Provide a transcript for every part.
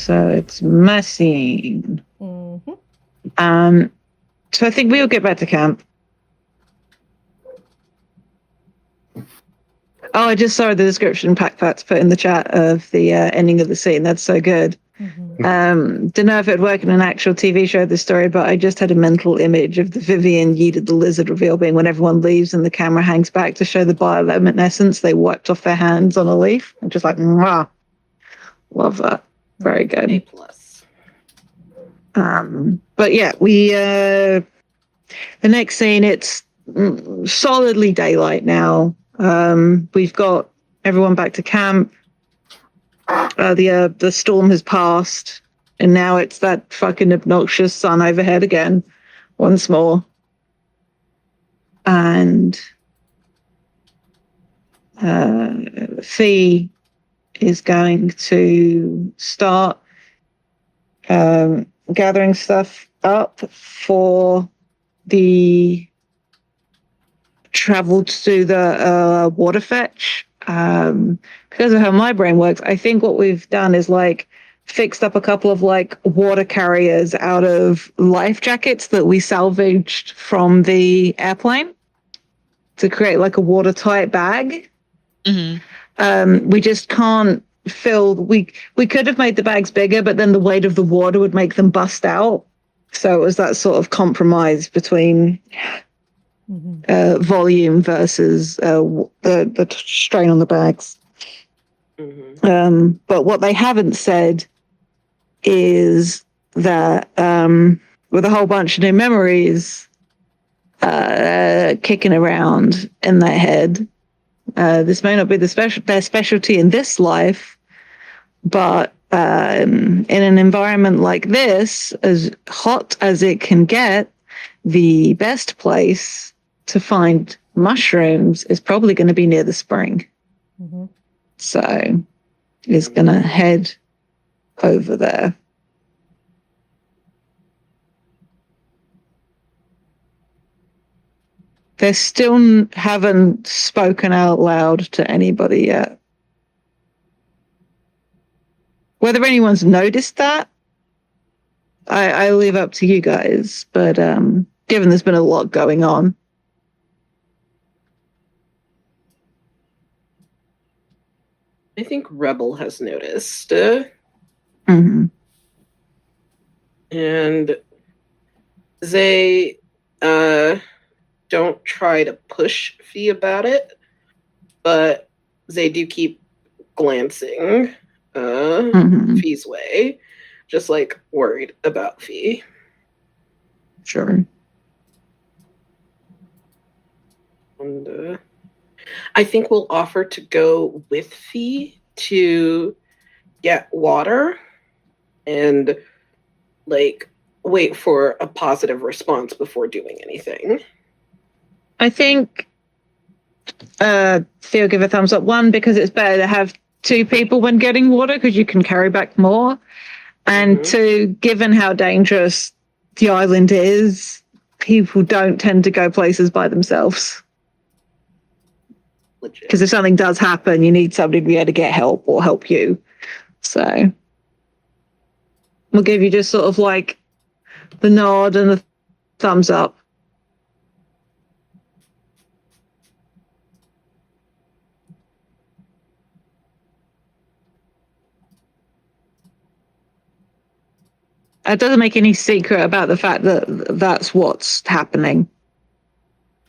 So it's messy. Mm-hmm. So I think we'll get back to camp. Oh, I just saw the description Pack Pat's put in the chat of the ending of the scene. That's so good. Mm-hmm. Don't know if it'd work in an actual TV show, this story, but I just had a mental image of the Vivien yeeted the lizard reveal being when everyone leaves and the camera hangs back to show the bioluminescence they wiped off their hands on a leaf. I'm just like, mwah. Love that. Very good. A+. But yeah, we the next scene, it's solidly daylight now. We've got everyone back to camp. The storm has passed, and now it's that fucking obnoxious sun overhead again, once more. And Phee is going to start gathering stuff up for the travel to the water fetch. Because of how my brain works, I think what we've done is like fixed up a couple of like water carriers out of life jackets that we salvaged from the airplane to create like a watertight bag. Mm-hmm. We just can't fill. We could have made the bags bigger, but then the weight of the water would make them bust out. So it was that sort of compromise between volume versus the strain on the bags. But what they haven't said is that with a whole bunch of new memories kicking around in their head, this may not be their specialty in this life, but in an environment like this, as hot as it can get, the best place to find mushrooms is probably going to be near the spring. So he's going to head over there. They still haven't spoken out loud to anybody yet. Whether anyone's noticed that, I leave up to you guys. But given there's been a lot going on. I think Rebel has noticed. Mm-hmm. And they don't try to push Phee about it, but they do keep glancing Fee's way, just like worried about Phee. Sure. And I think we'll offer to go with Phee to get water and like wait for a positive response before doing anything. I think Phee will give a thumbs up. One, because it's better to have two people when getting water because you can carry back more. And two, given how dangerous the island is, people don't tend to go places by themselves. Because if something does happen, you need somebody to be able to get help or help you. So we'll give you just sort of like the nod and the thumbs up. It doesn't make any secret about the fact that that's what's happening.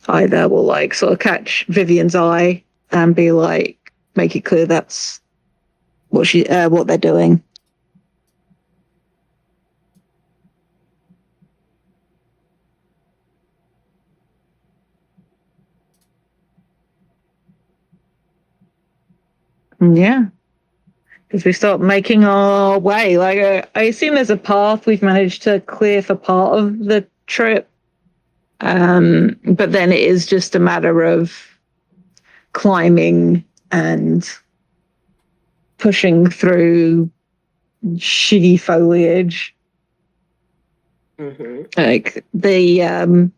Either will like sort of catch Vivien's eye and be like, make it clear that's what they're doing. Yeah. Because we start making our way. Like, I assume there's a path we've managed to clear for part of the trip. But then it is just a matter of climbing and pushing through shitty foliage. Like maybe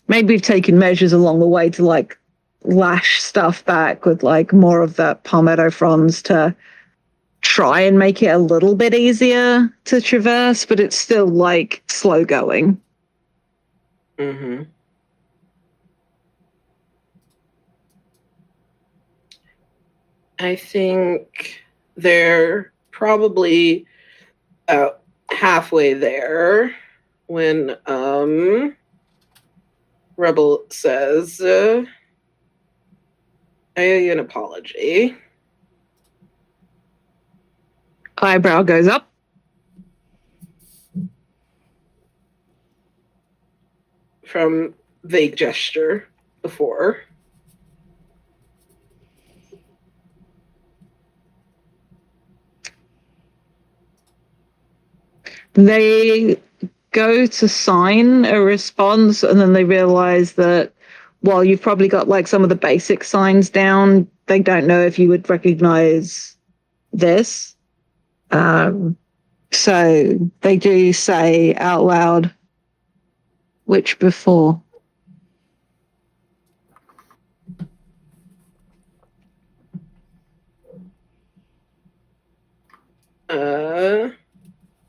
we've taken measures along the way to like lash stuff back with like more of that palmetto fronds to try and make it a little bit easier to traverse, but it's still like slow going. Mm-hmm. I think they're probably about halfway there when Rebel says, I owe you an apology. Eyebrow goes up. From vague gesture before. They go to sign a response, and then they realize that while you've probably got like some of the basic signs down, they don't know if you would recognize this. So they do say out loud, which before?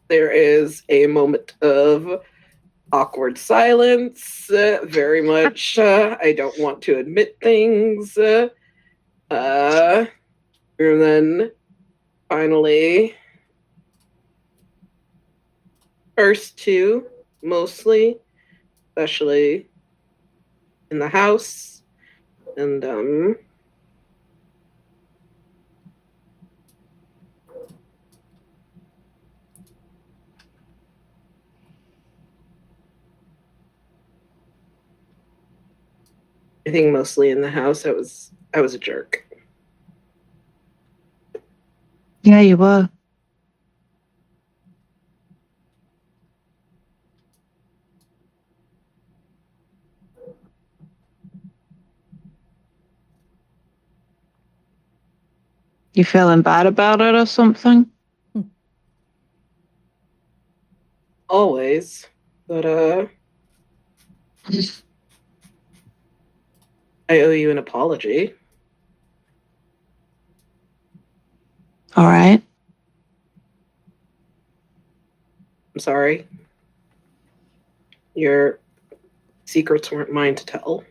There is a moment of awkward silence. Very much, I don't want to admit things. And then finally, first two, mostly, especially in the house. And I think mostly in the house. I was a jerk. Yeah, you were. You feeling bad about it or something? Always. But I owe you an apology. All right. I'm sorry. Your secrets weren't mine to tell.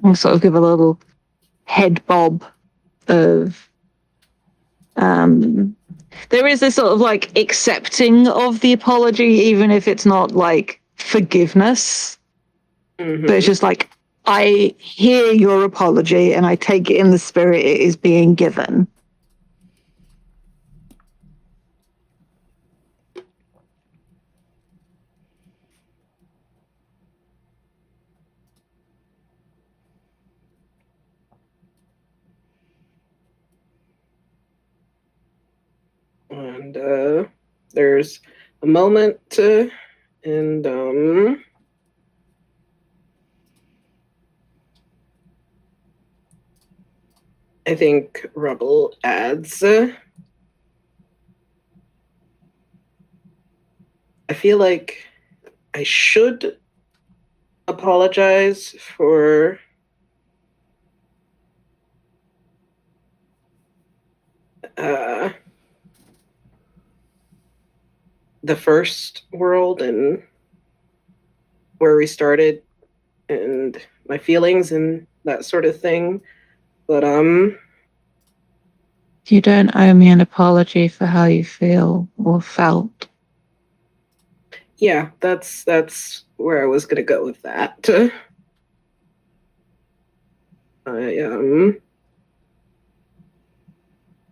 I'll sort of give a little head bob of there is this sort of like accepting of the apology, even if it's not like forgiveness. Mm-hmm. But it's just like, I hear your apology and I take it in the spirit it is being given. And there's a moment, and I think Rebel adds, I feel like I should apologize for the first world and where we started and my feelings and that sort of thing. But You don't owe me an apology for how you feel or felt. yeah, that's where I was gonna go with that.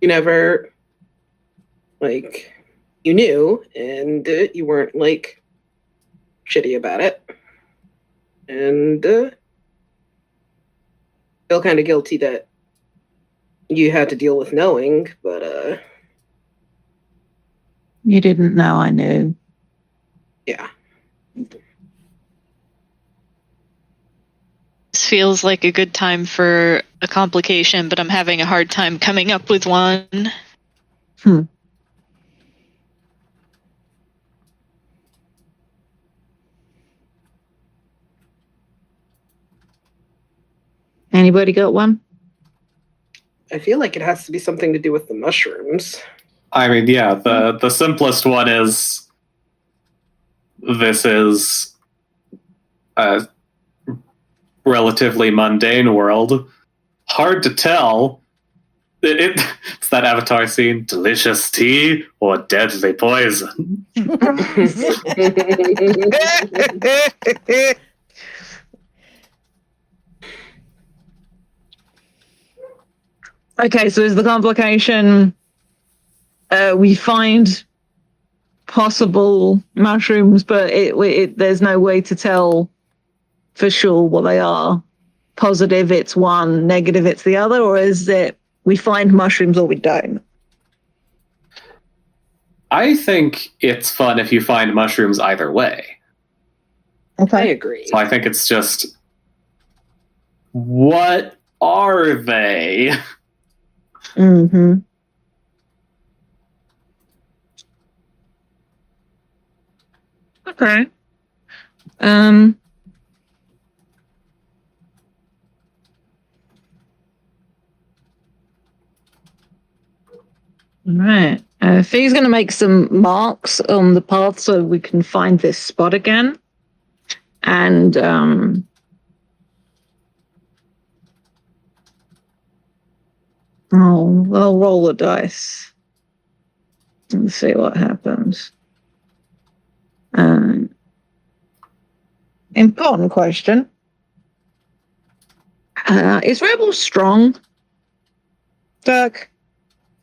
You never, like, you knew and you weren't like shitty about it, and feel kind of guilty that you had to deal with knowing, but You didn't know I knew. yeah. This feels like a good time for a complication, but I'm having a hard time coming up with one. Anybody got one? I feel like it has to be something to do with the mushrooms. I mean, yeah, the simplest one is this is a relatively mundane world. Hard to tell. It's that Avatar scene, delicious tea or deadly poison. Okay, so is the complication we find possible mushrooms, but there's no way to tell for sure what they are? Positive it's one, negative it's the other, or is it we find mushrooms or we don't? I think it's fun if you find mushrooms either way. I Okay. agree. So I think it's just, what are they? Mm-hmm. Okay. Right. Fee's going to make some marks on the path so we can find this spot again. And I'll roll the dice and see what happens. Important question. Is Rebel strong, Dirk?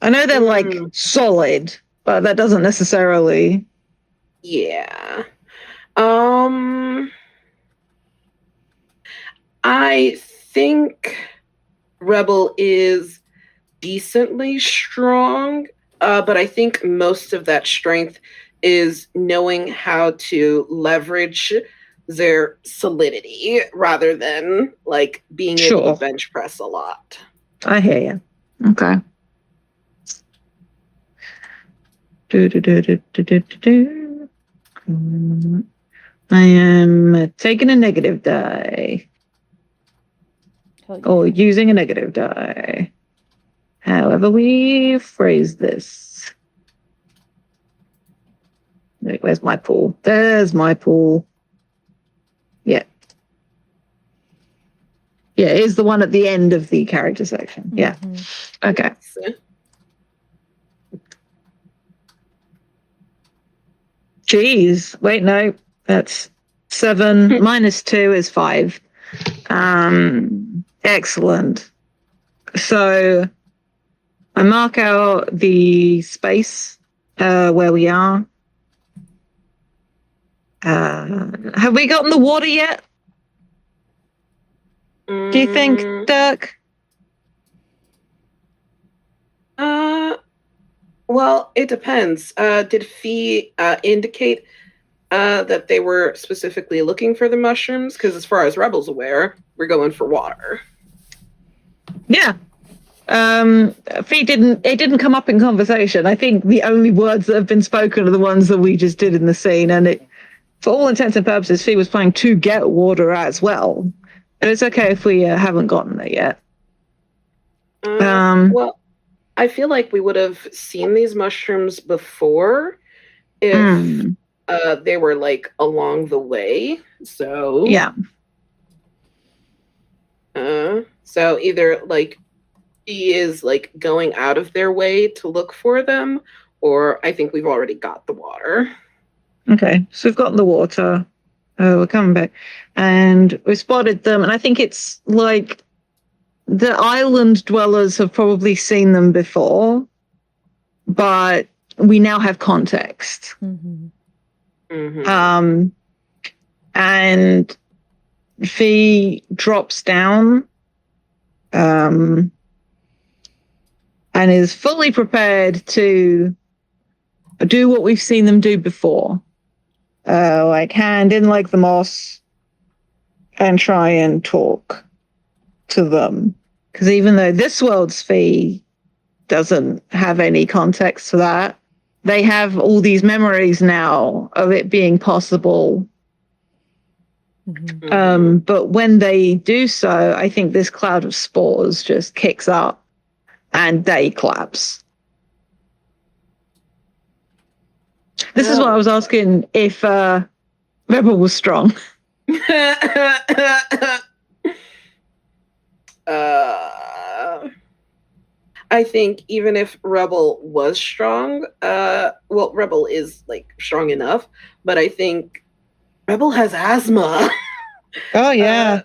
I know they're like solid, but that doesn't necessarily. Yeah. I think Rebel is decently strong, but I think most of that strength is knowing how to leverage their solidity rather than like being able Sure. to bench press a lot. I hear you. Okay. I am taking a negative die. Hell yeah. Or using a negative die. However we phrase this. Wait, where's my pool? There's my pool. Yeah. Yeah, it is the one at the end of the character section. Yeah. Mhm. Okay. Jeez. Wait, no. That's 7. Minus 2 is 5. Excellent. So I mark out the space where we are. Have we gotten the water yet? Do you think, Dirk? Well, it depends. Did Phee indicate that they were specifically looking for the mushrooms? Because as far as Rebel's aware, we're going for water. Yeah. Phee didn't come up in conversation. I think the only words that have been spoken are the ones that we just did in the scene, and it, for all intents and purposes, Phee was planning to get water as well. And it's okay if we haven't gotten there yet. Well, I feel like we would have seen these mushrooms before if they were like along the way. So Yeah. So either like he is like going out of their way to look for them, or I think we've already got the water. Okay, so we've got the water. We're coming back, and we spotted them. And I think it's like the island dwellers have probably seen them before, but we now have context. Mhm. Mhm. And Phee drops down, and is fully prepared to do what we've seen them do before. Like hand in like the moss and try and talk to them. Because even though this world's Phee doesn't have any context to that, they have all these memories now of it being possible But when they do so, I think this cloud of spores just kicks up and they collapse. This is what I was asking if Rebel was strong. I think even if Rebel was strong, well, Rebel is like strong enough, but I think Rebel has asthma. Oh, yeah.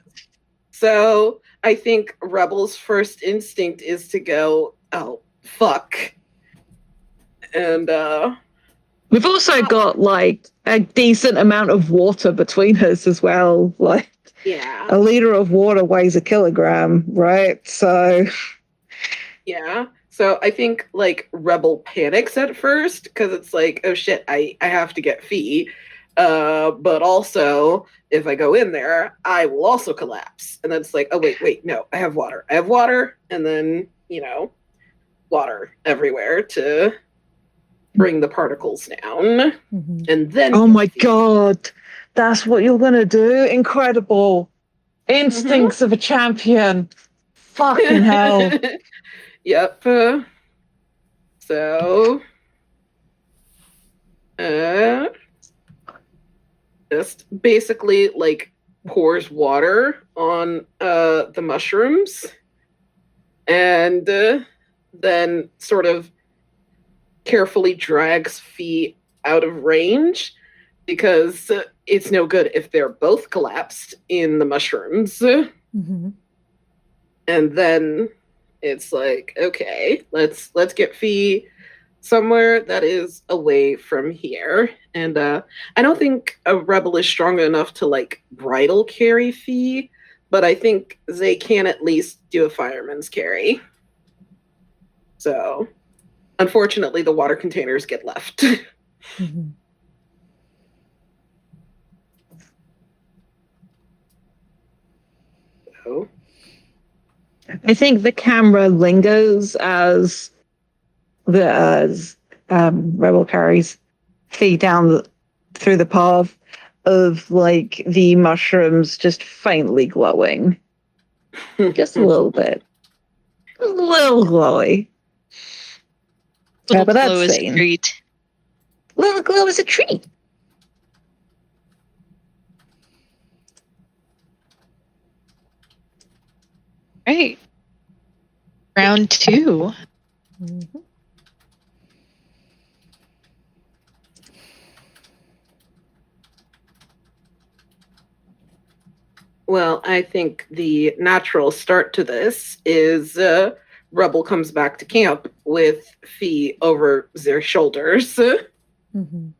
So I think Rebel's first instinct is to go, oh, fuck. And we've also got like a decent amount of water between us as well. Like, yeah, a liter of water weighs a kilogram, right? So, yeah. So I think like Rebel panics at first because it's like, oh shit, I have to get Phee. But also, if I go in there, I will also collapse. And then it's like, oh, wait, no, I have water. And then, water everywhere to bring the particles down. And then... oh my God, that's what you're going to do? Incredible. Instincts of a champion. Fucking hell. Yep. So... just basically like pours water on the mushrooms and then sort of carefully drags Phee out of range because it's no good if they're both collapsed in the mushrooms. And then it's like, okay, let's get Phee somewhere that is away from here. And I don't think a Rebel is strong enough to like bridal carry Phee, but I think they can at least do a fireman's carry. So unfortunately the water containers get left. So I think the camera lingers as Rebel carries Phee down through the path of like the mushrooms just faintly glowing. Just a little bit. A little glowy. Little but that's glow is a sane. treat. Little glow is a treat. Right. Round 2. well, I think the natural start to this is Rebel comes back to camp with Phee over their shoulders. And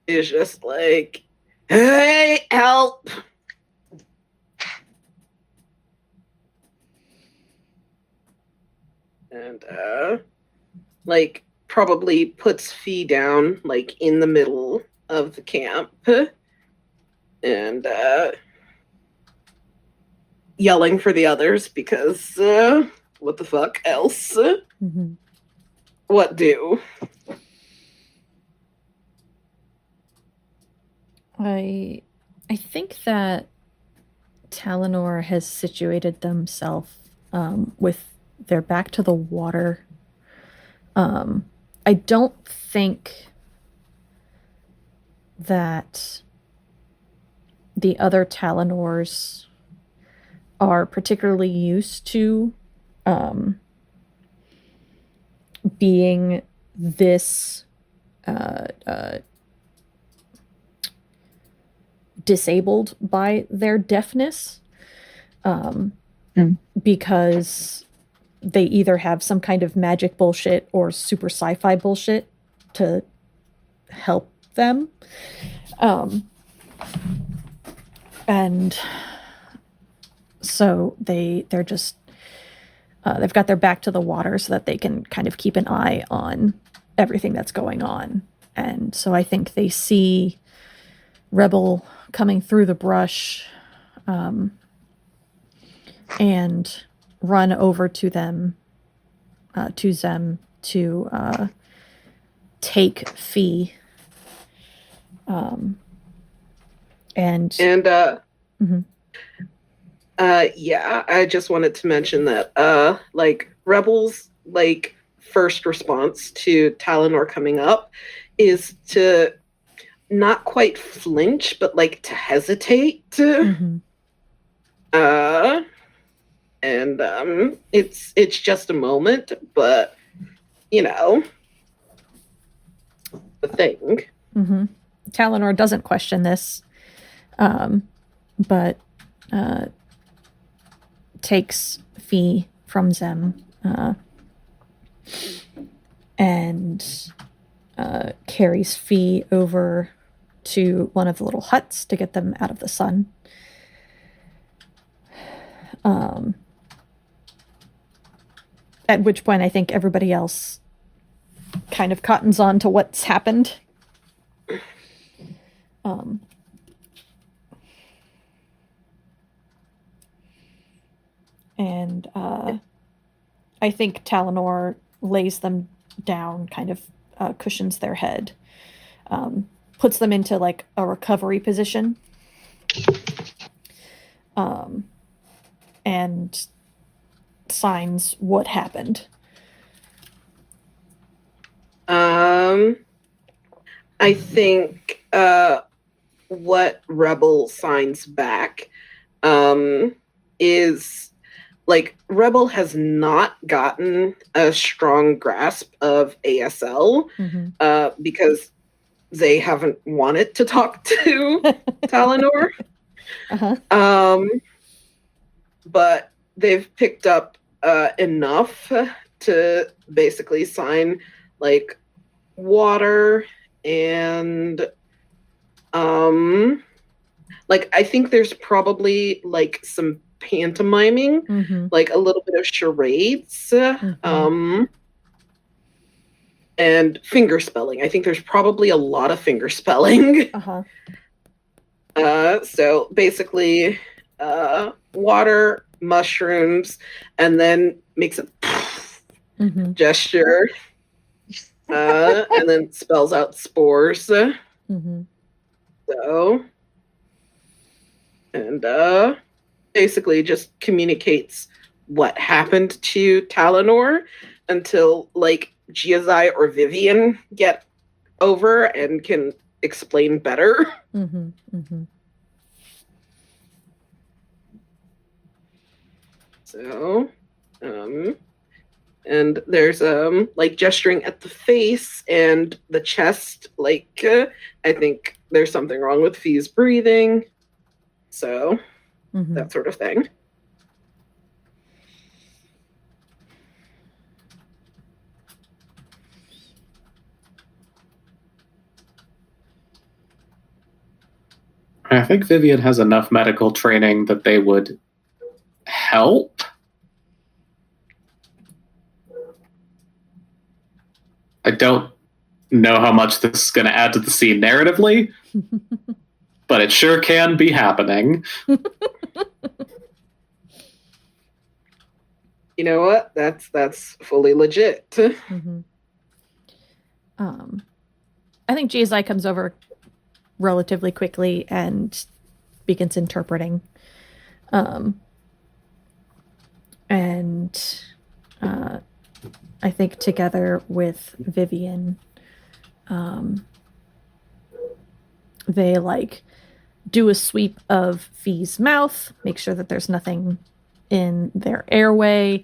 is just like, hey, help! And like probably puts Phee down like in the middle of the camp and yelling for the others because what the fuck else? What do? I think that Talanor has situated themselves with their back to the water. I don't think that the other Talanors are particularly used to being this disabled by their deafness, because they either have some kind of magic bullshit or super sci-fi bullshit to help them. And so they're just they've got their back to the water so that they can kind of keep an eye on everything that's going on. And so I think they see Rebel coming through the brush and run over to them to take Phee. And mhm. Yeah, I just wanted to mention that like Rebels like first response to Talanor coming up is to not quite flinch, but like to hesitate. Mm-hmm. And it's just a moment, but you know, the thing. Mm-hmm. Talanor doesn't question this, but takes Phee from Zem and carries Phee over to one of the little huts to get them out of the sun. At which point I think everybody else kind of cottons on to what's happened. And I think Talanor lays them down, kind of cushions their head, puts them into like a recovery position, and signs what happened. I think what Rebel signs back is like Rebel has not gotten a strong grasp of ASL because they haven't wanted to talk to Talanor. But they've picked up enough to basically sign like water and like I think there's probably like some pantomiming, like a little bit of charades, and finger spelling. I think there's probably a lot of finger spelling. So basically water, mushrooms, and then makes a gesture, and then spells out spores. So, and basically just communicates what happened to Talanor until like Giazai or Vivien get over and can explain better. So, and there's like gesturing at the face and the chest, like I think there's something wrong with Phee's breathing. So that sort of thing. I think Vivien has enough medical training that they would help. I don't know how much this is going to add to the scene narratively, but it sure can be happening. You know what? That's fully legit. I think Giazai comes over relatively quickly and begins interpreting. And I think together with Vivien, they like do a sweep of Phee's mouth, make sure that there's nothing in their airway,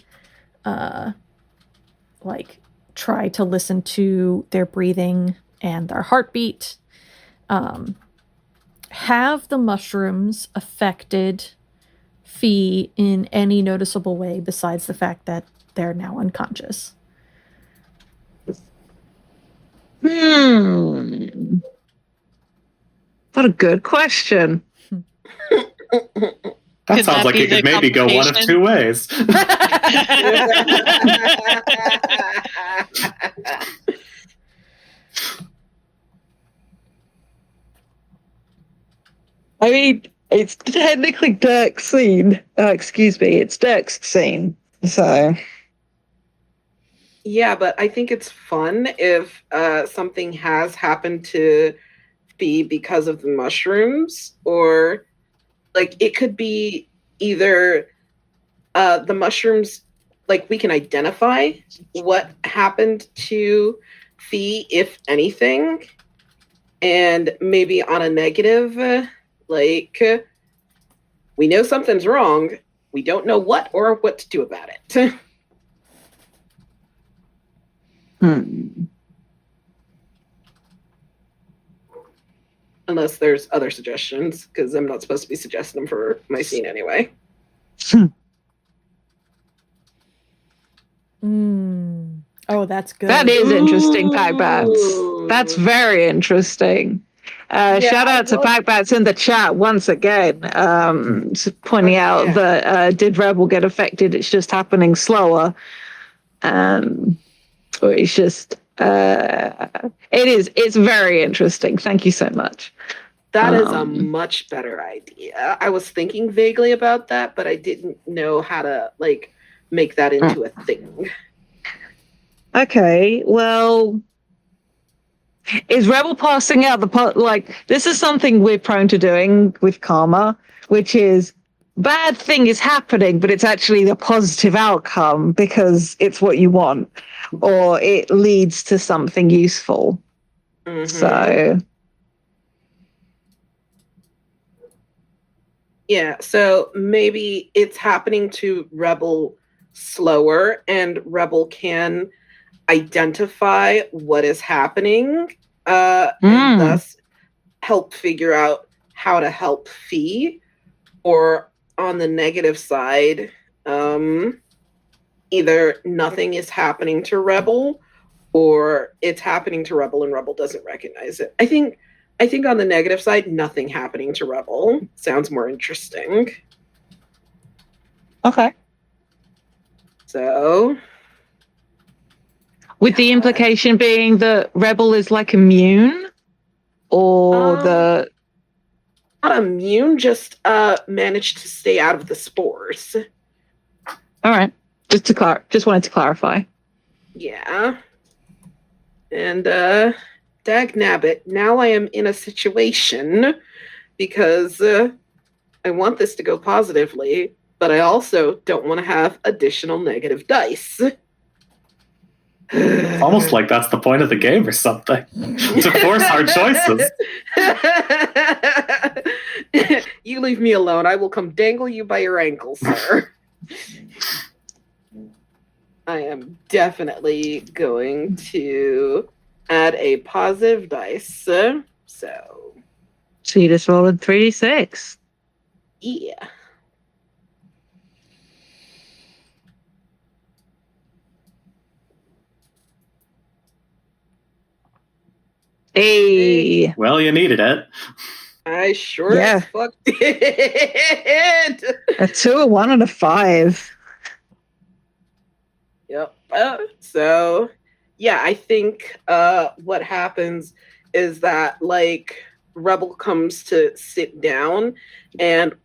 like try to listen to their breathing and their heartbeat. Have the mushrooms affected Phee in any noticeable way besides the fact that they're now unconscious? What a good question. That sounds like it could maybe go one of two ways. I mean, it's technically Dirk's scene. It's Dirk's scene. So Yeah, but I think it's fun if something has happened to Phee because of the mushrooms, or like it could be either the mushrooms, like we can identify what happened to Phee, if anything, and maybe on a negative, we know something's wrong, we don't know what or what to do about it. Unless there's other suggestions, because I'm not supposed to be suggesting them for my scene anyway. Oh, that's good. That is interesting, Packbats. Ooh. That's very interesting. Shout out to Packbats in the chat once again, pointing out that did Rebel get affected? It's just happening slower. Or it's just it's very interesting. Thank you so much. That is a much better idea. I was thinking vaguely about that, but I didn't know how to make that into a thing. Okay, well, is Rebel passing out this is something we're prone to doing with karma, which is bad thing is happening, but it's actually the positive outcome because it's what you want, or it leads to something useful. Mm-hmm. So yeah, so maybe it's happening to Rebel slower, and Rebel can identify what is happening, and thus help figure out how to help Phee. Or on the negative side, either nothing is happening to Rebel, or it's happening to Rebel and Rebel doesn't recognize it. I think on the negative side, nothing happening to Rebel sounds more interesting. okay. So, With the implication being that Rebel is immune, or the not immune, just managed to stay out of the spores. All right, just wanted to clarify. Yeah, and dag nabbit, now I am in a situation because I want this to go positively, but I also don't want to have additional negative dice. It's almost like that's the point of the game or something. To force hard choices. You leave me alone. I will come dangle you by your ankles, sir. I am definitely going to add a positive dice. So you just rolled a 3d6. yeah. Hey. Well, you needed it. I sure as fuck did. A 2, a 1, and a 5. Yep. So, yeah, I think what happens is that Rebel comes to sit down and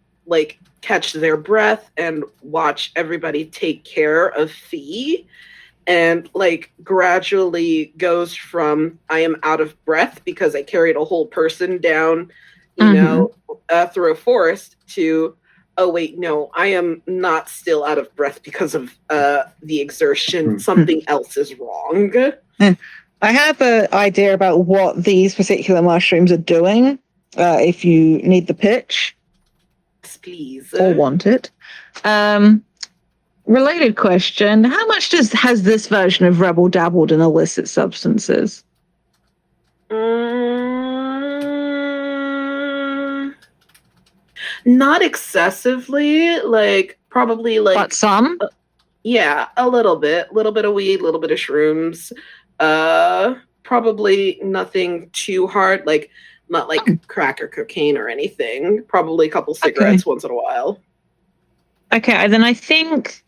catch their breath and watch everybody take care of Phee, and gradually goes from I am out of breath because I carried a whole person down, through a forest, to oh wait, no, I am not still out of breath because of the exertion. Something else is wrong. I have an idea about what these particular mushrooms are doing. If you need the pitch, Please, or want it. Related question: how much has this version of Rebel dabbled in illicit substances? Not excessively. Probably but some. Yeah, a little bit of weed, a little bit of shrooms. Probably nothing too hard, not crack or cocaine or anything. Probably a couple cigarettes once in a while. Okay, then I think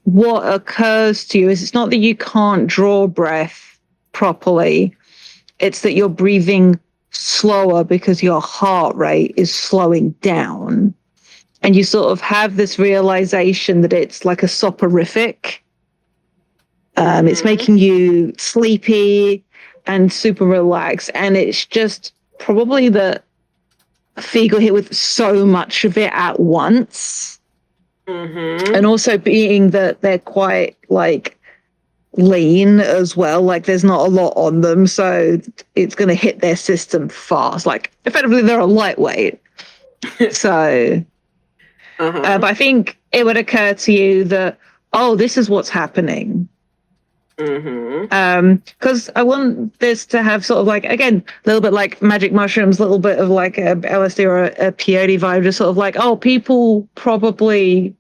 what occurs to you is it's not that you can't draw breath properly, it's that you're breathing slower because your heart rate is slowing down. And you sort of have this realization that it's like a soporific It's making you sleepy and super relaxed. And it's just probably that Phee got hit with so much of it at once. And also being that they're quite like lean as well, like there's not a lot on them, so it's going to hit their system fast. Like effectively they're a lightweight. So but I think it would occur to you that, oh, this is what's happening. Because I want this to have sort of like, again, a little bit like magic mushrooms, a little bit of like a LSD or a peyote vibe, just sort of like, oh, people probably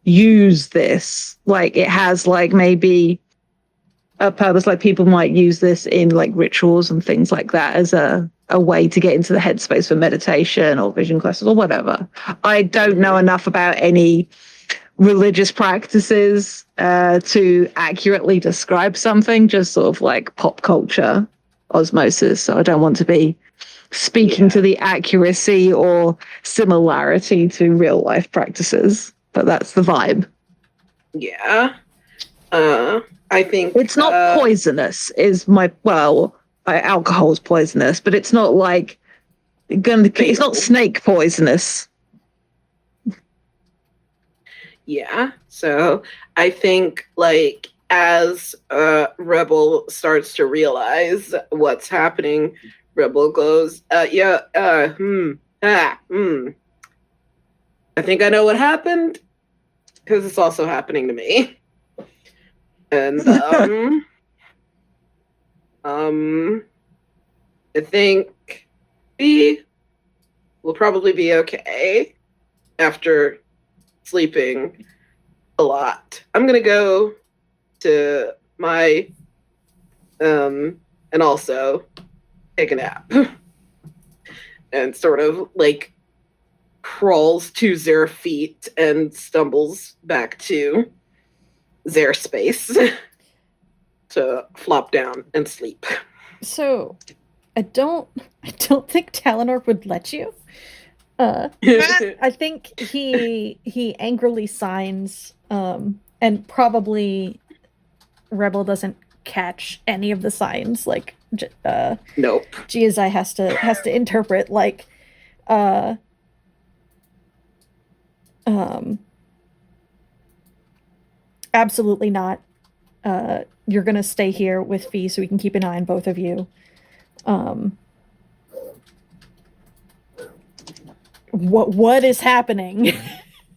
use this. Like it has like maybe a purpose, like people might use this in like rituals and things like that as a way to get into the headspace for meditation or vision classes or whatever. I don't know enough about any religious practices to accurately describe something, just sort of like pop culture osmosis. So I don't want to be speaking to the accuracy or similarity to real life practices, but that's the vibe. Yeah. I think it's not poisonous is my, alcohol is poisonous, but it's not like it's not snake poisonous. Yeah, so I think like as Rebel starts to realize what's happening, Rebel goes, I think I know what happened, because it's also happening to me. And I think Phee will probably be okay after sleeping a lot. I'm gonna go to my and also take a nap and sort of like crawls to their feet and stumbles back to their space to flop down and sleep. So I don't think Talanor would let you. I think he angrily signs, and probably Rebel doesn't catch any of the signs. Like, nope. Giazai has to interpret like, absolutely not. You're gonna stay here with Phee so we can keep an eye on both of you. What is happening?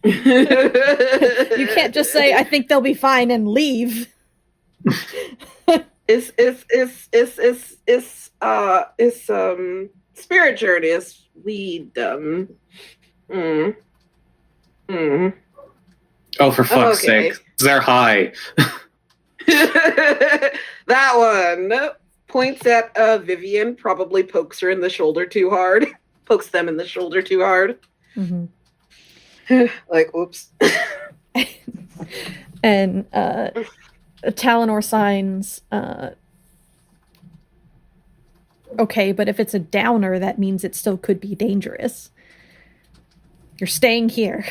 You can't just say, I think they'll be fine and leave. It's spirit journey is weed. Oh, for fuck's sake. They're high. That one points at Vivien, probably pokes her in the shoulder too hard. Pokes them in the shoulder too hard. Like, oops. And Talanor signs, okay, but if it's a downer, that means it still could be dangerous. You're staying here.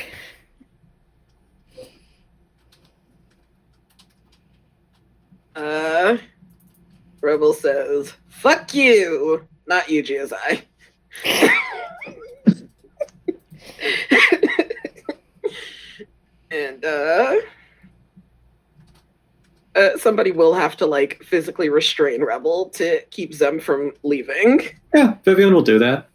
Rebel says, fuck you! Not you, Giazai. And somebody will have to like physically restrain Rebel to keep them from leaving. Yeah, Vivien will do that.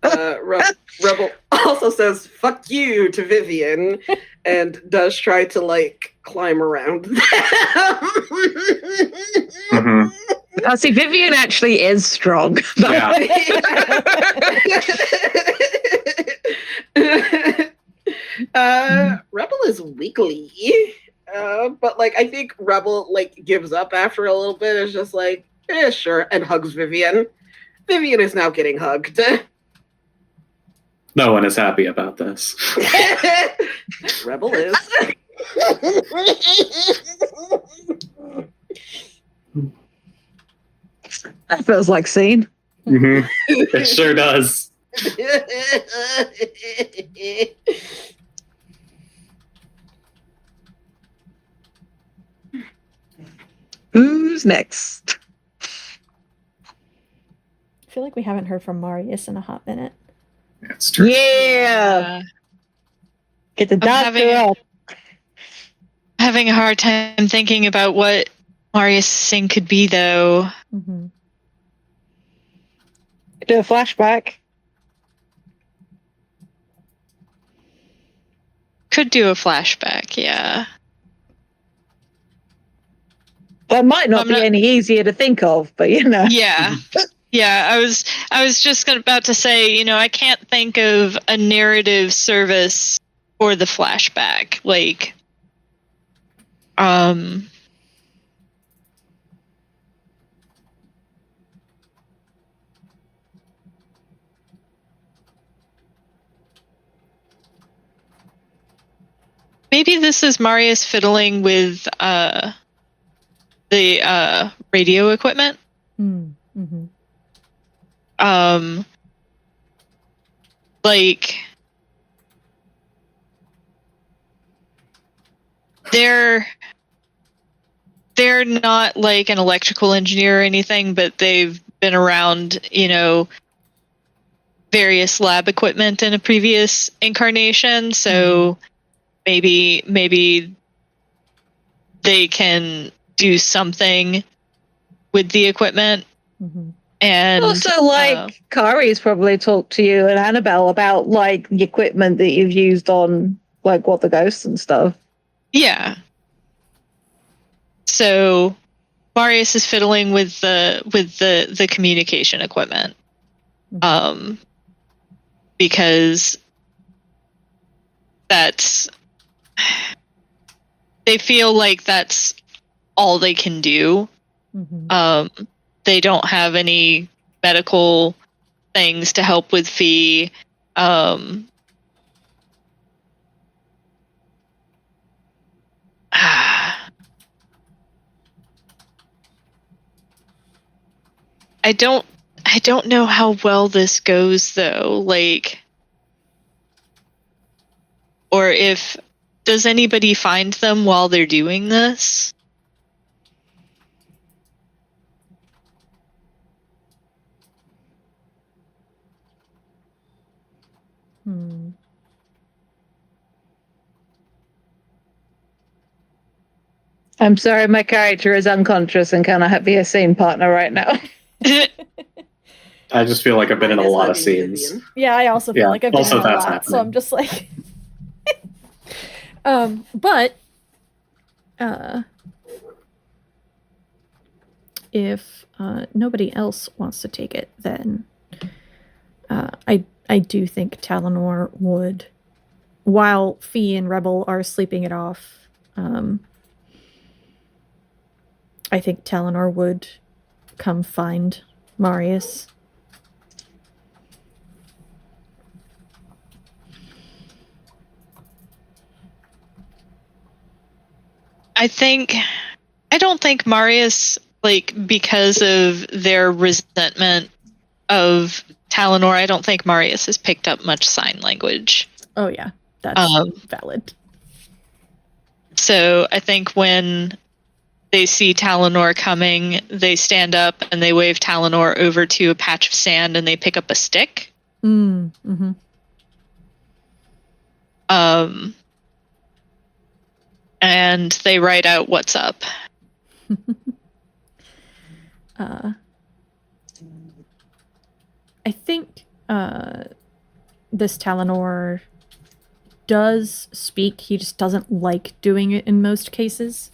Rebel also says fuck you to Vivien and does try to like climb around them. Oh, see, Vivien actually is strong. Yeah. Rebel is weakly, but like I think Rebel like gives up after a little bit. Is just like, yeah, sure, and hugs Vivien. Vivien is now getting hugged. No one is happy about this. Rebel is. That feels like scene. It sure does. Who's next? I feel like we haven't heard from Marius in a hot minute. That's true. Yeah. Get the doctor having- up. Having a hard time thinking about what Marius' sing could be, though. Mm-hmm. Do a flashback. Could do a flashback, yeah. That might not I'm be not- any easier to think of, but you know. Yeah. Yeah, I was just about to say, I can't think of a narrative service for the flashback. Like, maybe this is Marius fiddling with the radio equipment. Mm-hmm. Like, they're not like an electrical engineer or anything, but they've been around, various lab equipment in a previous incarnation. So maybe they can do something with the equipment. Mm-hmm. And Also, Kari's probably talked to you and Annabelle about like the equipment that you've used on like what the ghosts and stuff. yeah. So Marius is fiddling with the communication equipment. Mm-hmm. Because they feel like that's all they can do. Mm-hmm. They don't have any medical things to help with Phee. I don't know how well this goes though. Like, or if does anybody find them while they're doing this? Hmm. I'm sorry, my character is unconscious and cannot be a scene partner right now. I just feel like I've been in a Mine is lot of letting scenes. Vivien. Yeah, I also feel Yeah, like I've been also in a that's lot, so I'm happening. just like, but if nobody else wants to take it, then I do think Talanor would, while Phee and Rebel are sleeping it off, I think Talanor would come find Marius. I don't think Marius, like, because of their resentment of Talanor, I don't think Marius has picked up much sign language. Oh yeah, that's valid. So I think when they see Talanor coming, they stand up and they wave Talanor over to a patch of sand and they pick up a stick. Mm-hmm. And they write out what's up. I think this Talanor does speak. He just doesn't like doing it in most cases,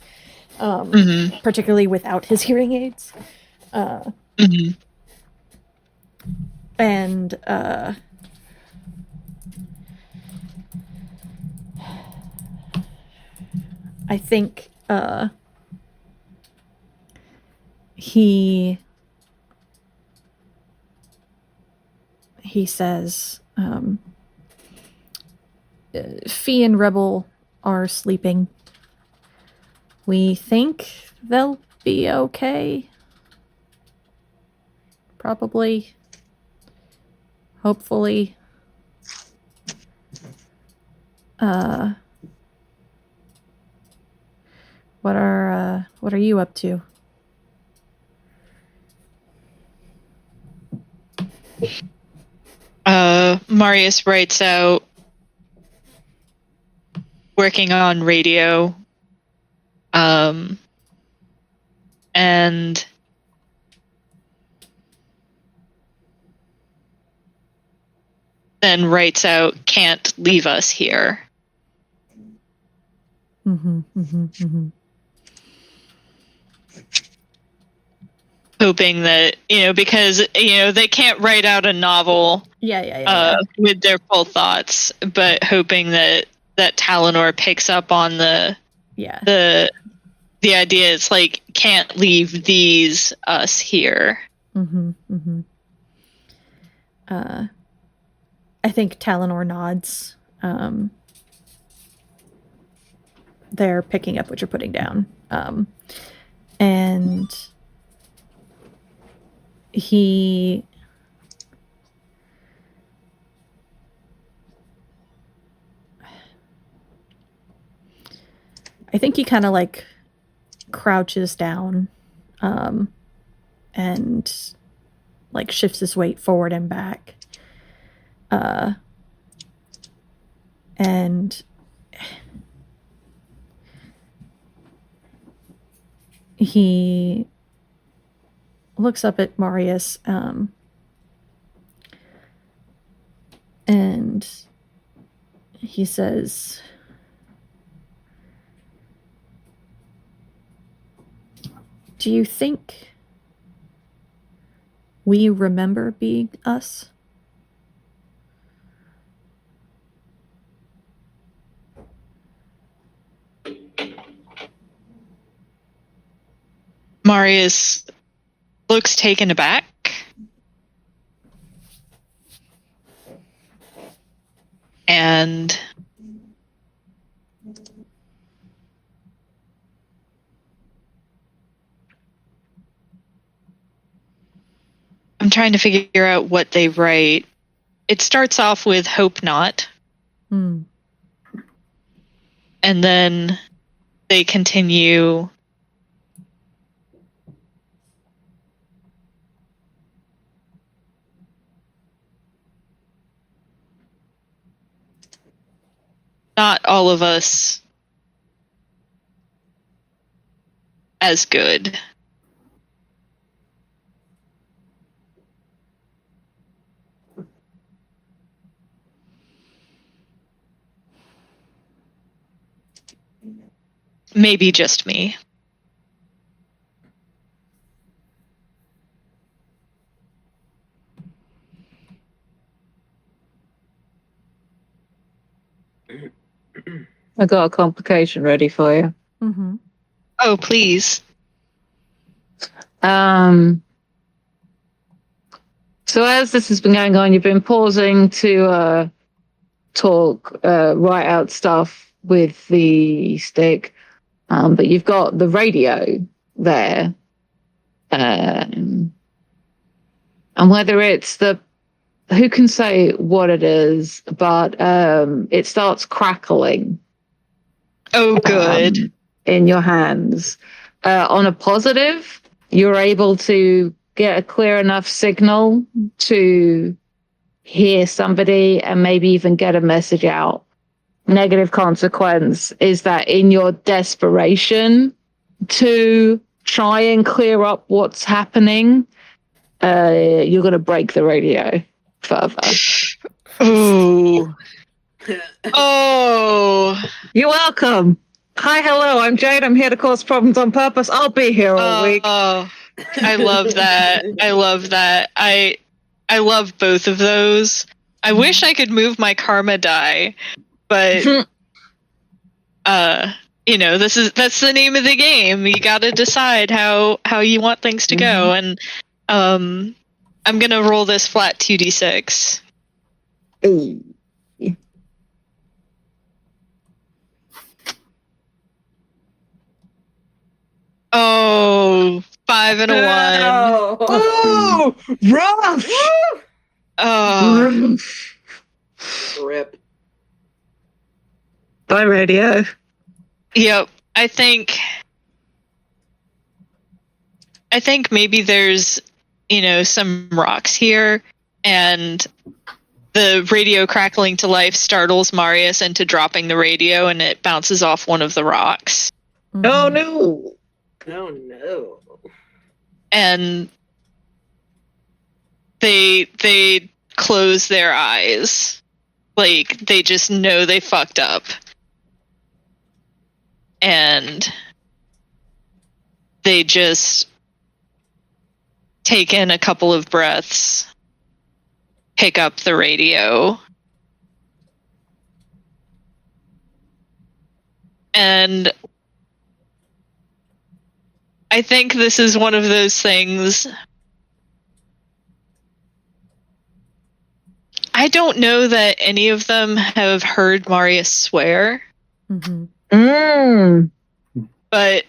particularly without his hearing aids. And I think he says Phee and Rebel are sleeping. We think they'll be okay. Probably. Hopefully. What are you up to? Marius writes out working on radio. And then writes out, can't leave us here. Hoping that, because, they can't write out a novel with their full thoughts, but hoping that Talanor picks up on the idea. It's like, can't leave us here. I think Talanor nods. They're picking up what you're putting down. And he I think he kind of like crouches down and like shifts his weight forward and back. And he looks up at Marius and he says, "Do you think we remember being us?" Marius looks taken aback. And I'm trying to figure out what they write. It starts off with hope not. And then they continue. Not all of us as good. Maybe just me. I got a complication ready for you. Oh, please. So as this has been going on, you've been pausing to talk, write out stuff with the stick, but you've got the radio there, and whether it's who can say what it is, but it starts crackling. Oh, good. In your hands. On a positive, you're able to get a clear enough signal to hear somebody and maybe even get a message out. Negative consequence is that in your desperation to try and clear up what's happening, you're going to break the radio further. Oh. Oh. You're welcome. Hi, hello, I'm Jade. I'm here to cause problems on purpose. I'll be here all week. Oh, I love that. I love that. I love both of those. I wish I could move my karma die, but that's the name of the game. You got to decide how you want things to go, and I'm gonna roll this flat 2d6. Ooh. Oh, 5 and a 1. Oh, rough. Oh, Rip. Bye, radio. yep. I think maybe there's, some rocks here, and the radio crackling to life startles Marius into dropping the radio, and it bounces off one of the rocks. Mm-hmm. Oh no! Oh no! And they close their eyes, like they just know they fucked up, and they just take in a couple of breaths, pick up the radio, and I think this is one of those things. I don't know that any of them have heard Marius swear. Mm-hmm. But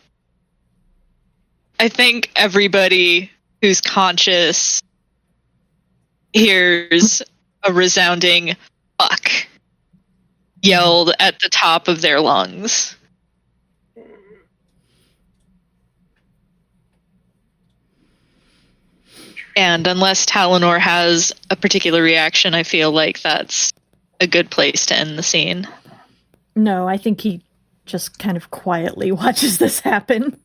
I think everybody who's conscious hears a resounding fuck yelled at the top of their lungs. And unless Talanor has a particular reaction, I feel like that's a good place to end the scene. No, I think he just kind of quietly watches this happen.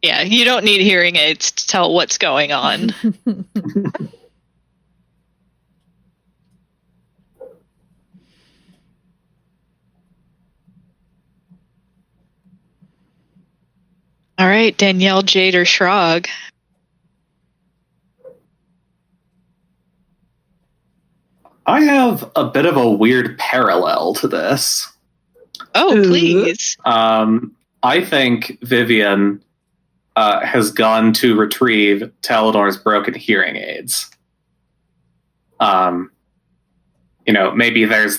Yeah, you don't need hearing aids to tell what's going on. All right, Danielle, Jade, or Schrag. I have a bit of a weird parallel to this. Oh, please. I think Vivien has gone to retrieve Talanor's broken hearing aids. Maybe there's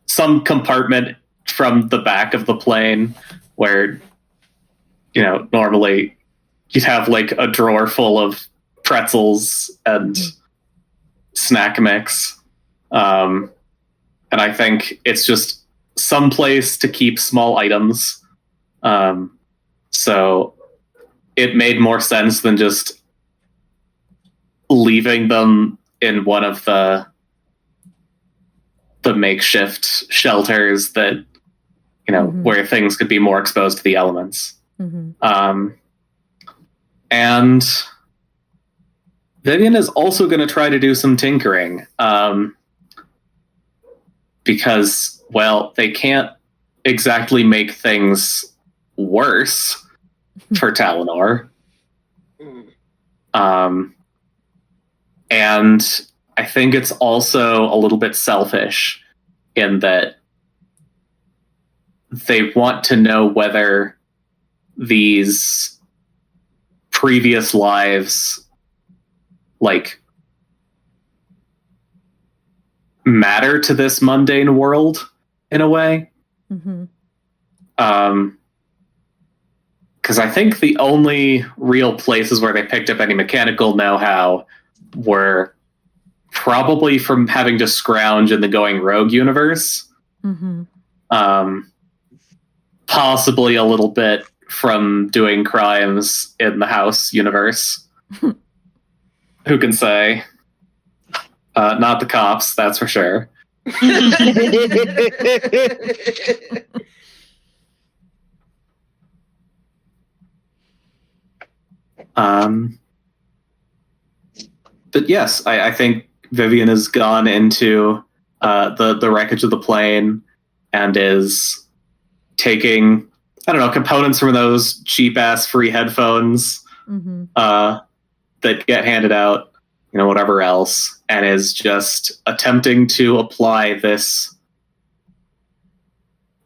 some compartment from the back of the plane where, normally you'd have like a drawer full of pretzels and snack mix. And I think it's just some place to keep small items. So it made more sense than just leaving them in one of the makeshift shelters that, where things could be more exposed to the elements. Mm-hmm. And Vivien is also going to try to do some tinkering. Because, well, they can't exactly make things worse for Talanor. And I think it's also a little bit selfish in that they want to know whether these previous lives, like, matter to this mundane world in a way. Mm-hmm. Because I think the only real places where they picked up any mechanical know-how were probably from having to scrounge in the Going Rogue universe. Mm-hmm. Possibly a little bit from doing crimes in the House universe. Who can say? Not the cops, that's for sure. But yes, I think Vivien has gone into the wreckage of the plane and is taking, components from those cheap-ass free headphones that get handed out, whatever else, and is just attempting to apply this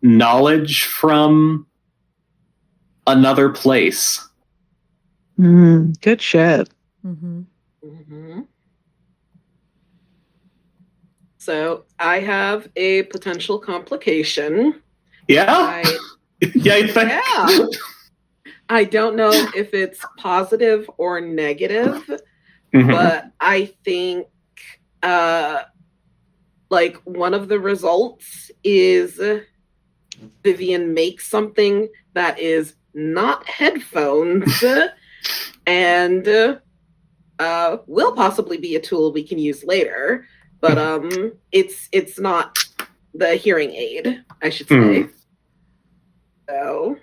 knowledge from another place. Good shit. Mm-hmm. Mm-hmm. So I have a potential complication. Yeah? Yeah. I don't know if it's positive or negative, but I think like one of the results is Vivien makes something that is not headphones and will possibly be a tool we can use later, but it's not the hearing aid, I should say. So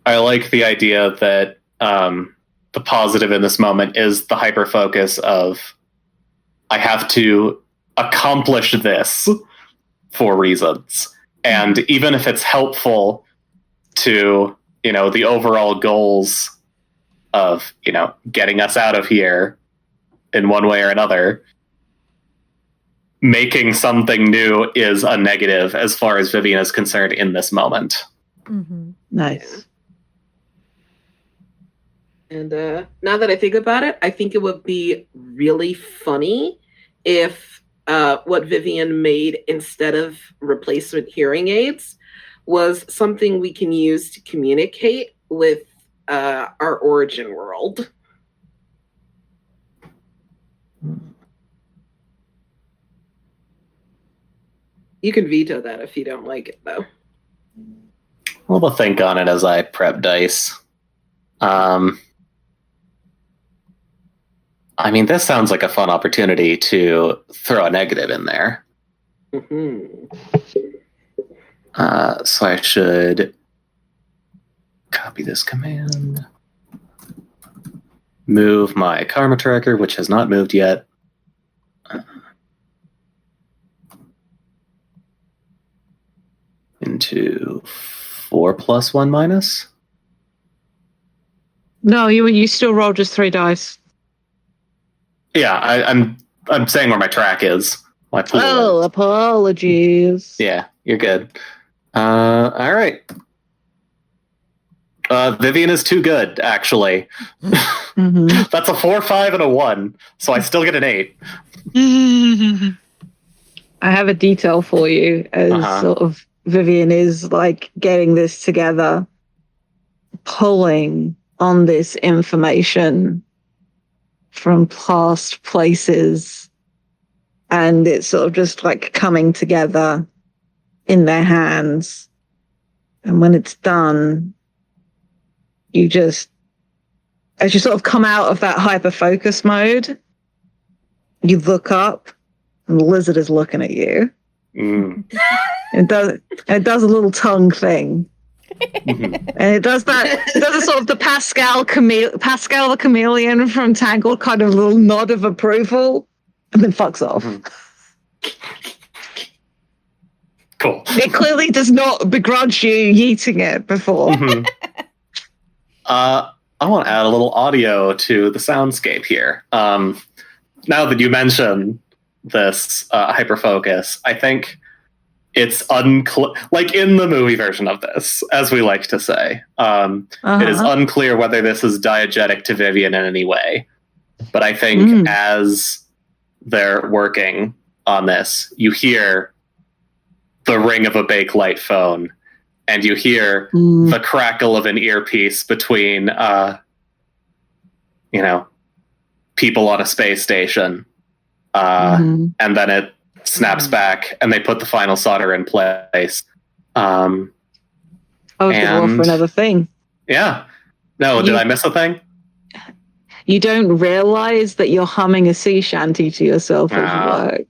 I like the idea that the positive in this moment is the hyper focus of I have to accomplish this for reasons. And even if it's helpful to, the overall goals of, getting us out of here in one way or another, making something new is a negative as far as Vivien is concerned in this moment. Mm-hmm. Nice. And now that I think about it, I think it would be really funny if what Vivien made instead of replacement hearing aids was something we can use to communicate with our origin world. You can veto that if you don't like it, though. We'll think on it as I prep dice. This sounds like a fun opportunity to throw a negative in there. Mm-hmm. So I should copy this command. Move my karma tracker, which has not moved yet. Into 4 + 1 -. No, you still roll just 3 dice. Yeah, I'm saying where my track is. My pool is. Apologies. Yeah, you're good. All right. Vivien is too good, actually. Mm-hmm. That's a 4, 5, and a 1, so I still get an 8. I have a detail for you as sort of Vivien is like getting this together, pulling on this information from past places, and it's sort of just like coming together in their hands. And when it's done, you just, as you sort of come out of that hyper focus mode, you look up and the lizard is looking at you. It does a little tongue thing. And it does a sort of the Pascal the chameleon from Tangled kind of little nod of approval, and then fucks off. Cool. It clearly does not begrudge you yeeting it before. I want to add a little audio to the soundscape here. Now that you mention this hyperfocus, I think it's unclear, like in the movie version of this, as we like to say, it is unclear whether this is diegetic to Vivien in any way. But I think as they're working on this, you hear the ring of a Bakelite phone, and you hear the crackle of an earpiece between, people on a space station. And then it snaps back, and they put the final solder in place. Roll for another thing. Yeah. No, did I miss a thing? You don't realize that you're humming a sea shanty to yourself at work.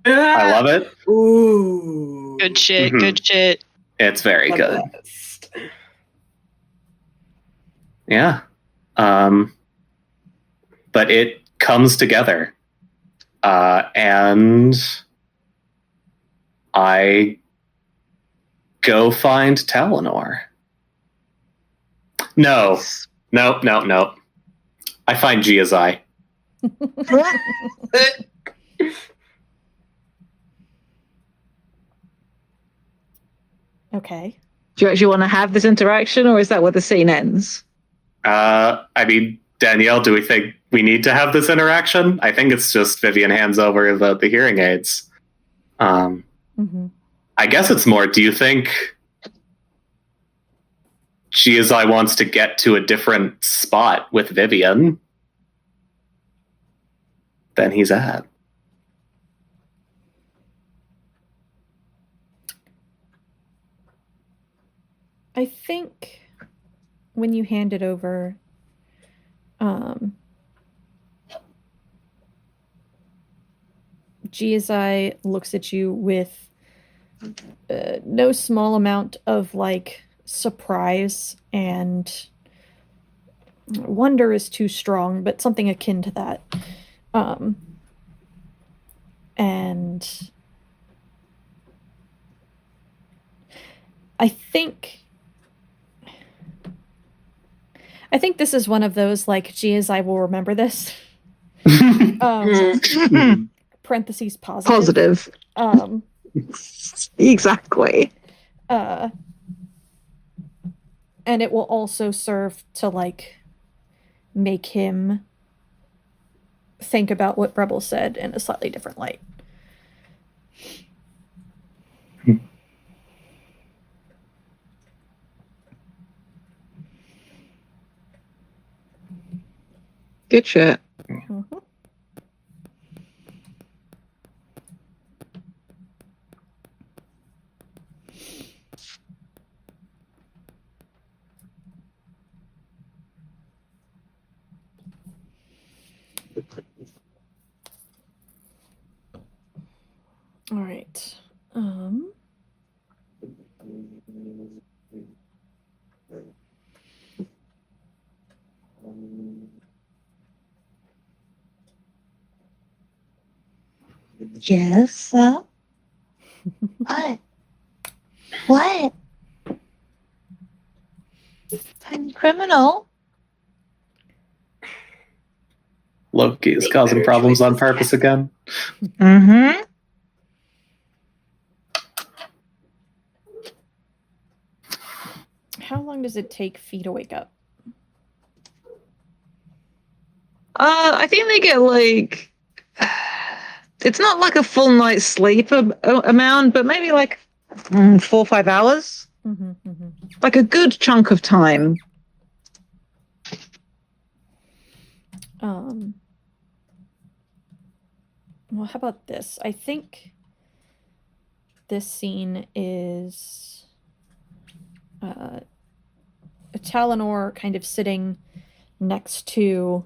I love it. Ooh. Good shit, good shit. It's very good. Yeah. But it comes together. And I go find Talanor. No. I find Giazai. Okay. Do you actually want to have this interaction, or is that where the scene ends? Danielle, do we think we need to have this interaction? I think it's just Vivien hands over the hearing aids. I guess it's more, do you think Giazai wants to get to a different spot with Vivien than he's at. I think when you hand it over, Giazai looks at you with no small amount of like surprise, and wonder is too strong, but something akin to that. And I think this is one of those like, Giazai will remember this. Parentheses positive. Exactly. And it will also serve to like make him think about what Rebel said in a slightly different light. Good shit. Mm-hmm. All right. Yes. What? What? Tiny criminal. Loki is causing problems on purpose again. Mm-hmm. How long does it take Phee to wake up? I think they get like, it's not like a full night's sleep amount, but maybe like 4 or 5 hours. Mm-hmm, mm-hmm. Like a good chunk of time. Well, how about this? I think this scene is Talanor kind of sitting next to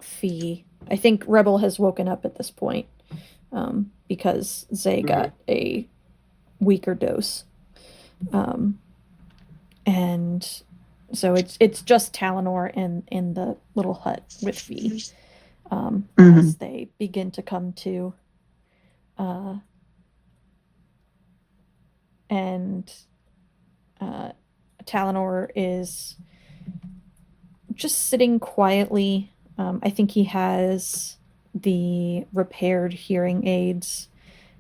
Phee. I think Rebel has woken up at this point because Zay got a weaker dose. And so it's just Talanor in the little hut with Phee as they begin to come to. And Talanor is just sitting quietly. I think he has the repaired hearing aids.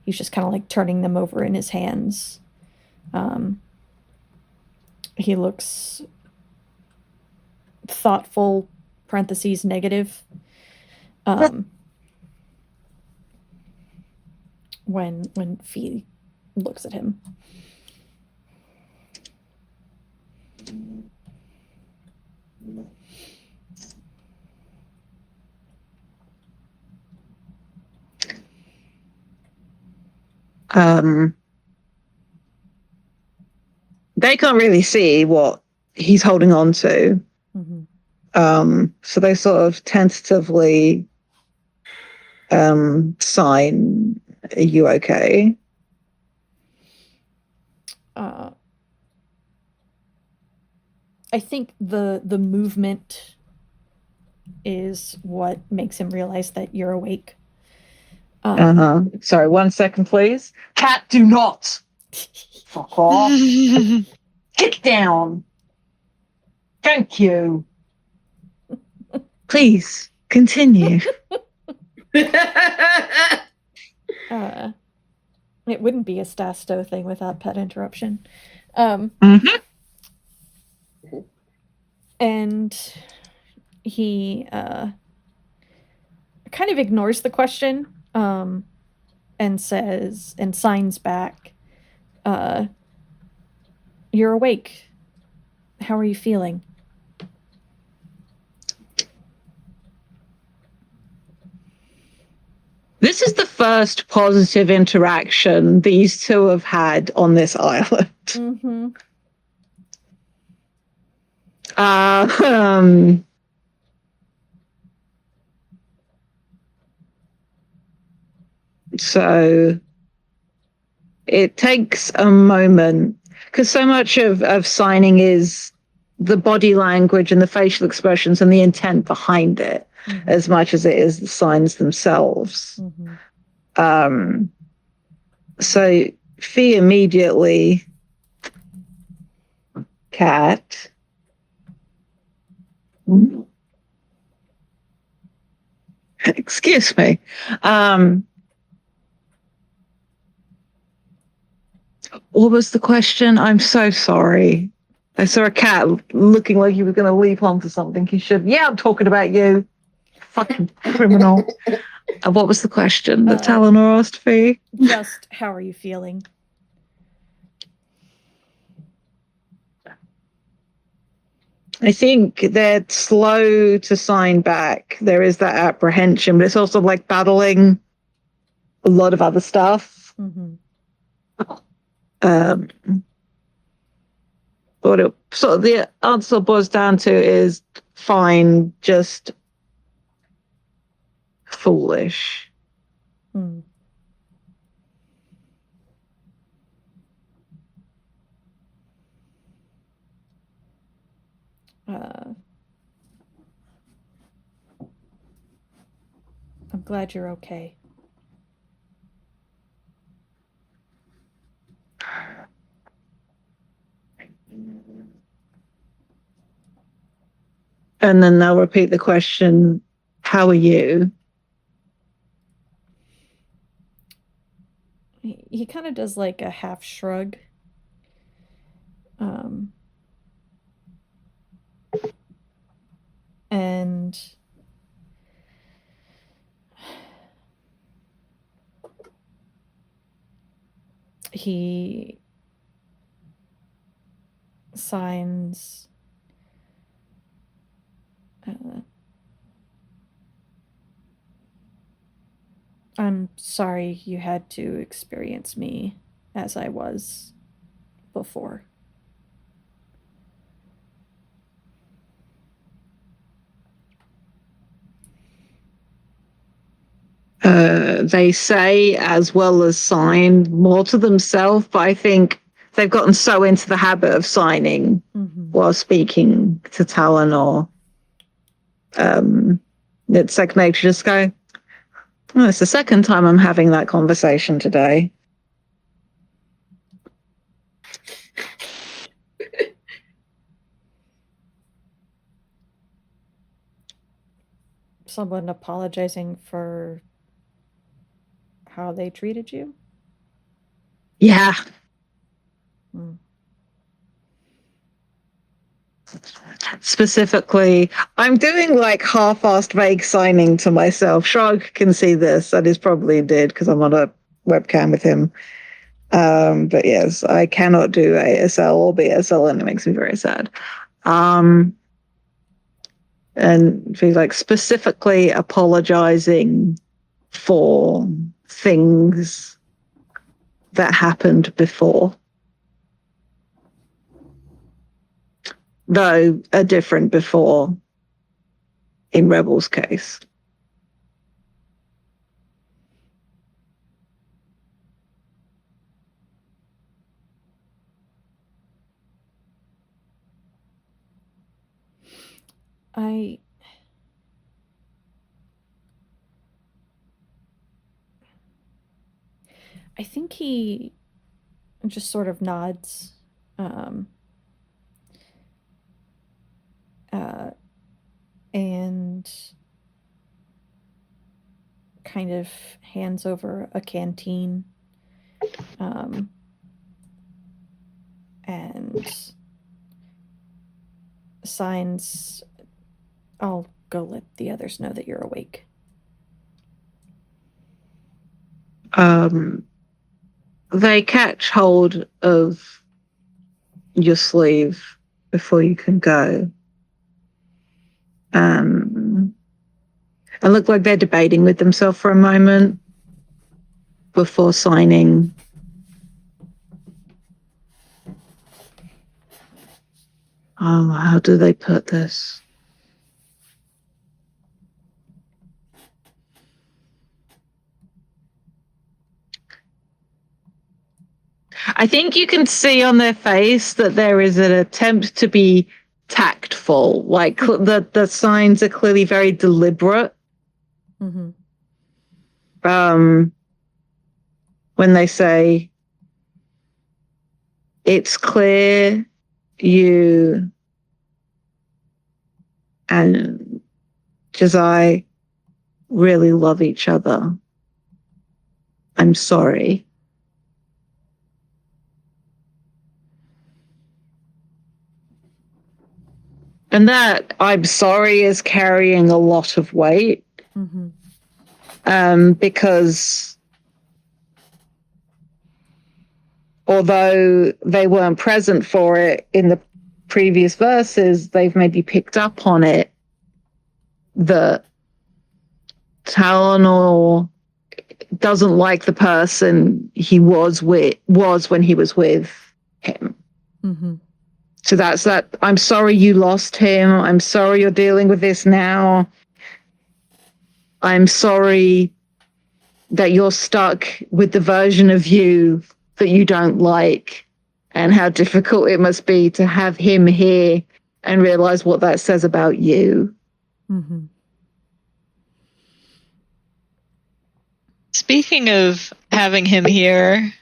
He's just kind of like turning them over in his hands. He looks thoughtful, parentheses, negative. When Phee looks at him. They can't really see what he's holding on to. Mm-hmm. So they sort of tentatively sign, "Are you okay?" I think the movement is what makes him realize that you're awake. Sorry, 1 second, please. Cat, do not. Fuck off. Get down. Thank you. Please continue. It wouldn't be a Stasto thing without pet interruption. And he kind of ignores the question and says, and signs back, "You're awake. How are you feeling? This is the first positive interaction these two have had on this island. Mm-hmm. So it takes a moment, because so much of signing is the body language and the facial expressions and the intent behind it, as much as it is the signs themselves. So Phee immediately, cat. Excuse me. What was the question? I'm so sorry. I saw a cat looking like he was going to leap onto something. He should. Yeah, I'm talking about you. Fucking criminal. What was the question that Talanor asked Phee? Just how are you feeling? I think they're slow to sign back. There is that apprehension, but it's also like battling a lot of other stuff. What it sort of the answer boils down to is fine, just foolish. I'm glad you're okay. And then they'll repeat the question, how are you? He kind of does like a half shrug. And he signs I'm sorry you had to experience me as I was before. They say, as well as sign, more to themselves, but I think they've gotten so into the habit of signing while speaking to Talanor. It's second nature to just go, oh, it's the second time I'm having that conversation today. Someone apologizing for how they treated you? Yeah. Specifically, I'm doing like half-assed vague signing to myself. Schrag can see this, and he's probably did because I'm on a webcam with him. But yes, I cannot do ASL or BSL, and it makes me very sad. And he's like specifically apologizing for things that happened before. Though a different before in Rebel's case. I think he just sort of nods. And kind of hands over a canteen. And signs, I'll go let the others know that you're awake. They catch hold of your sleeve before you can go. And look like they're debating with themselves for a moment before signing. Oh, how do they put this? I think you can see on their face that there is an attempt to be tactful. Like the signs are clearly very deliberate. Mm-hmm. When they say, it's clear you and Josiah really love each other. I'm sorry. And that I'm sorry is carrying a lot of weight. Mm-hmm. Because although they weren't present for it in the previous verses, they've maybe picked up on it that Talanor doesn't like the person he was when he was with him. Mm-hmm. So that's that. I'm sorry you lost him. I'm sorry you're dealing with this now. I'm sorry that you're stuck with the version of you that you don't like, and how difficult it must be to have him here and realize what that says about you. Mm-hmm. Speaking of having him here,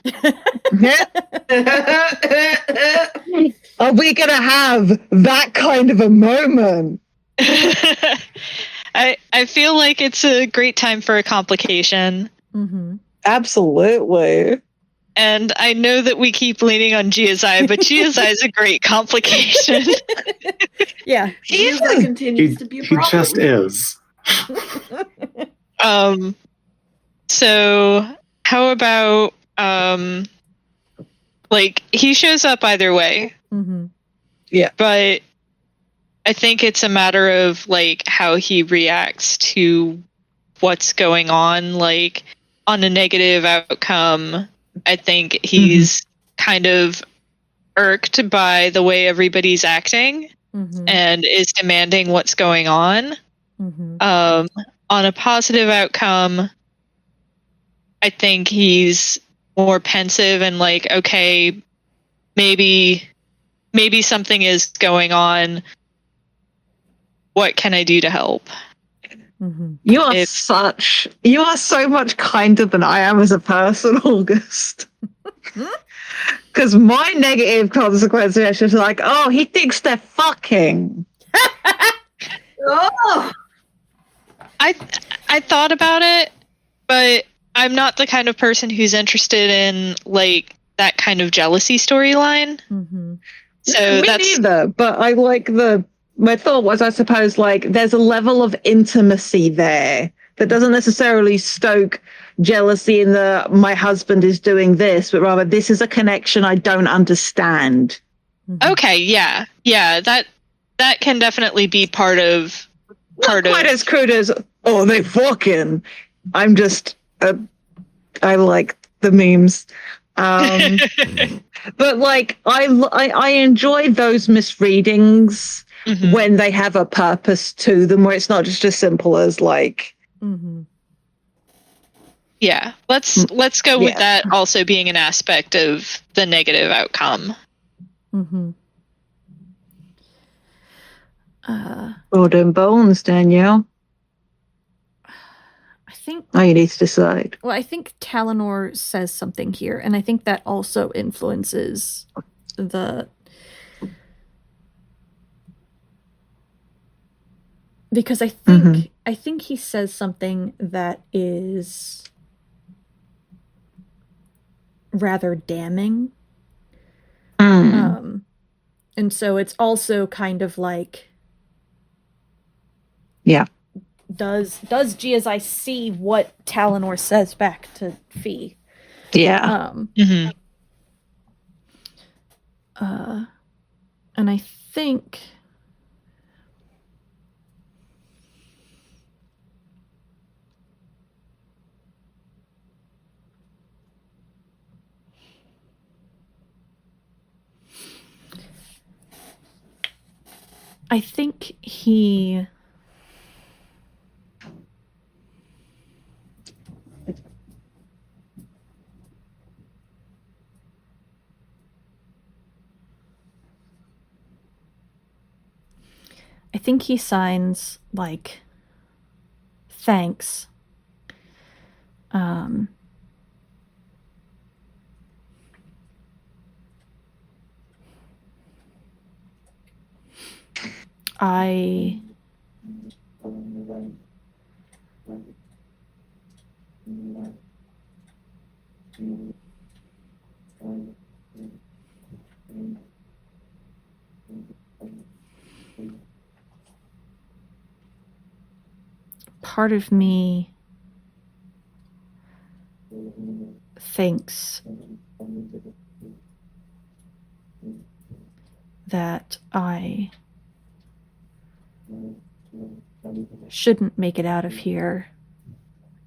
are we going to have that kind of a moment? I feel like it's a great time for a complication. Mm-hmm. Absolutely. And I know that we keep leaning on Giazai, but Giazai is a great complication. Yeah. Giazai continues to be a problem. He just is. So how about like he shows up either way. Mm-hmm. Yeah. But I think it's a matter of like how he reacts to what's going on, like on a negative outcome. I think he's kind of irked by the way everybody's acting and is demanding what's going on. On a positive outcome, I think he's more pensive and like, okay, maybe something is going on. What can I do to help? You are so much kinder than I am as a person, August. Because my negative consequence is just like, oh, he thinks they're fucking. Oh. I thought about it, but I'm not the kind of person who's interested in like that kind of jealousy storyline. So Me neither, but I like my thought was, I suppose, like there's a level of intimacy there that doesn't necessarily stoke jealousy in my husband is doing this, but rather this is a connection I don't understand. Okay, yeah, that can definitely be part of. Not quite as crude as they fucking. I'm just I like the memes. But like I enjoy those misreadings when they have a purpose to them, where it's not just as simple as like yeah, let's go with that also being an aspect of the negative outcome. Blood and bones, Danielle. I think you need to decide. Well, I think Talanor says something here, and I think that also influences because I think he says something that is rather damning. And so it's also kind of like, does Giazai see what Talanor says back to Phee? Yeah. And I think he signs like thanks. I part of me thinks that I shouldn't make it out of here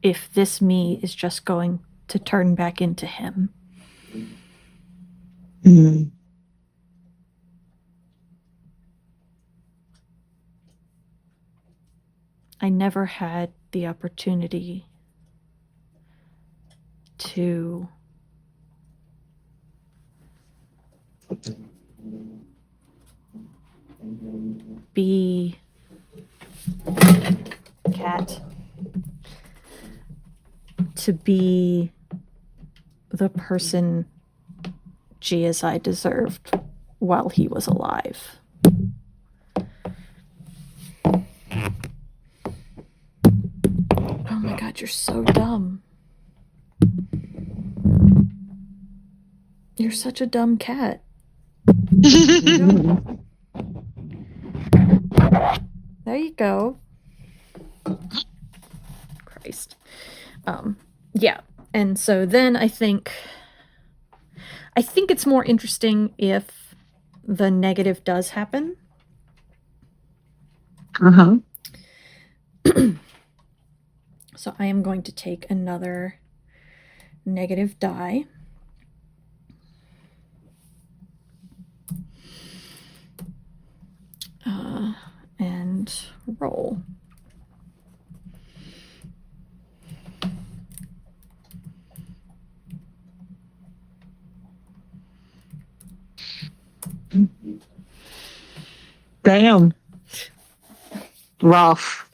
if this me is just going to turn back into him. Mm. I never had the opportunity to be cat, to be the person GSI deserved while he was alive. Oh my god, you're so dumb. You're such a dumb cat. There you go. Christ. Yeah. And so then I think it's more interesting if the negative does happen. Uh-huh. So I am going to take another negative die. And roll. Damn. Rough.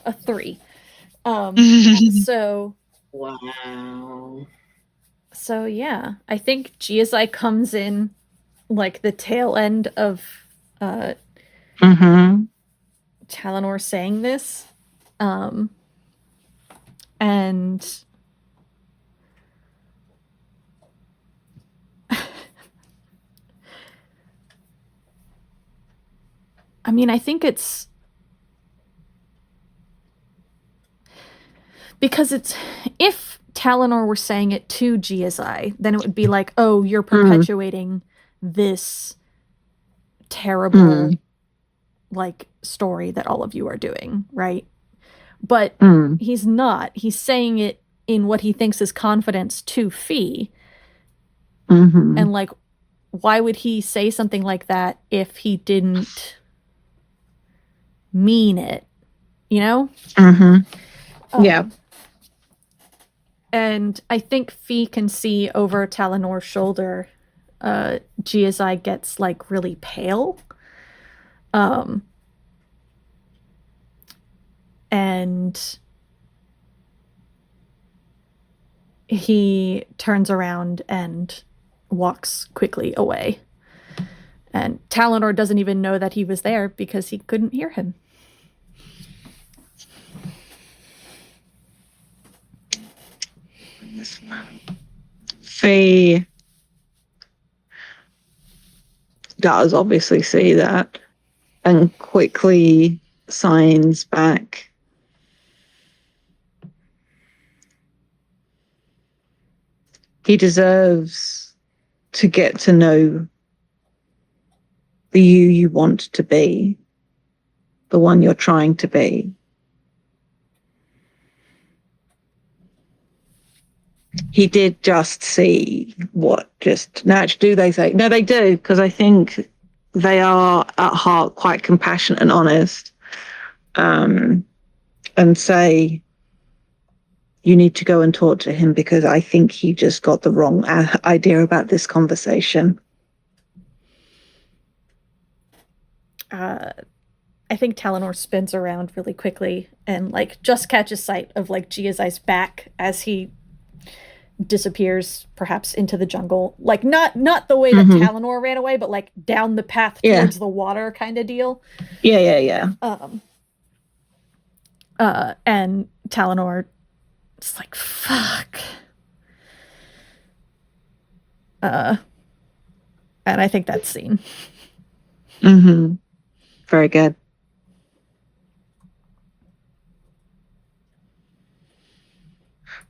A 3. So Wow. So yeah, I think GSI comes in like the tail end of Talanor saying this. And I mean, I think it's because it's, if Talanor were saying it to GSI, then it would be like, oh, you're perpetuating this terrible like story that all of you are doing, right? But he's not. He's saying it in what he thinks is confidence to Phee. And like, why would he say something like that if he didn't mean it? You know? Yeah. And I think Phee can see over Talanor's shoulder. GSI gets like really pale. And he turns around and walks quickly away. And Talanor doesn't even know that he was there because he couldn't hear him. Phee does obviously see that and quickly signs back. He deserves to get to know the you want to be, the one you're trying to be. He did just see what just naturally, do they say? No, they do, because I think they are at heart quite compassionate and honest, and say, you need to go and talk to him because I think he just got the wrong idea about this conversation. I think Talanor spins around really quickly and like just catches sight of like Giazai's back as he disappears perhaps into the jungle. Like not the way that Talanor ran away, but like down the path towards the water kind of deal. Yeah. And Talanor is like, fuck. And I think that's scene. Very good.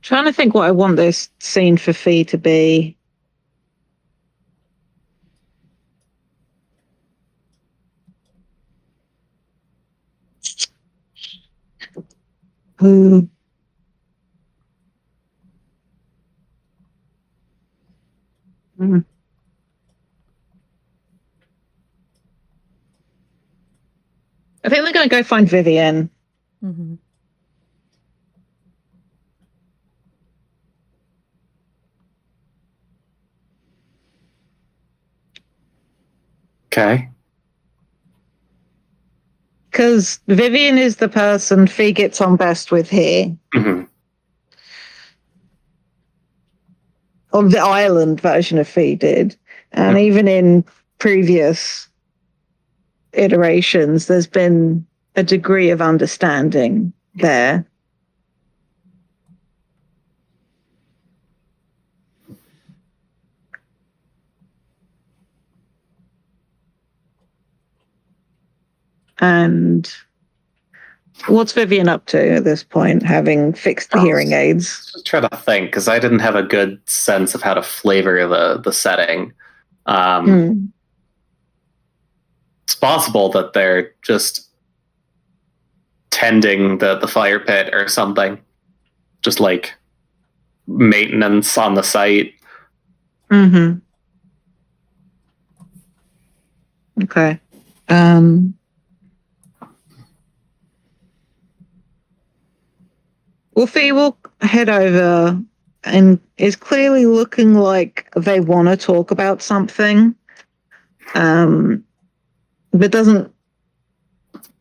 Trying to think what I want this scene for Phee to be. Who? I think they're going to go find Vivien. Okay. Because Vivien is the person Phee gets on best with here. Or the island version of Phee did. And even in previous iterations, there's been a degree of understanding there. And what's Vivien up to at this point, having fixed the hearing aids? Just try to think, because I didn't have a good sense of how to flavor the setting. It's possible that they're just tending the fire pit or something. Just like maintenance on the site. Okay. Well, Phee will head over and is clearly looking like they want to talk about something, but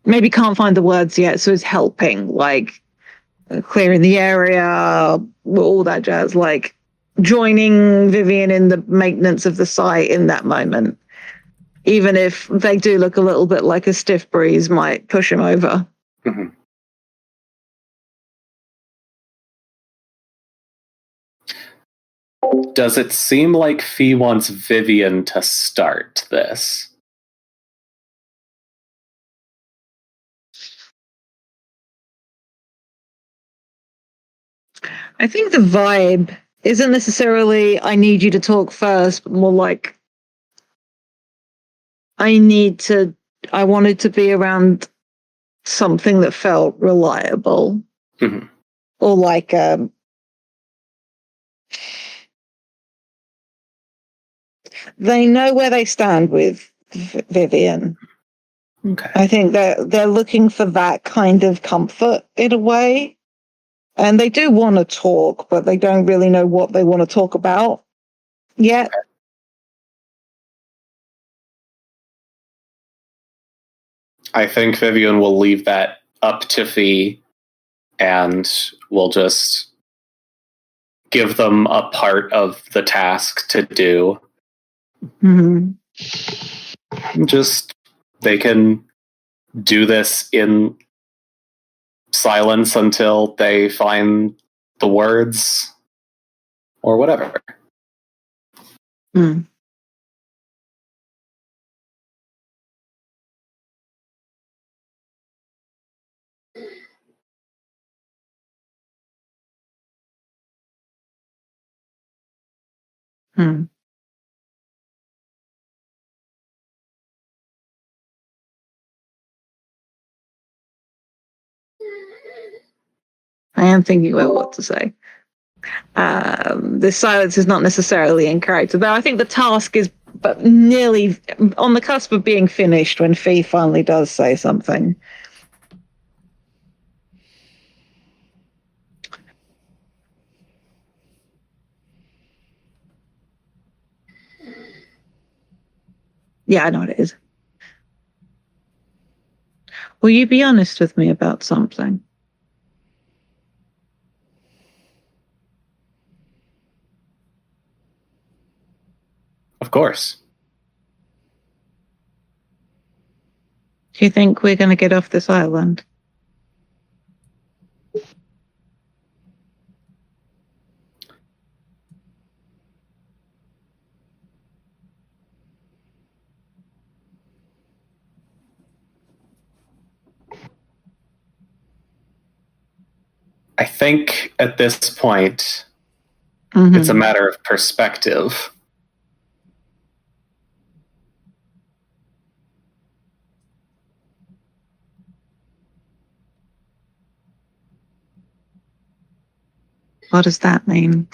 maybe can't find the words yet, so is helping, like clearing the area, all that jazz, like joining Vivien in the maintenance of the site in that moment, even if they do look a little bit like a stiff breeze might push him over. Does it seem like Phee wants Vivien to start this? I think the vibe isn't necessarily I need you to talk first, but more like I wanted to be around something that felt reliable. Or like they know where they stand with Vivien. Okay. I think they're looking for that kind of comfort in a way. And they do want to talk, but they don't really know what they want to talk about yet. I think Vivien will leave that up to Phee and will just give them a part of the task to do. Just they can do this in silence until they find the words or whatever. I'm thinking about what to say. This silence is not necessarily in character, though I think the task is nearly on the cusp of being finished when Phee finally does say something. Yeah, I know what it is. Will you be honest with me about something? Of course. Do you think we're going to get off this island? I think at this point, it's a matter of perspective. What does that mean?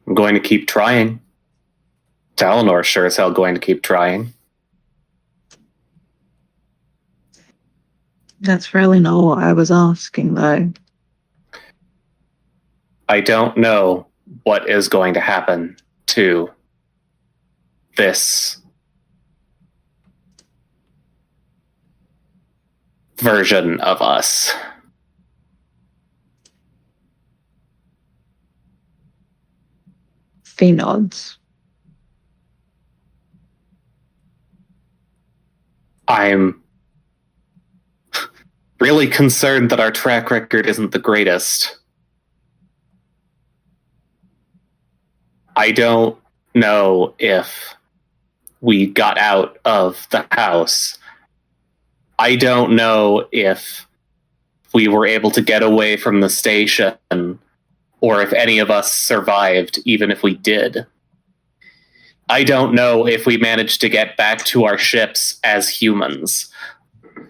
I'm going to keep trying. Talanor sure as hell going to keep trying. That's really not what I was asking, though. I don't know what is going to happen to this version of us. Phee nods. I'm really concerned that our track record isn't the greatest. I don't know if we got out of the house. I don't know if we were able to get away from the station, or if any of us survived, even if we did. I don't know if we managed to get back to our ships as humans.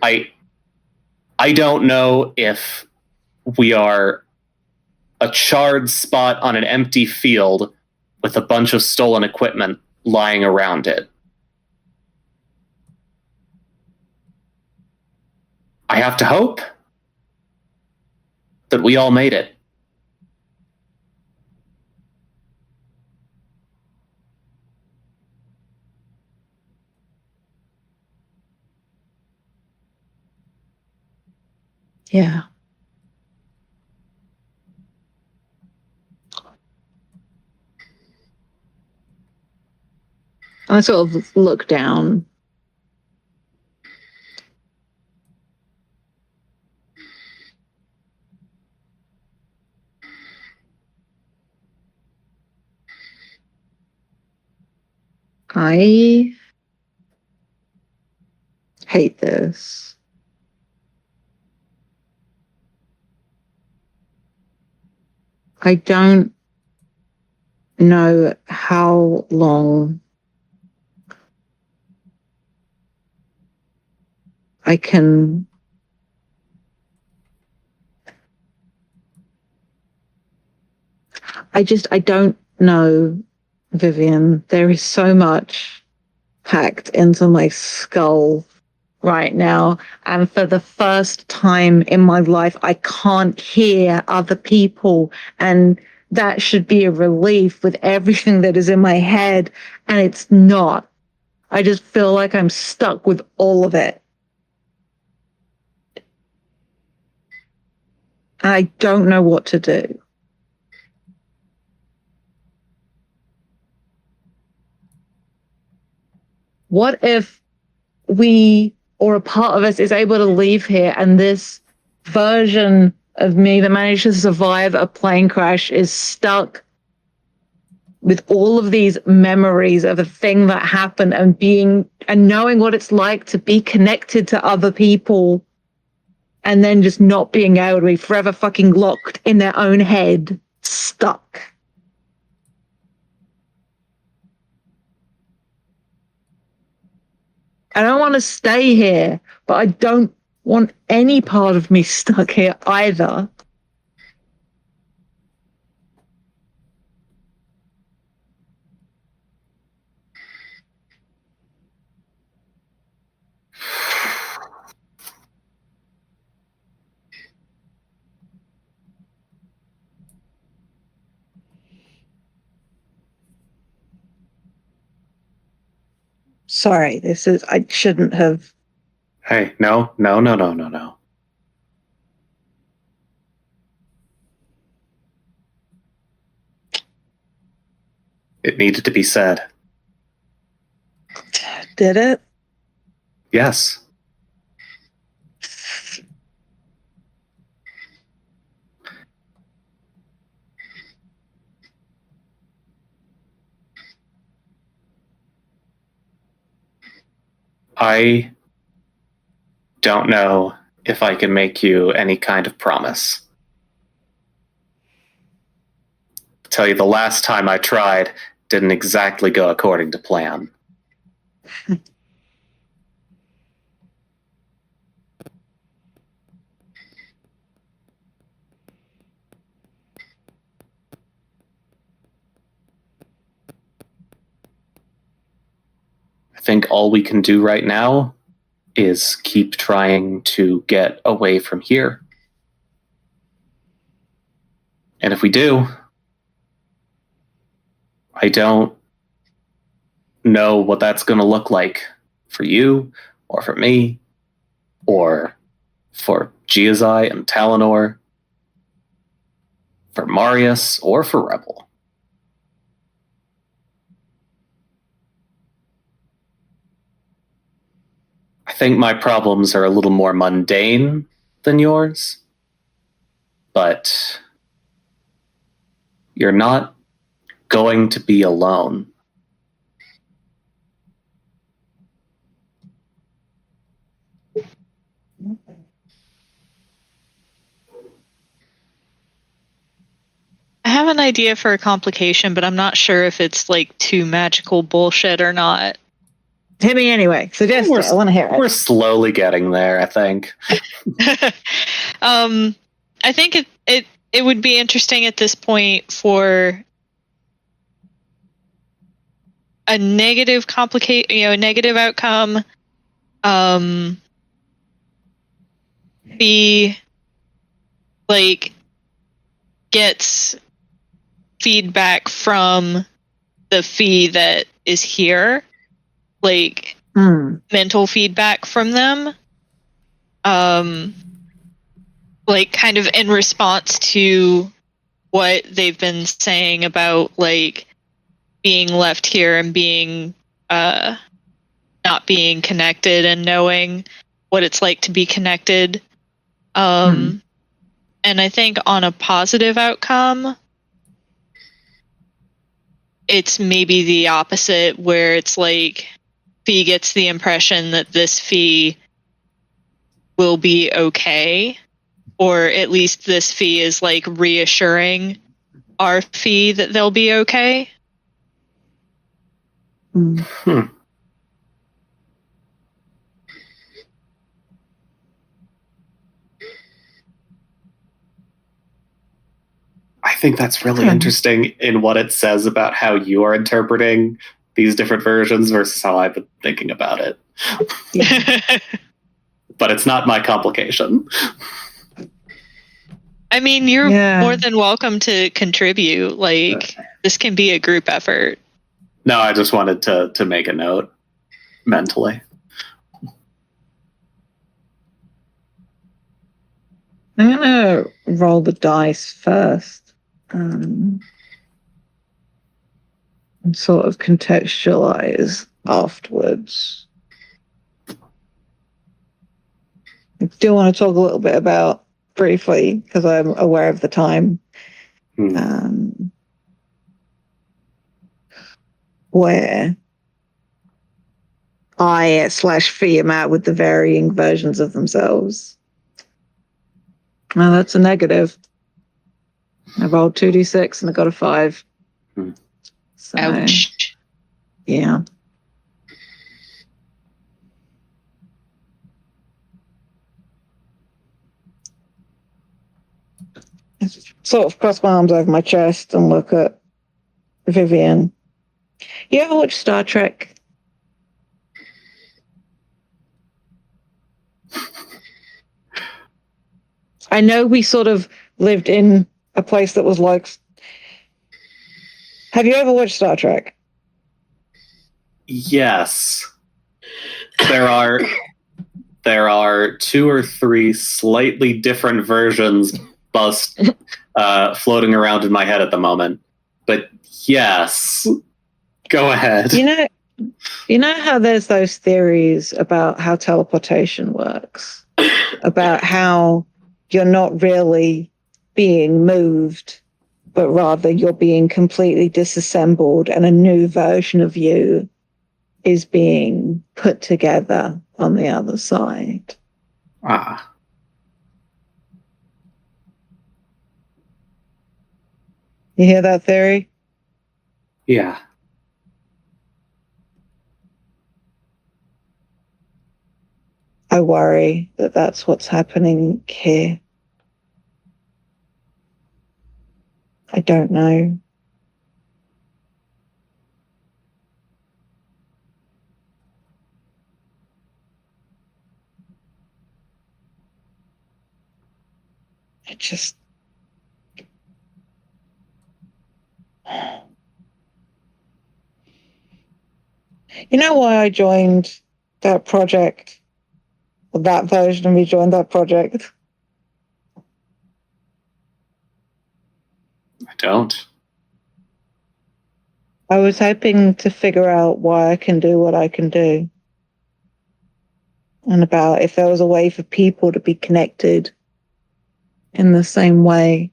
I don't know if we are a charred spot on an empty field with a bunch of stolen equipment lying around it. I have to hope that we all made it. Yeah. I sort of look down. I hate this. I don't know how long I can I don't know, Vivien. There is so much packed into my skull right now. And for the first time in my life, I can't hear other people. And that should be a relief with everything that is in my head. And it's not. I just feel like I'm stuck with all of it. I don't know what to do. What if we, or a part of us, is able to leave here and this version of me that managed to survive a plane crash is stuck with all of these memories of a thing that happened and knowing what it's like to be connected to other people and then just not being able to be forever fucking locked in their own head, stuck. I don't want to stay here, but I don't want any part of me stuck here either. Sorry, I shouldn't have. Hey, no. It needed to be said. Did it? Yes. I don't know if I can make you any kind of promise. I'll tell you, the last time I tried didn't exactly go according to plan. I think all we can do right now is keep trying to get away from here. And if we do, I don't know what that's going to look like for you, or for me, or for Giazai and Talanor, for Marius, or for Rebel. I think my problems are a little more mundane than yours, but you're not going to be alone. I have an idea for a complication, but I'm not sure if it's like too magical bullshit or not. Hit me anyway. Suggest it. I want to hear it. We're slowly getting there, I think. I think it would be interesting at this point for a negative negative outcome. Be like gets feedback from the Phee that is here, like mental feedback from them, like kind of in response to what they've been saying about like being left here and being not being connected and knowing what it's like to be connected. And I think on a positive outcome, it's maybe the opposite, where it's like Phee gets the impression that this Phee will be okay, or at least this Phee is like reassuring our Phee that they'll be okay. I think that's really interesting in what it says about how you are interpreting these different versions versus how I've been thinking about it. But it's not my complication. I mean, you're more than welcome to contribute. Like, this can be a group effort. No, I just wanted to make a note mentally. I'm going to roll the dice first. And sort of contextualize afterwards. I do want to talk a little bit about briefly, because I'm aware of the time, where I/Phee am at with the varying versions of themselves. Well, that's a negative. I rolled 2d6 and I got a 5. So, ouch. Yeah. sort of cross my arms over my chest and look at Vivien. You ever watch Star Trek? I know we sort of lived in a place that was like... Have you ever watched Star Trek? Yes. There are 2 or 3 slightly different versions floating around in my head at the moment. But yes. Go ahead. You know how there's those theories about how teleportation works? About how you're not really being moved, but rather you're being completely disassembled and a new version of you is being put together on the other side. Ah. You hear that theory? Yeah. I worry that that's what's happening here. I don't know. It just... You know why I joined that project? Or that version of me joined that project? I don't. I was hoping to figure out why I can do what I can do. And about if there was a way for people to be connected in the same way.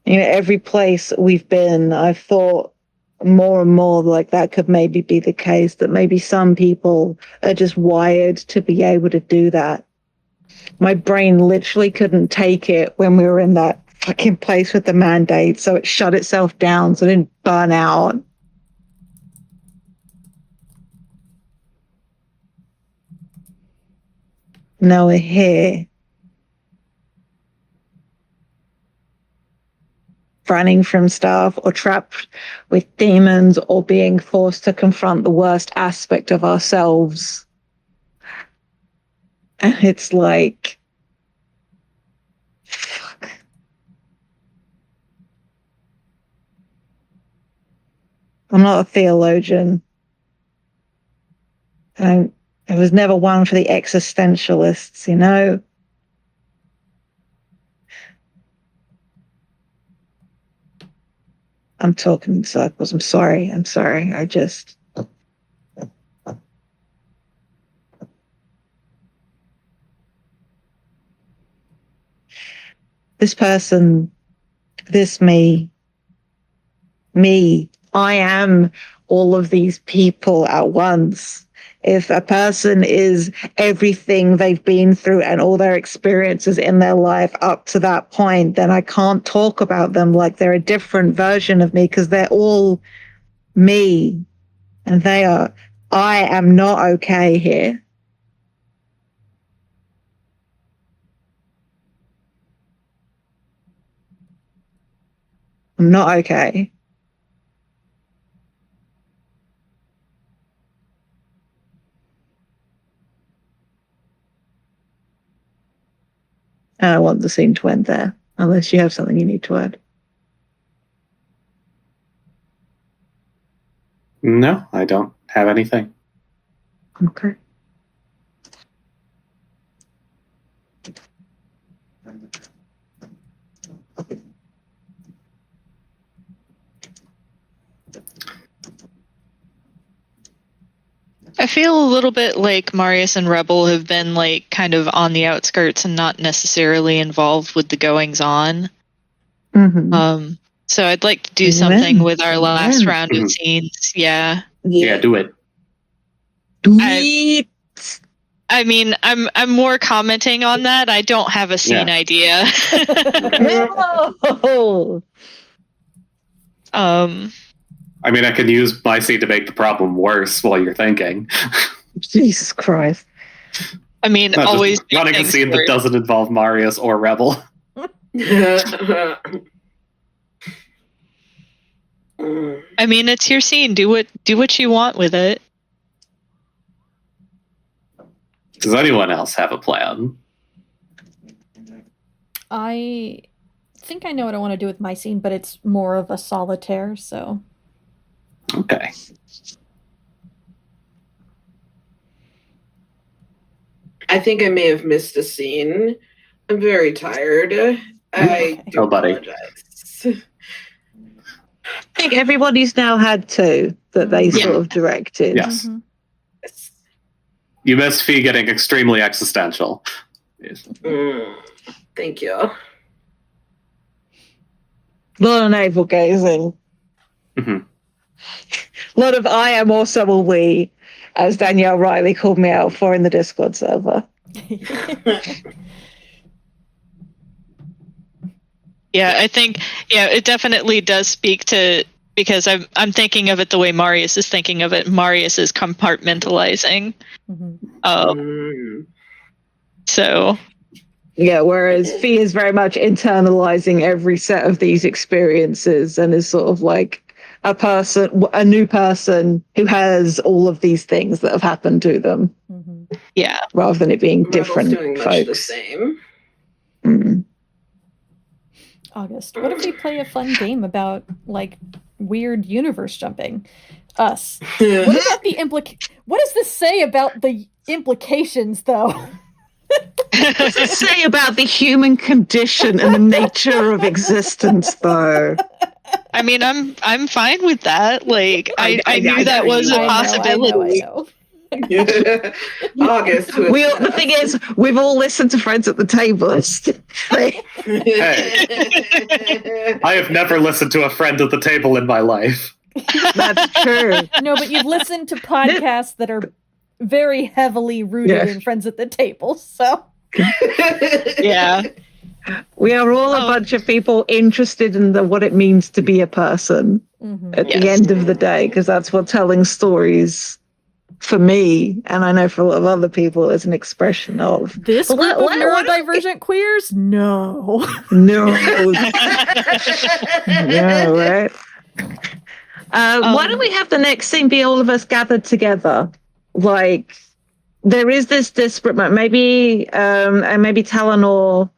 You know, every place we've been, I've thought more and more like that could maybe be the case, that maybe some people are just wired to be able to do that. My brain literally couldn't take it when we were in that fucking place with the mandate, so it shut itself down so it didn't burn out. Now we're here, running from stuff or trapped with demons or being forced to confront the worst aspect of ourselves. And it's like, fuck. I'm not a theologian. I was never one for the existentialists, you know? I'm talking in circles. I'm sorry. I just... This person, this me, I am all of these people at once. If a person is everything they've been through and all their experiences in their life up to that point, then I can't talk about them like they're a different version of me, because they're all me. And I am not okay here. I'm not okay. And I want the scene to end there, unless you have something you need to add. No, I don't have anything. Okay. I feel a little bit like Marius and Rebel have been like kind of on the outskirts and not necessarily involved with the goings on. Mm-hmm. So I'd like to do something with our last round of scenes. Yeah. Yeah, do it. Do it. I mean, I'm more commenting on that. I don't have a scene idea. No. I mean, I could use my scene to make the problem worse while you're thinking. Jesus Christ. I mean, always running a scene that doesn't involve Marius or Rebel. I mean, it's your scene. Do what you want with it. Does anyone else have a plan? I think I know what I want to do with my scene, but it's more of a solitaire, so. Okay. I think I may have missed a scene. I'm very tired. I do apologize. I think everybody's now had two that they sort of directed. Yes. You missed Phee getting extremely existential. Thank you. A lot of navel gazing. Mm-hmm. A lot of I am also a we, as Danielle Riley called me out for in the Discord server. Yeah, I think it definitely does speak to, because I'm thinking of it the way Marius is thinking of it. Marius is compartmentalizing. So yeah, whereas Phee is very much internalizing every set of these experiences and is sort of like a new person who has all of these things that have happened to them. Yeah, rather than it being different doing folks. Much the same. August, what if we play a fun game about like weird universe jumping? Us. What about the what does this say about the implications, though? What does it say about the human condition and the nature of existence, though? I mean, I'm fine with that. Like, I knew that was a possibility. I know. August. The thing is, we've all listened to Friends at the Table. Hey, I have never listened to a Friend at the Table in my life. That's true. No, but you've listened to podcasts that are very heavily rooted in Friends at the Table, so. Yeah. We are all a bunch of people interested in what it means to be a person at the end of the day, because that's what telling stories, for me, and I know for a lot of other people, is an expression of. This group of neurodivergent queers? No. No. No, right? Why don't we have the next scene be all of us gathered together? Like, there is this disparate, maybe Talanor.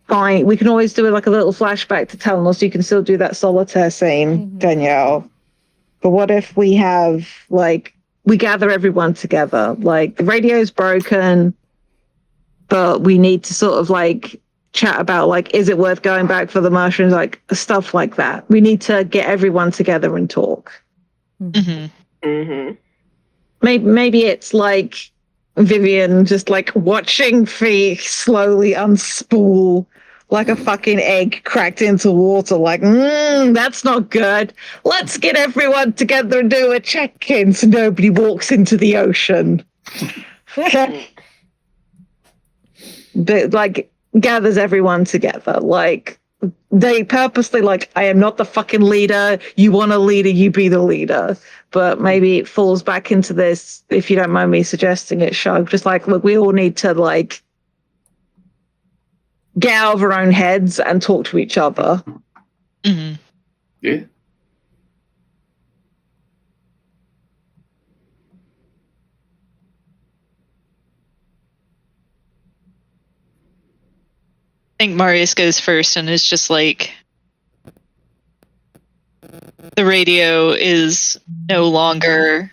Fine, we can always do like a little flashback to Talanor, so you can still do that solitaire scene, Danielle. But what if we have, like, we gather everyone together? Like, the radio's broken, but we need to sort of, like, chat about, like, is it worth going back for the mushrooms? Like, stuff like that. We need to get everyone together and talk. Maybe it's, like, Vivien just, like, watching Phee slowly unspool like a fucking egg cracked into water, like, that's not good. Let's get everyone together and do a check-in so nobody walks into the ocean. But, like, gathers everyone together. Like, they purposely, like, I am not the fucking leader. You want a leader, you be the leader. But maybe it falls back into this, if you don't mind me suggesting it, Schrag, just like, look, we all need to, like, get out of our own heads and talk to each other. Yeah. I think Marius goes first and is just like, the radio is no longer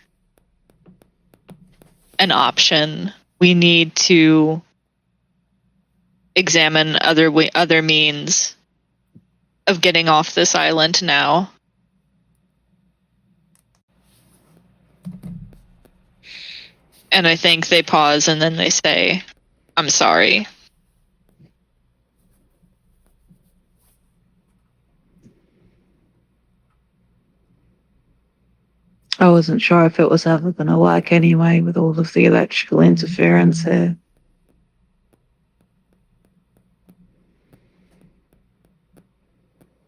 an option. We need to examine other means of getting off this island now. And I think they pause and then they say, I'm sorry. I wasn't sure if it was ever going to work anyway with all of the electrical interference here.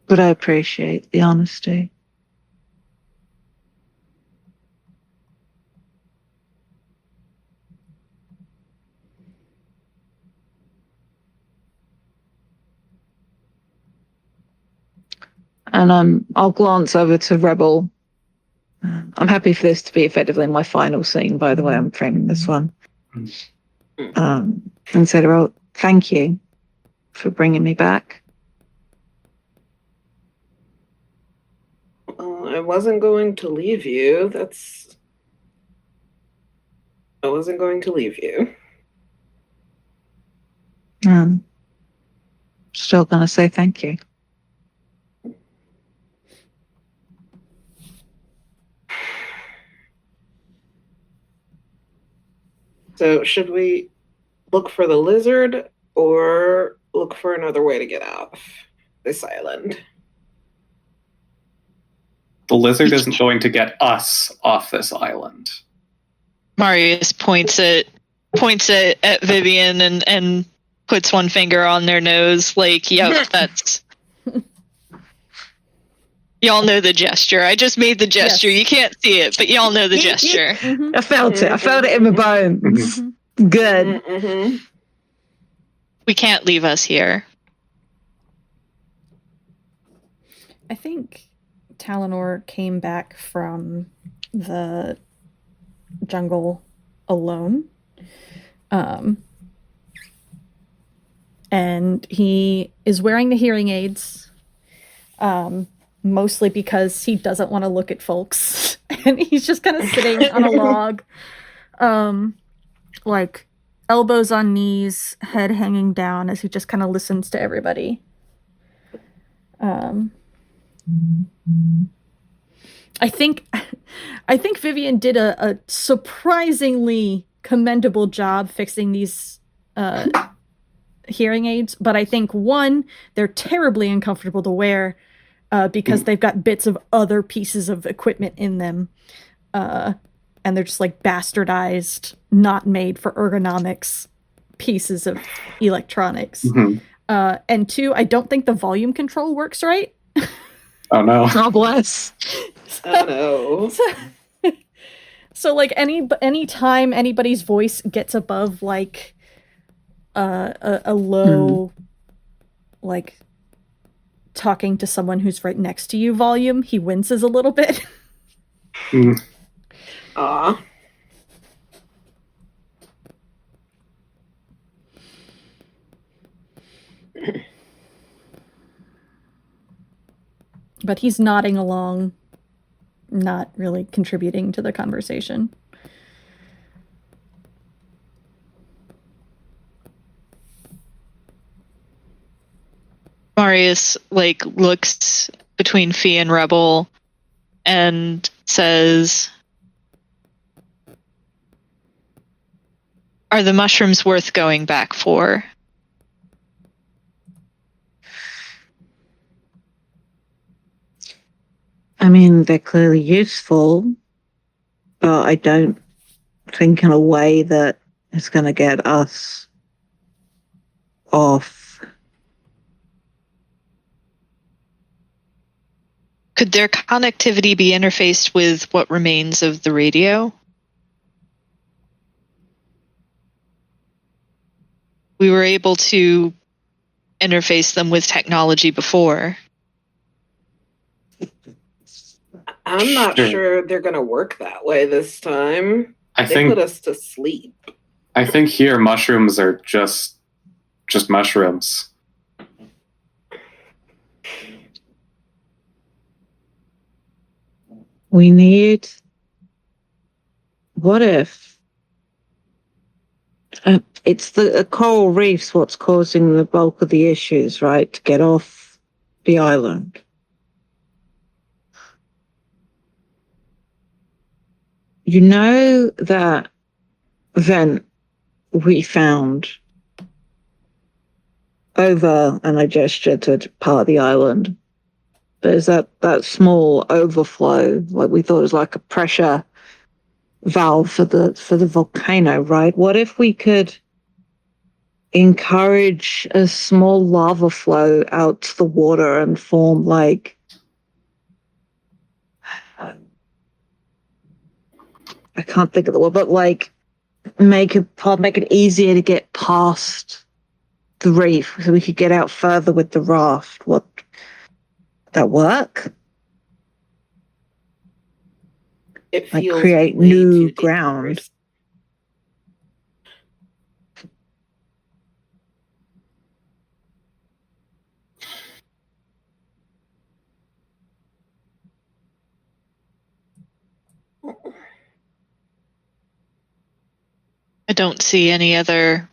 But I appreciate the honesty. And I'll glance over to Rebel. I'm happy for this to be effectively my final scene, by the way. I'm framing this one. And said, well, thank you for bringing me back. I wasn't going to leave you. I wasn't going to leave you. Still gonna say thank you. So should we look for the lizard or look for another way to get off this island? The lizard isn't going to get us off this island. Marius points at Vivien and puts one finger on their nose, like, yep, that's... Y'all know the gesture. I just made the gesture. Yes. You can't see it, but y'all know the gesture. I felt it. I felt it in my bones. Good. We can't leave us here. I think Talanor came back from the jungle alone. And he is wearing the hearing aids, mostly because he doesn't want to look at folks. And he's just kind of sitting on a log, like elbows on knees, head hanging down as he just kind of listens to everybody. I think Vivien did a surprisingly commendable job fixing these hearing aids, but I think, one, they're terribly uncomfortable to wear because they've got bits of other pieces of equipment in them, and they're just like bastardized, not made for ergonomics pieces of electronics. And two, I don't think the volume control works right. Oh no. Oh bless. Oh no. So like any time anybody's voice gets above like a low like talking to someone who's right next to you volume, he winces a little bit. Aw. But he's nodding along, not really contributing to the conversation. Marius looks between Phee and Rebel and says, "Are the mushrooms worth going back for?" I mean, they're clearly useful, but I don't think in a way that it's going to get us off. Could their connectivity be interfaced with what remains of the radio? We were able to interface them with technology before. I'm not sure they're going to work that way this time. They put us to sleep. I think here mushrooms are just mushrooms. We need... What if... it's the coral reefs what's causing the bulk of the issues, right? To get off the island. You know that vent we found over, and I gestured to part of the island. There's that small overflow, like we thought it was like a pressure valve for the volcano, right? What if we could encourage a small lava flow out to the water and form like I can't think of the word, but like make it easier to get past the reef so we could get out further with the raft. that work. It Like feels create way new too ground. dangerous. I don't see any other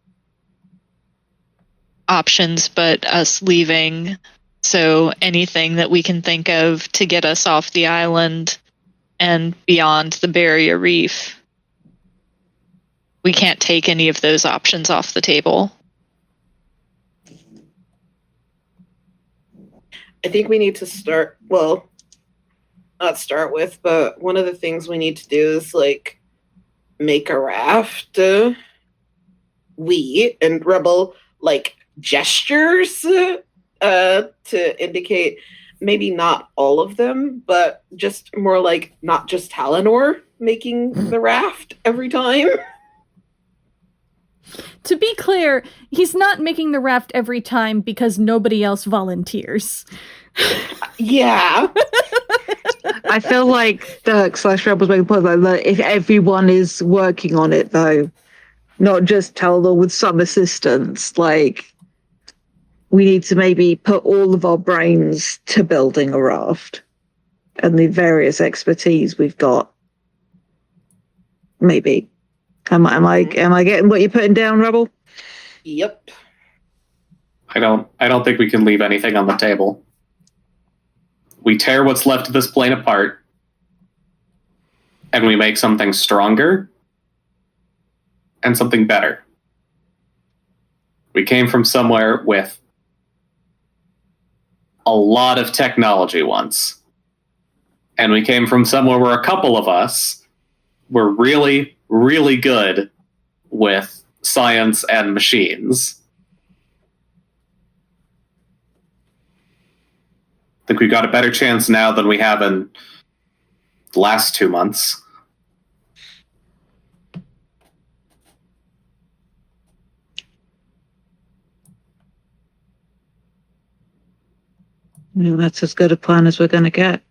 options but us leaving. So anything that we can think of to get us off the island and beyond the barrier reef, we can't take any of those options off the table. I think we need to start, well, not start with, but one of the things we need to do is like make a raft. We and Rebel like gestures to indicate maybe not all of them, but just more like not just Talanor making the raft every time. To be clear, he's not making the raft every time because nobody else volunteers. Yeah. I feel like Dirk/Rebels making point like if everyone is working on it though, not just Talanor with some assistance, like we need to maybe put all of our brains to building a raft and the various expertise we've got. Maybe. Am I getting what you're putting down, Rebel? Yep. I don't think we can leave anything on the table. We tear what's left of this plane apart, and we make something stronger and something better. We came from somewhere with a lot of technology once, and we came from somewhere where a couple of us were really, really good with science and machines. I think we've got a better chance now than we have in the last 2 months. Yeah, that's as good a plan as we're going to get.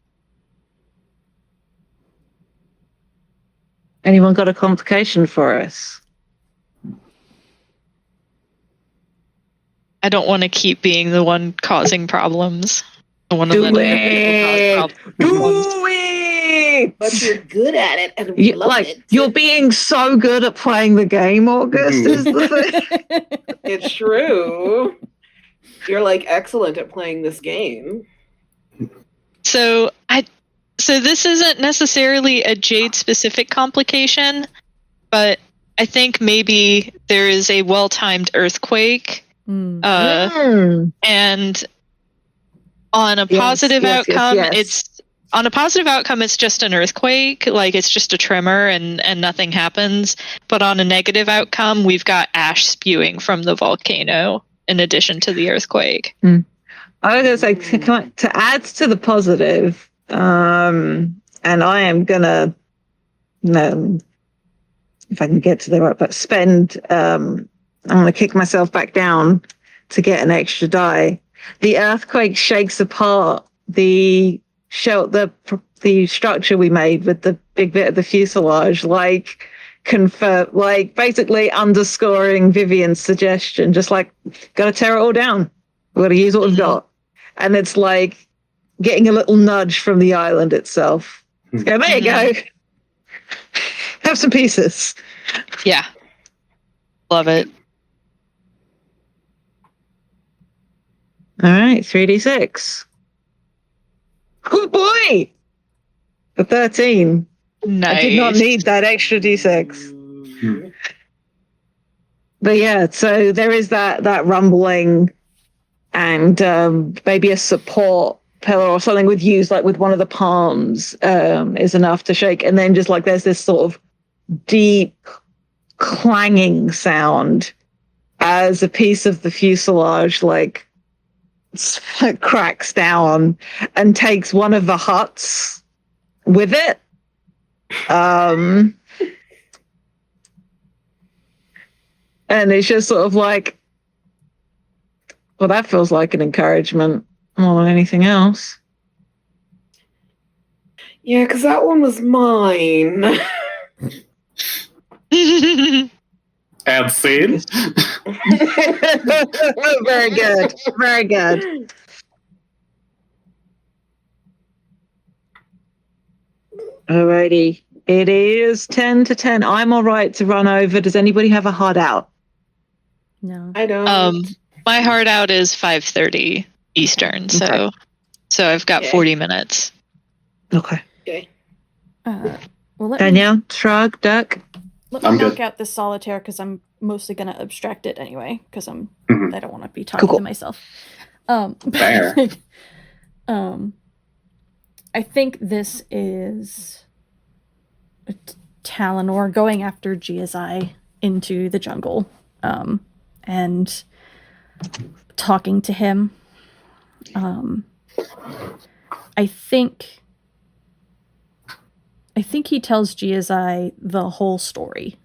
Anyone got a complication for us? I don't want to keep being the one causing problems. I want to Do let other people cause problems. Do it! But you're good at it, and we love it. You're being so good at playing the game, August, is the thing. It's true. You're like excellent at playing this game. So this isn't necessarily a Jade specific complication, but I think maybe there is a well-timed earthquake. And on a positive outcome, it's just an earthquake, like it's just a tremor and nothing happens. But on a negative outcome, we've got ash spewing from the volcano in addition to the earthquake. I was going to say, to add to the positive, and I am going to, if I can get to the right, but I'm going to kick myself back down to get an extra die. The earthquake shakes apart the structure we made with the big bit of the fuselage, basically underscoring Vivien's suggestion, just like, gotta tear it all down. We've got to use what we've got. And it's like getting a little nudge from the island itself. Go, there you go. Have some pieces. Yeah. Love it. All right, 3d6. Oh boy! A 13. Nice. I did not need that extra d6. But yeah, so there is that rumbling and maybe a support pillar or something with one of the palms is enough to shake. And then just like there's this sort of deep clanging sound as a piece of the fuselage cracks down and takes one of the huts with it. And it's just sort of like, well, that feels like an encouragement more than anything else. Yeah, because that one was mine. And scene. Very good. Very good. Alrighty. It is 10 to 10. I'm all right to run over. Does anybody have a hard out? No. I don't. My hard out is 5:30 Eastern, so I've got 40 minutes. Okay. Okay. Well, Danielle, Schrag, Dirk. Let me I'm knock good. out this solitaire because I'm mostly going to abstract it anyway because I don't want to be talking Cool. to myself. Fair. I think this is Talanor going after GSI into the jungle and talking to him. I think he tells GSI the whole story.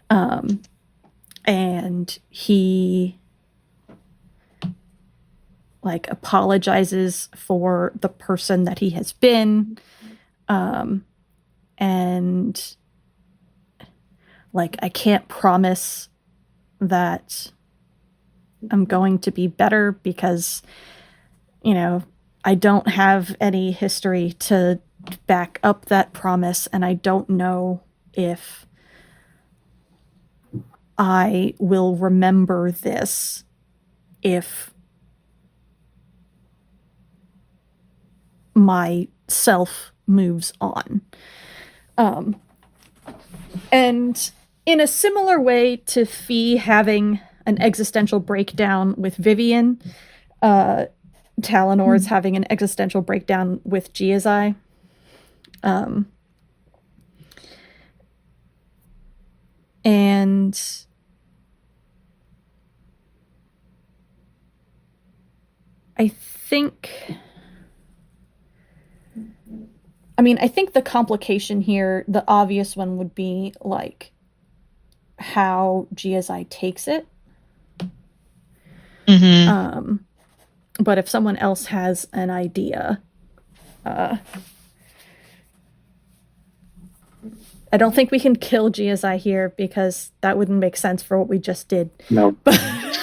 And he apologizes for the person that he has been. And I can't promise that I'm going to be better because, I don't have any history to back up that promise, and I don't know if I will remember this if my self moves on. And in a similar way to Phee having an existential breakdown with Vivien, Talanor is having an existential breakdown with GSI. And I think the complication here, the obvious one would be how GSI takes it. Mm-hmm. But if someone else has an idea, I don't think we can kill GSI here because that wouldn't make sense for what we just did. No.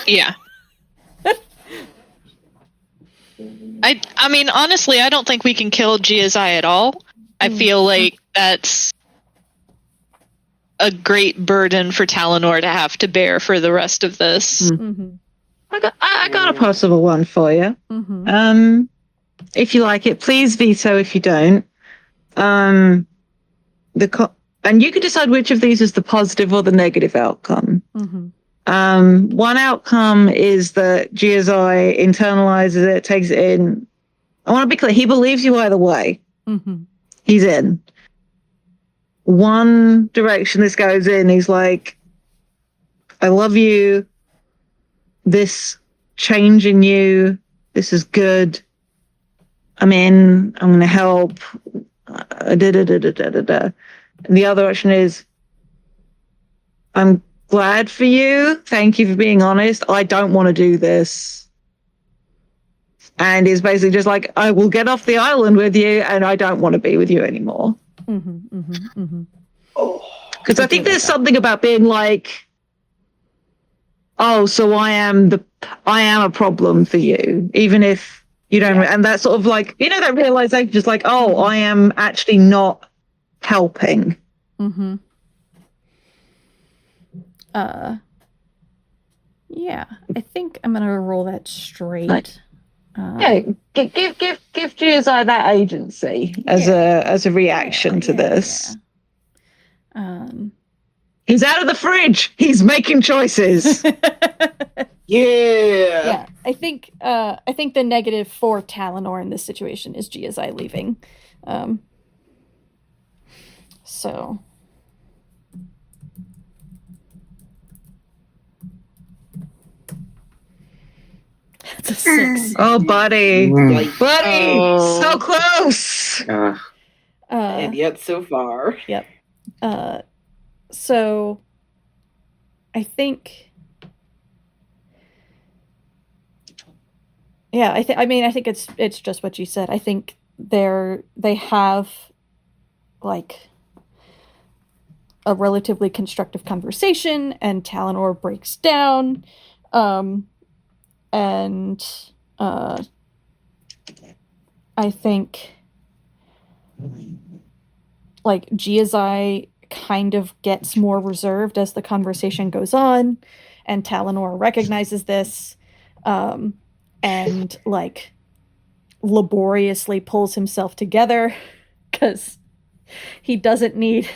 Yeah. I mean, honestly, I don't think we can kill GSI at all. I feel like that's a great burden for Talanor to have to bear for the rest of this. Mm-hmm. I got a possible one for you. Mm-hmm. If you like it, please veto if you don't. And you can decide which of these is the positive or the negative outcome. Mm-hmm. One outcome is that GSI internalizes it, takes it in. I want to be clear, he believes you either way. Mm-hmm. He's in. One direction this goes in, he's like, I love you. This change in you, this is good. I'm in. I'm going to help. And the other option is, I'm glad for you. Thank you for being honest. I don't want to do this. And is basically just like, I will get off the island with you and I don't want to be with you anymore. Mm-hmm. Mm-hmm. Mm-hmm. Because I think there's something about being like, oh, so I am a problem for you, even if you don't. And that's sort of like, that realization, just like, oh, I am actually not helping. Mm-hmm. Yeah, I think I'm gonna roll that straight. Give GSI that agency as a reaction to this. Yeah. He's out of the fridge. He's making choices. Yeah. I think the negative for Talanor in this situation is GSI leaving. So it's a 6. Oh, buddy. Buddy, Oh. so close. And yet so far. Yep. So I think I think it's just what you said. I think they have like a relatively constructive conversation, and Talanor breaks down, and I think like Giazai kind of gets more reserved as the conversation goes on, and Talanor recognizes this, and like laboriously pulls himself together because he doesn't need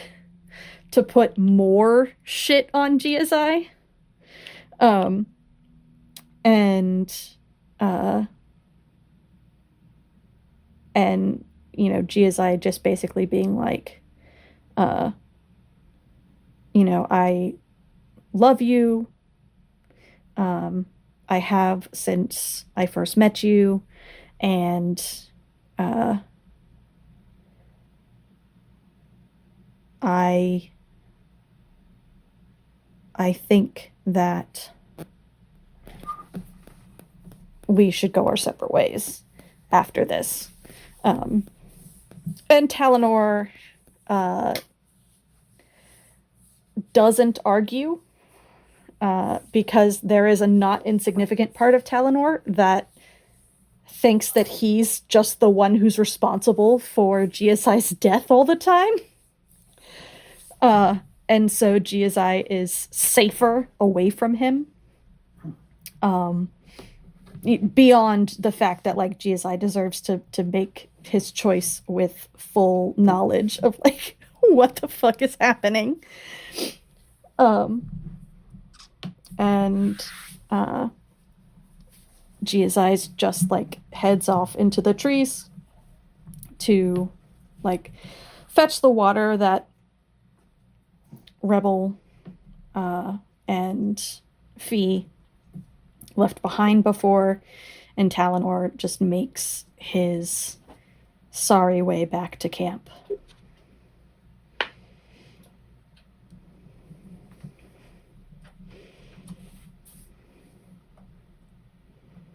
to put more shit on Giazai. And you know, Giazai just basically being like, you know, I love you. I have since I first met you, and I think that we should go our separate ways after this. And Talanor doesn't argue, because there is a not insignificant part of Talanor that thinks that he's just the one who's responsible for Giazai's death all the time. And so Giazai is safer away from him. Beyond the fact that like Giazai deserves to make his choice with full knowledge of like what the fuck is happening. And Giazai's just like heads off into the trees to like fetch the water that Rebel and Phee left behind before, and Talanor just makes his sorry way back to camp.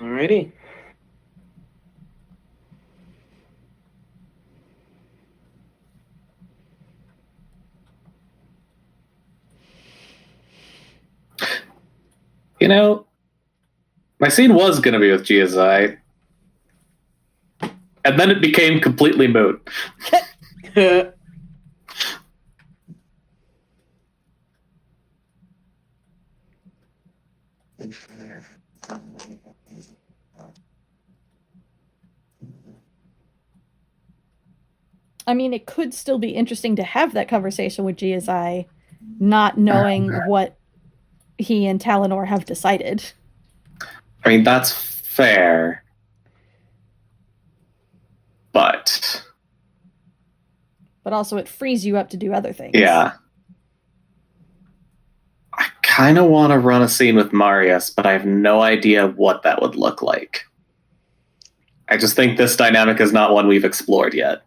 Alrighty. You know, my scene was going to be with Giazai, and then it became completely moot. I mean, it could still be interesting to have that conversation with Giazai, not knowing what he and Talanor have decided. I mean, that's fair. But also it frees you up to do other things. Yeah. I kind of want to run a scene with Marius, but I have no idea what that would look like. I just think this dynamic is not one we've explored yet.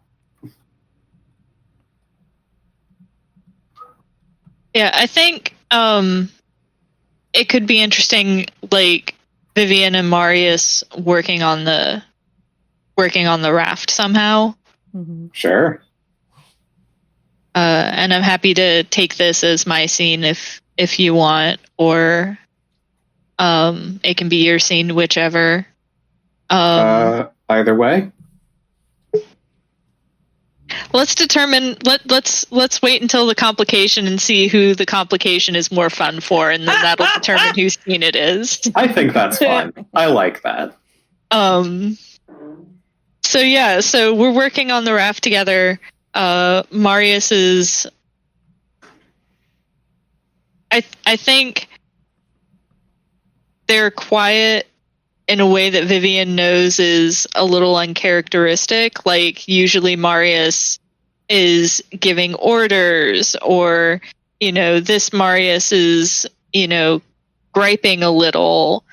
Yeah, I think it could be interesting, like Vivien and Marius working on the raft somehow. Mm-hmm. Sure. And I'm happy to take this as my scene if you want, or it can be your scene, whichever. Either way. Let's determine. Let's wait until the complication and see who the complication is more fun for, and then that'll determine whose scene it is. I think that's fun. I like that. So we're working on the raft together. Marius is. I think they're quiet in a way that Vivien knows is a little uncharacteristic. Like, usually Marius is giving orders, or, this Marius is, griping a little.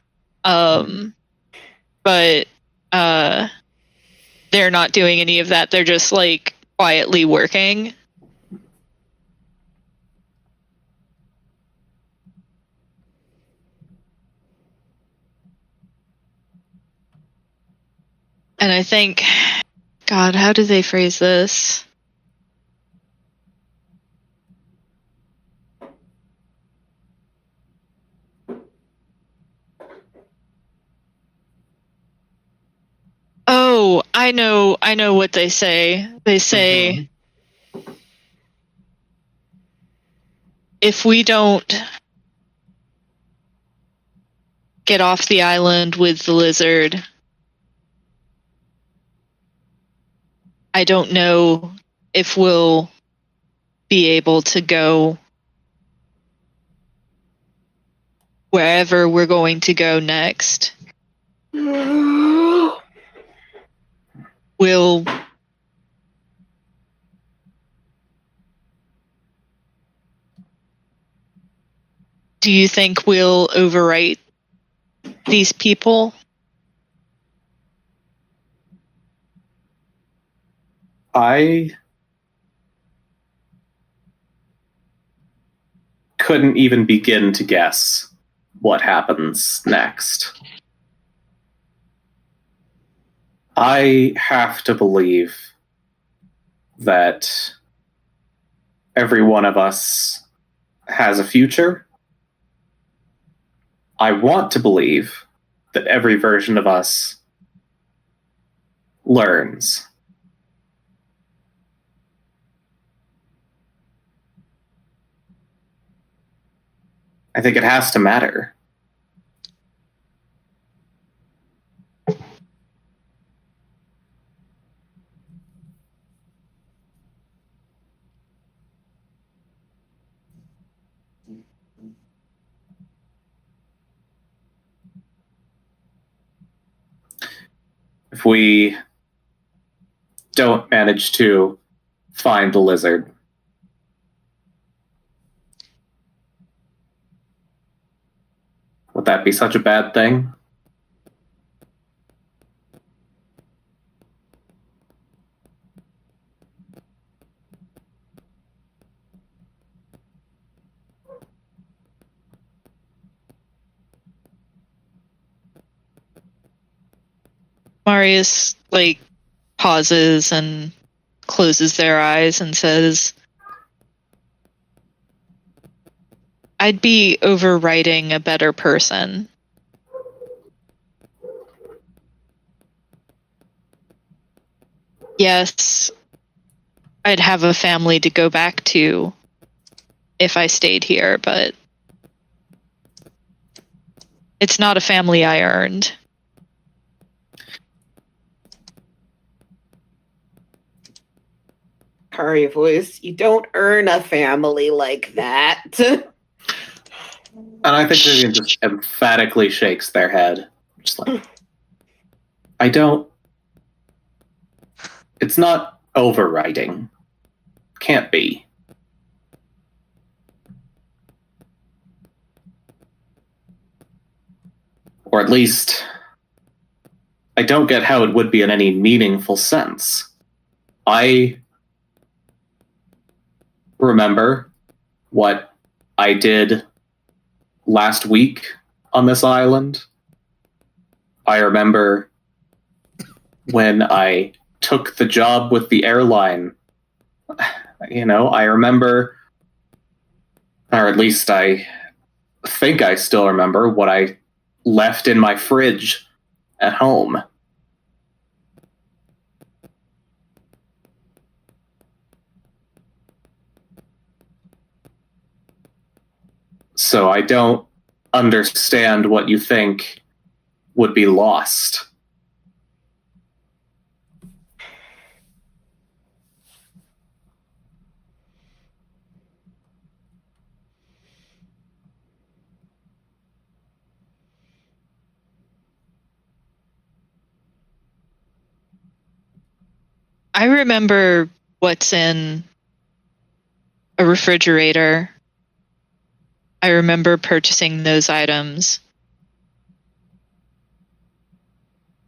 But they're not doing any of that. They're just, like, quietly working. And I think God, how do they phrase this? Oh, I know what they say. They say, if we don't get off the island with the lizard, I don't know if we'll be able to go wherever we're going to go next. We'll Do you think we'll overwrite these people? I couldn't even begin to guess what happens next. I have to believe that every one of us has a future. I want to believe that every version of us learns. I think it has to matter. If we don't manage to find the lizard, would that be such a bad thing? Marius, pauses and closes their eyes and says, I'd be overwriting a better person. Yes, I'd have a family to go back to if I stayed here, but it's not a family I earned. Kari voice, you don't earn a family like that. And I think Vivien just emphatically shakes their head. Just like, I don't. It's not overwriting. Can't be. Or at least, I don't get how it would be in any meaningful sense. I remember what I did last week on this island. I remember when I took the job with the airline. I remember, or at least I think I still remember what I left in my fridge at home. So I don't understand what you think would be lost. I remember what's in a refrigerator. I remember purchasing those items.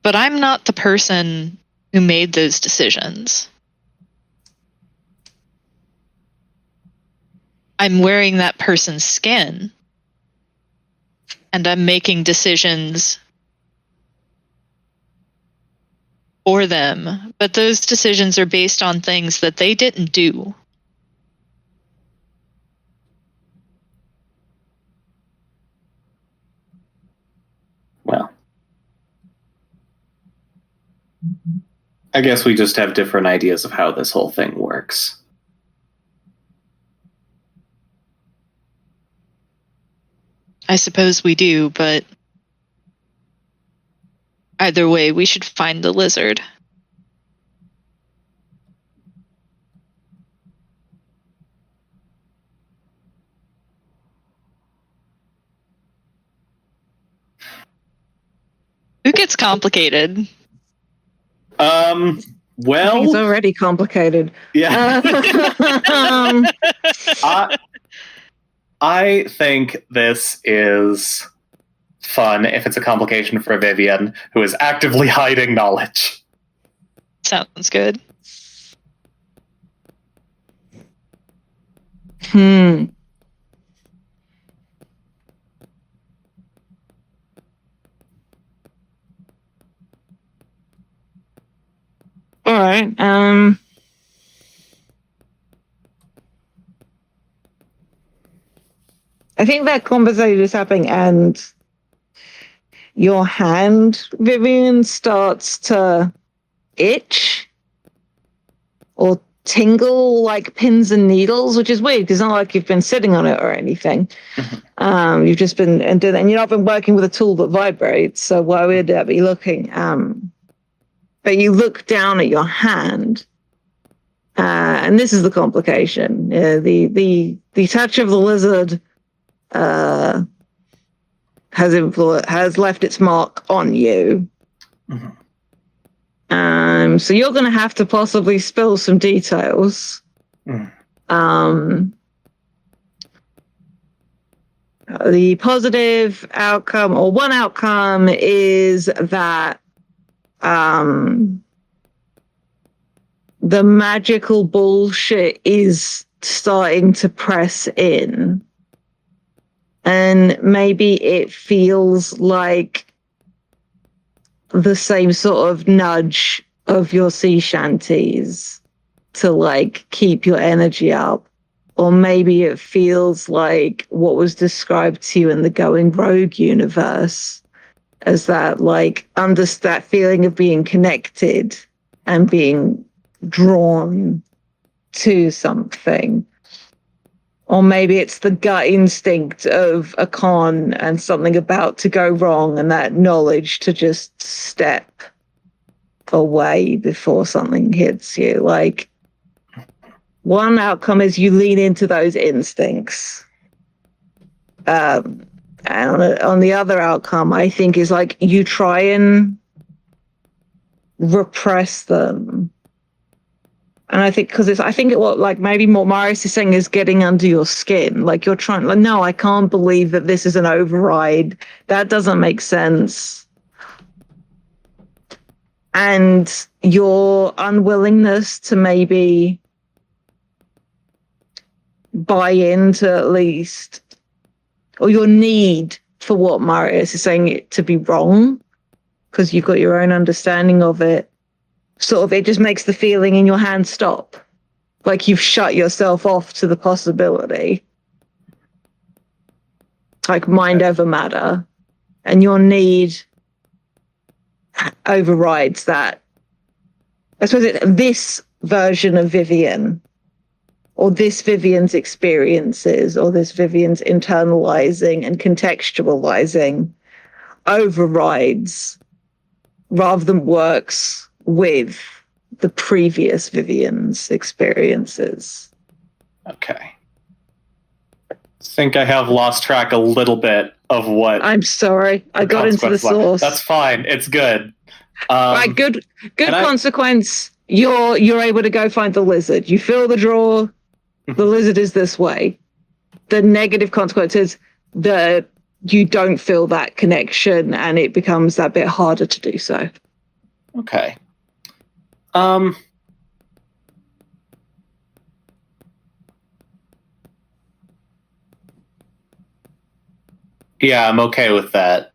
But I'm not the person who made those decisions. I'm wearing that person's skin. And I'm making decisions for them, but those decisions are based on things that they didn't do. Well, I guess we just have different ideas of how this whole thing works. I suppose we do, but either way, we should find the lizard. Who gets complicated? Well, It's already complicated. yeah. I think this is fun if it's a complication for Vivien, who is actively hiding knowledge. Sounds good. All right. I think that conversation is happening, and your hand, Vivien, starts to itch or tingle like pins and needles, which is weird because it's not like you've been sitting on it or anything. You've just been and you've not been working with a tool that vibrates. So why would that be looking? But you look down at your hand, and this is the complication. The touch of the lizard has left its mark on you. So you're going to have to possibly spill some details. The positive outcome, or one outcome, is that the magical bullshit is starting to press in. And maybe it feels like the same sort of nudge of your sea shanties to like keep your energy up. Or maybe it feels like what was described to you in the Going Rogue universe as that like that feeling of being connected and being drawn to something. Or maybe it's the gut instinct of a con and something about to go wrong, and that knowledge to just step away before something hits you. Like, one outcome is you lean into those instincts. And on the other outcome, I think, is like you try and repress them. And I think maybe what Marius is saying is getting under your skin. Like you're trying, like, no, I can't believe that this is an override. That doesn't make sense. And your unwillingness to maybe buy into at least, or your need for what Marius is saying it to be wrong, because you've got your own understanding of it. Sort of, it just makes the feeling in your hand stop. Like you've shut yourself off to the possibility. Like mind over matter. And your need overrides that. I suppose this version of Vivien, or this Vivien's experiences, or this Vivien's internalizing and contextualizing overrides rather than works with the previous Vivien's experiences. Okay. I think I have lost track a little bit of what... I'm sorry. I got into the source. That's fine. It's good. Right, good consequence. You're able to go find the lizard. You fill the drawer. The lizard is this way. The negative consequence is that you don't feel that connection, and it becomes that bit harder to do so. Okay. Yeah, I'm okay with that.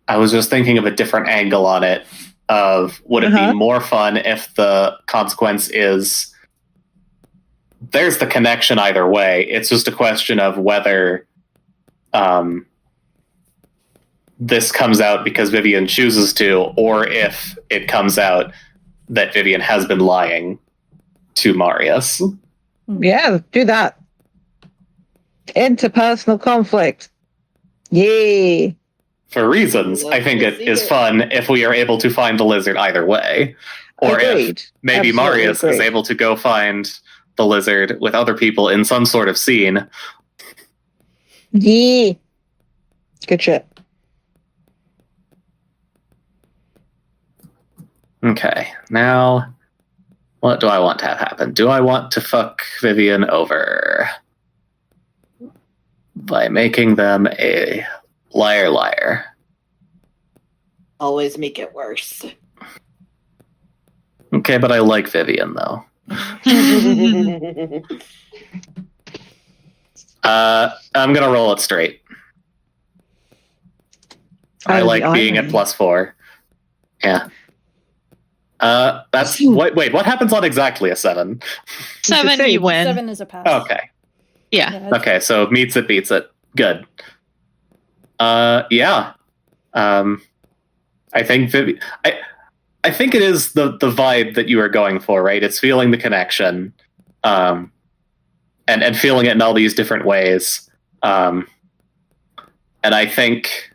I was just thinking of a different angle on it. Of would it be more fun if the consequence is there's the connection either way. It's just a question of whether this comes out because Vivien chooses to, or if it comes out that Vivien has been lying to Marius. Yeah, do that. Interpersonal conflict. Yay. For reasons, I think it is fun if we are able to find the lizard either way. Or Agreed. if maybe Absolutely Marius is able to go find the lizard with other people in some sort of scene. Yeah. Good shit. Okay, now what do I want to have happen? Do I want to fuck Vivien over by making them a liar? Always make it worse. Okay, but I like Vivien though. I'm gonna roll it straight. I like being at +4. Yeah. That's wait. What happens on exactly a 7? 7, you win. 7 is a pass. Okay. Yeah. Okay, so meets it, beats it. Good. Yeah. I think I think it is the vibe that you are going for, right? It's feeling the connection, and feeling it in all these different ways. And I think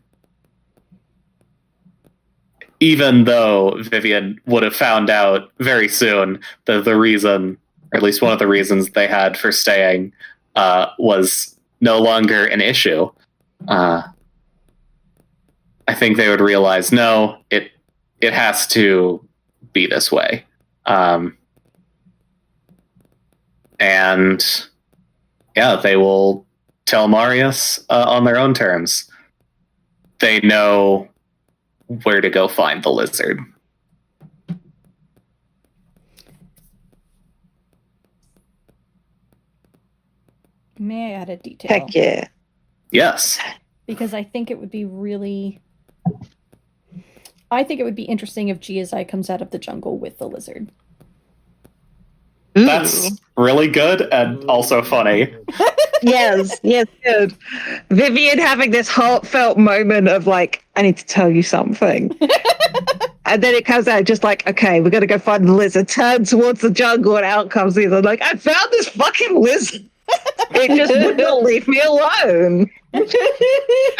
even though Vivien would have found out very soon that the reason, or at least one of the reasons they had for staying, was no longer an issue, I think they would realize, no, it has to be this way. And yeah, they will tell Marius on their own terms. They know where to go find the lizard. May I add a detail? Heck yeah. Yes. Because I think it would be really... I think it would be interesting if Giazai comes out of the jungle with the lizard. Ooh. That's really good and also funny. Yes, good. Vivien having this heartfelt moment of like, I need to tell you something. And then it comes out just like, okay, we're going to go find the lizard. Turn towards the jungle and out comes the lizard. Like, I found this fucking lizard. It just would not leave me alone. I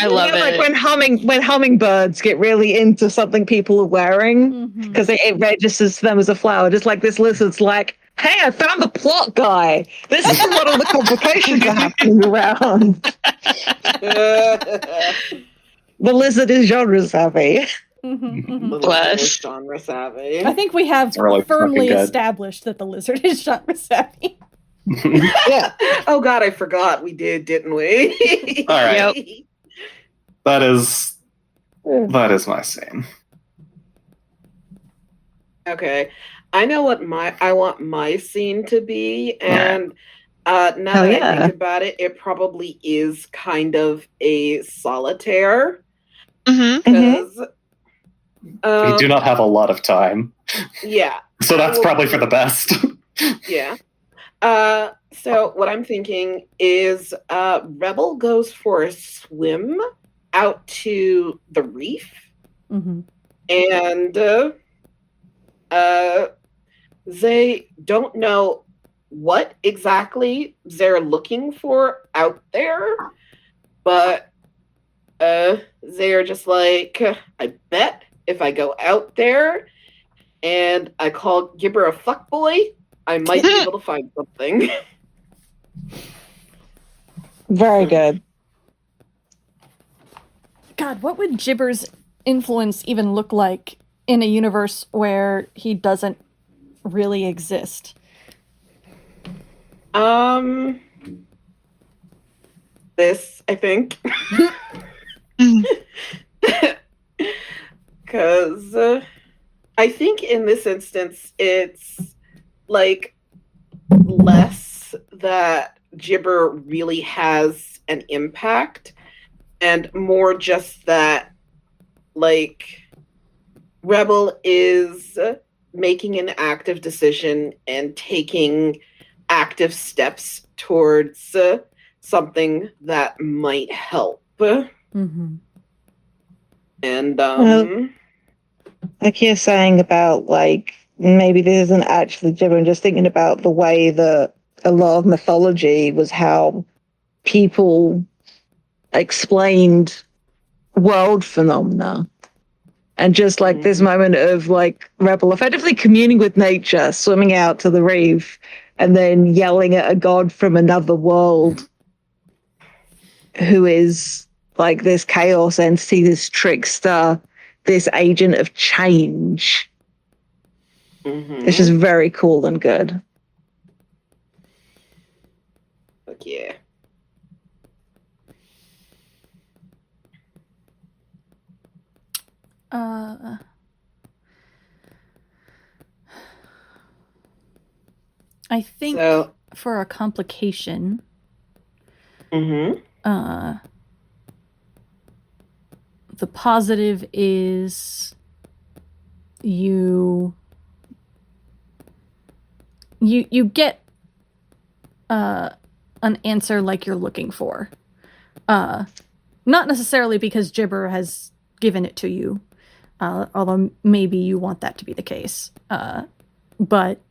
love it. Like when hummingbirds get really into something people are wearing because it registers to them as a flower. Just like this lizard's like, hey, I found the plot guy. This is what all the complications are happening around. The lizard is genre savvy. Bless. Genre savvy. I think we have Really firmly fucking good. established that the lizard is genre savvy. Yeah. Oh God, I forgot we did, didn't we? All right. Yep. That is my scene. Okay. I know what I want my scene to be, and now that I think about it, it probably is kind of a solitaire. Because We do not have a lot of time. Yeah. So that's probably for the best. Yeah. So what I'm thinking is Rebel goes for a swim out to the reef, and they don't know what exactly they're looking for out there, but they're just like, I bet if I go out there and I call Gibber a fuckboy, I might be able to find something. Very good. God, what would Gibber's influence even look like in a universe where he doesn't really exist? This, I think. Because I think in this instance, it's like less that Gibber really has an impact and more just that like Rebel is making an active decision and taking active steps towards something that might help. Mm-hmm. And like you're saying about like maybe this isn't actually gibber, I'm just thinking about the way that a lot of mythology was how people explained world phenomena. And just like this moment of like Rebel effectively communing with nature, swimming out to the reef, and then yelling at a god from another world who is like this chaos entity, this trickster, this agent of change. It's just very cool and good. Fuck yeah. I think for a complication, the positive is you get an answer like you're looking for. Not necessarily because Gibber has given it to you, although maybe you want that to be the case. But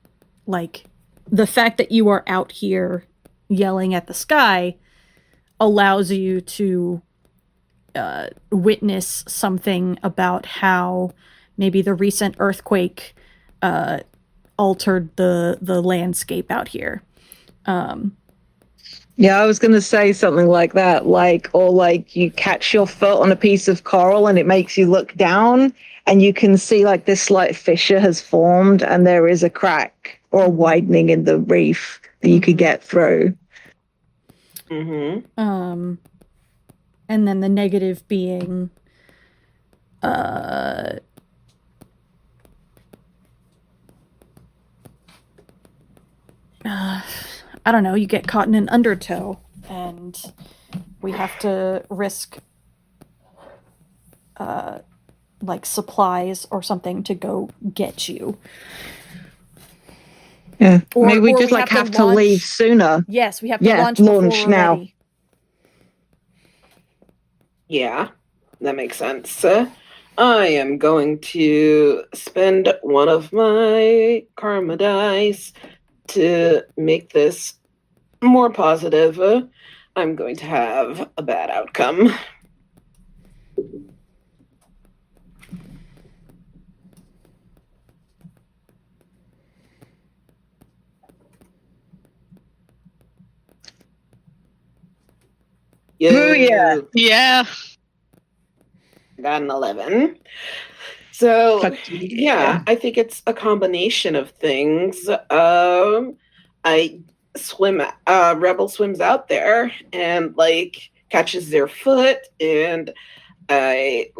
like the fact that you are out here yelling at the sky allows you to witness something about how maybe the recent earthquake altered the landscape out here. Yeah, I was going to say something like that, or you catch your foot on a piece of coral and it makes you look down and you can see like this slight fissure has formed and there is a crack or a widening in the reef that you could get through. And then the negative being I don't know, you get caught in an undertow and we have to risk like supplies or something to go get you. Yeah. Maybe we just have to leave sooner. Yes, we have to launch before we're now. Ready. Yeah, that makes sense. I am going to spend one of my karma dice to make this more positive. I'm going to have a bad outcome. Yeah. Yeah. Got an 11. So, yeah, I think it's a combination of things. I swim, Rebel swims out there and, catches their foot, and I,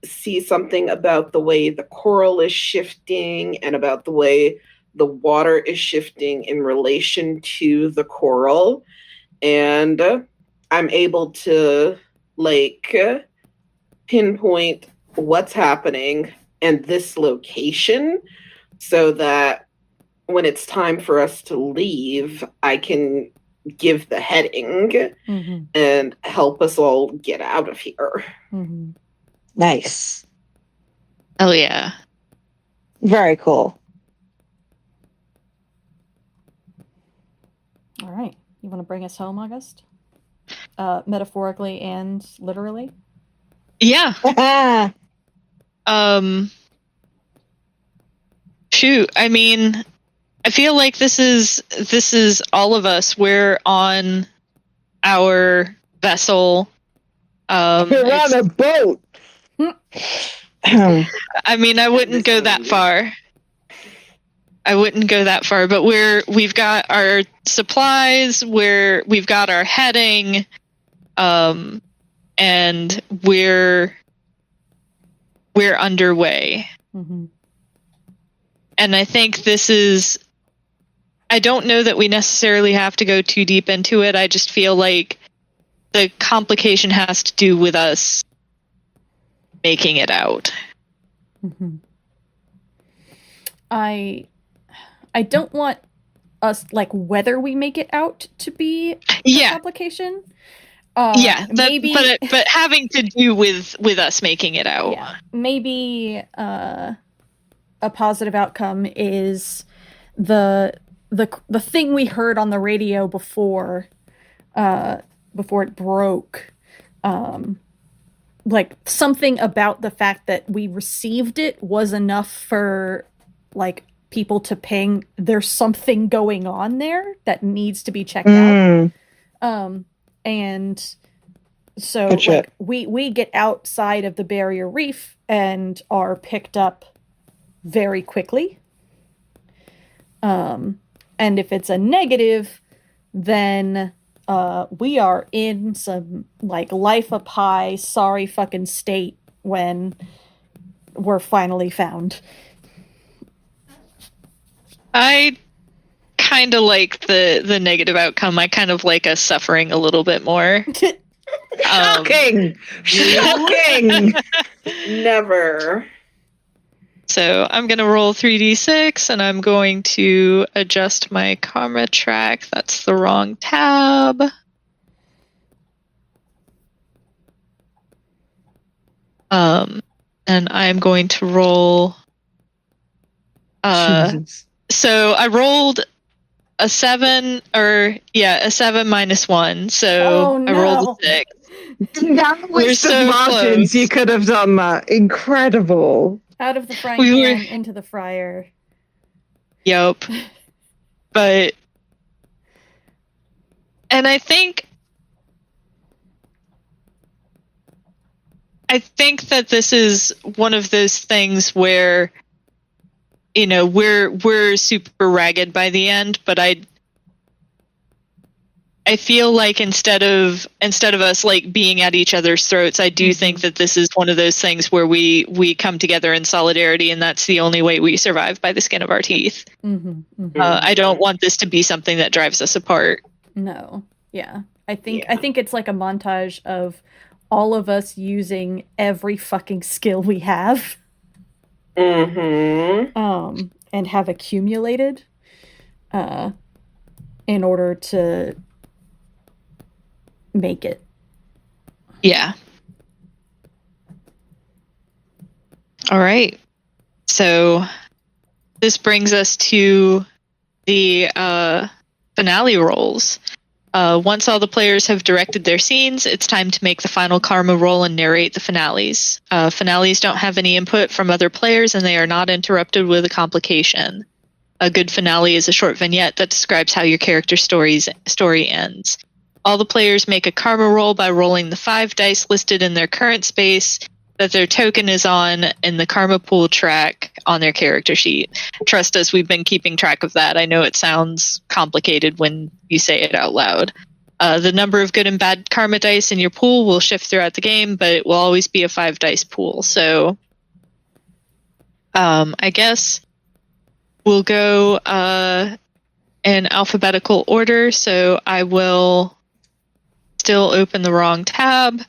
see something about the way the coral is shifting and about the way the water is shifting in relation to the coral. And I'm able to, pinpoint what's happening and this location so that when it's time for us to leave, I can give the heading and help us all get out of here. Nice. Oh, yeah. Very cool. All right. You want to bring us home, August? Metaphorically and literally? Yeah. Shoot. I mean, I feel like this is all of us. We're on our vessel. We're on a boat. I mean, I wouldn't go that far. But we've got our supplies, we've got our heading, and we're underway. And I think I don't know that we necessarily have to go too deep into it. I just feel like the complication has to do with us making it out. Mm-hmm. I don't want us, like, whether we make it out to be a complication. Maybe, but having to do with us making it out. Yeah, maybe a positive outcome is the thing we heard on the radio before it broke. Like, something about the fact that we received it was enough for, like, people to ping, there's something going on there that needs to be checked out. And so, gotcha. like, we get outside of the barrier reef and are picked up very quickly. And if it's a negative, then we are in some, like, life up high, sorry fucking state when we're finally found. I kind of like the negative outcome. I kind of like us suffering a little bit more. Shocking! Shocking! Never. So I'm going to roll 3d6, and I'm going to adjust my karma track. That's the wrong tab. And I'm going to roll... So I rolled a 7, a 7 minus 1. So I rolled a 6. With the margins, you could have done that. Incredible. Out of the frying pan into the fryer. Yep. But... And I think that this is one of those things where, you know, we're super ragged by the end, but I feel like instead of us, like, being at each other's throats, I do think that this is one of those things where we come together in solidarity, and that's the only way we survive, by the skin of our teeth. I don't want this to be something that drives us apart. No. Yeah. I think it's like a montage of all of us using every fucking skill we have. And have accumulated in order to make it. Yeah. All right. So this brings us to the finale rolls. Once all the players have directed their scenes, it's time to make the final karma roll and narrate the finales. Finales don't have any input from other players, and they are not interrupted with a complication. A good finale is a short vignette that describes how your character's story ends. All the players make a karma roll by rolling the 5 dice listed in their current space that their token is on in the karma pool track on their character sheet. Trust us, we've been keeping track of that. I know it sounds complicated when you say it out loud. The number of good and bad karma dice in your pool will shift throughout the game, but it will always be a 5 dice pool. So I guess we'll go in alphabetical order. So I will still open the wrong tab.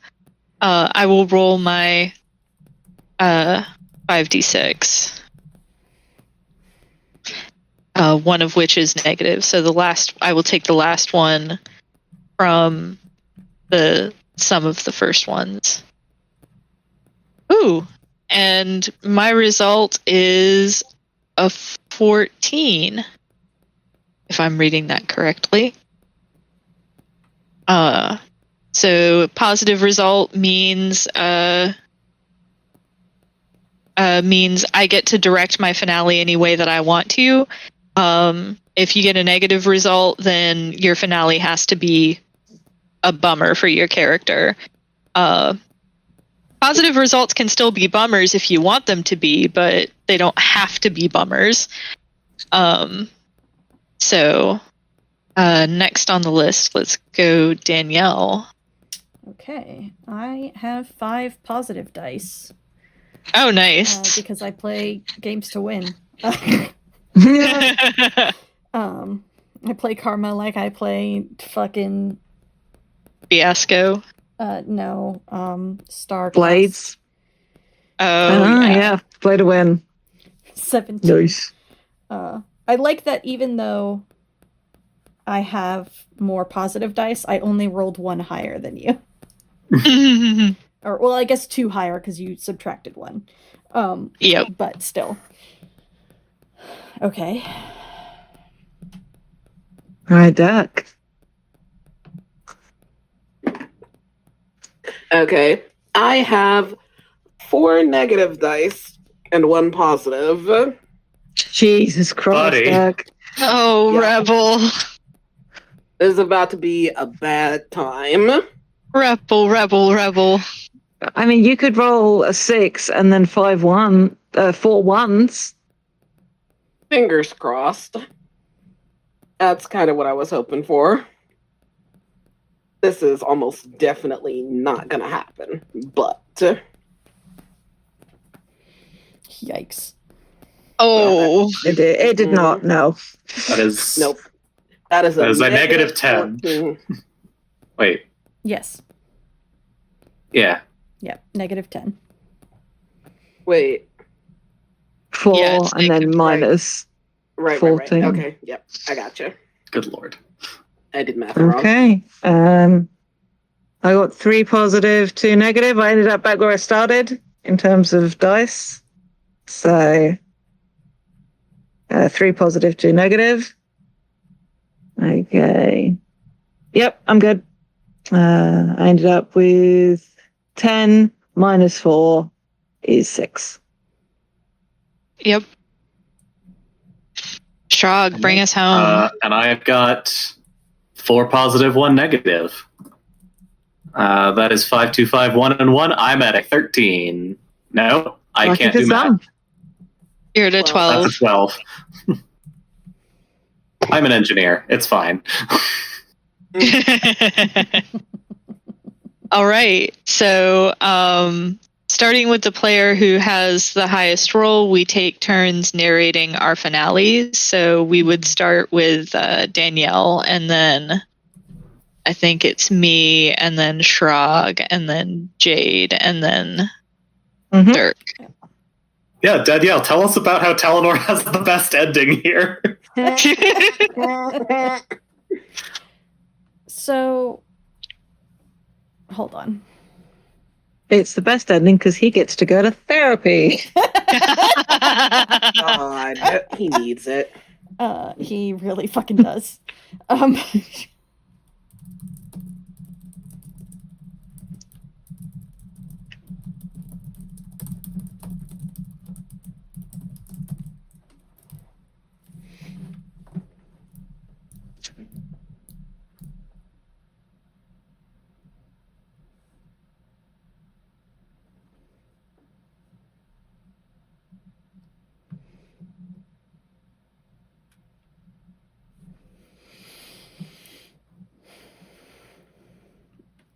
I will roll my 5d6. One of which is negative. So I will take the last one from the sum of the first ones. Ooh, and my result is a 14, if I'm reading that correctly. So positive result means I get to direct my finale any way that I want to. If you get a negative result, then your finale has to be a bummer for your character. Positive results can still be bummers if you want them to be, but they don't have to be bummers. So next on the list, let's go Danielle. Okay, I have 5 positive dice. Oh, nice. Because I play games to win. I play karma like I play fucking Fiasco. No, Star Blades. Yeah. Play to win. 17. Nice. I like that even though I have more positive dice, I only rolled 1 higher than you. Or, well, I guess 2 higher because you subtracted 1. Yep. But still. Okay. All right, Dirk. Okay. I have 4 negative dice and 1 positive. Jesus Christ, Buddy. Dirk. Oh, Yeah. Rebel. This is about to be a bad time. Rebel. I mean, you could roll a 6 and then 4 1s. Fingers crossed. That's kind of what I was hoping for. This is almost definitely not gonna happen, but Yikes. Oh. It did not, no. That is nope. That is a negative 10. 14. Wait. Yes. Yeah. Yep. Negative 10. Wait. 4 Yeah, it's and then minus Right. 14. Okay. Yep. I gotcha. Good lord. I did math wrong. Okay. I got 3 positive, 2 negative. I ended up back where I started in terms of dice. So 3 positive, 2 negative. Okay. Yep, I'm good. I ended up with 10 minus 4 is 6. Yep. Schrag, bring us home. And I have got 4 positive, 1 negative. That is 5, 2, 5, 1, and 1. I'm at a 13. No, I Lucky can't for do math. some. You're at a 12. That's a 12. I'm an engineer. It's fine. All right. So, starting with the player who has the highest roll, we take turns narrating our finales. So we would start with Danielle, and then I think it's me, and then Schrag, and then Jade, and then Dirk. Yeah, Danielle, tell us about how Talanor has the best ending here. So, hold on. It's the best ending because he gets to go to therapy. God, he needs it. He really fucking does.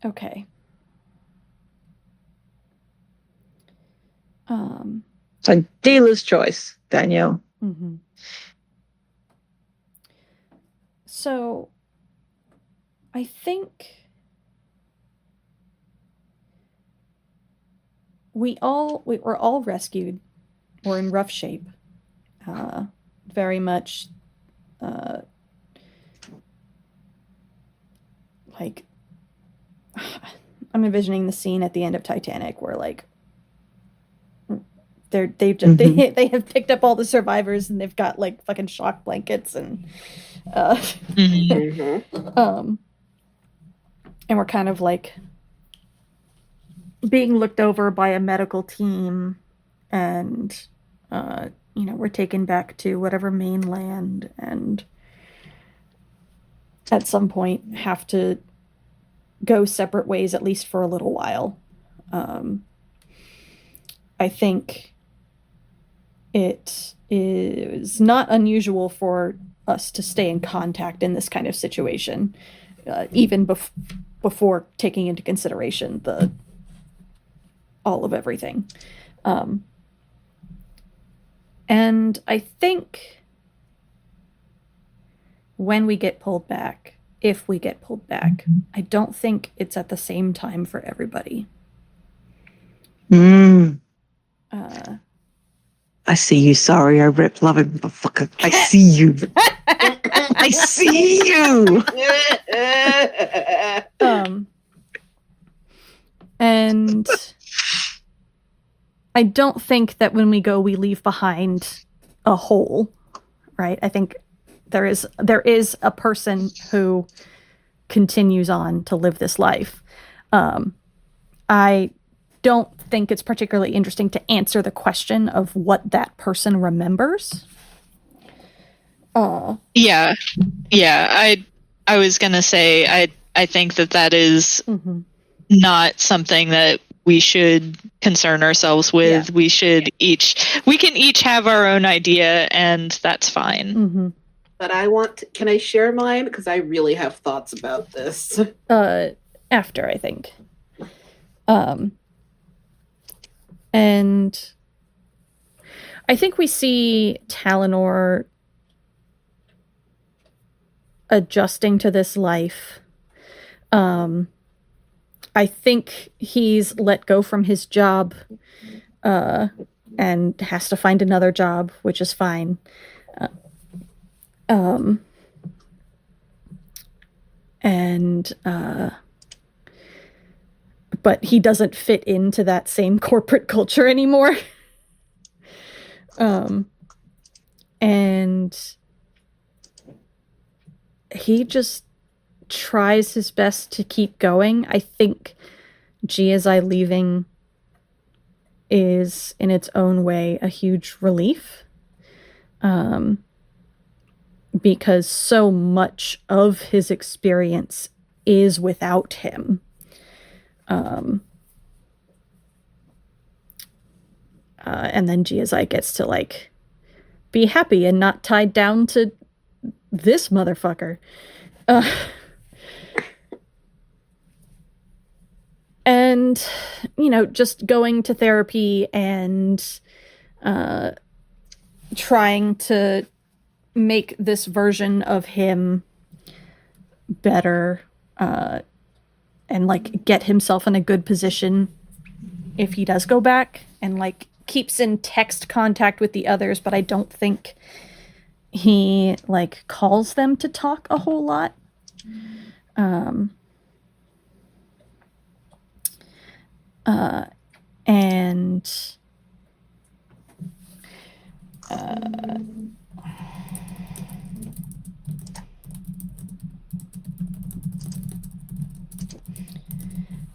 Okay. So dealer's choice, Danielle. Mm-hmm. So, I think we were all rescued. We're in rough shape. Very much like I'm envisioning the scene at the end of Titanic where like they have picked up all the survivors and they've got like fucking shock blankets and and we're kind of like being looked over by a medical team, and we're taken back to whatever mainland, and at some point have to go separate ways, at least for a little while. I think it is not unusual for us to stay in contact in this kind of situation, even before taking into consideration all of everything. And I think when we get pulled back, if we get pulled back, I don't think it's at the same time for everybody. I see you. Sorry, I ripped loving motherfucker. I see you. I see you. And I don't think that when we go, we leave behind a hole, right? I think there is a person who continues on to live this life. I don't think it's particularly interesting to answer the question of what that person remembers. Yeah. I was gonna say I think that is not something that we should concern ourselves with. Yeah. We can each have our own idea, and that's fine. But can I share mine? Because I really have thoughts about this. After, I think. And I think we see Talanor adjusting to this life. I think he's let go from his job and has to find another job, which is fine. But he doesn't fit into that same corporate culture anymore. And he just tries his best to keep going. I think GSI leaving is, in its own way, a huge relief. Because so much of his experience is without him. And then GSI gets to, like, be happy and not tied down to this motherfucker. And, just going to therapy and trying to make this version of him better and, like, get himself in a good position if he does go back, and, like, keeps in text contact with the others, but I don't think he, like, calls them to talk a whole lot.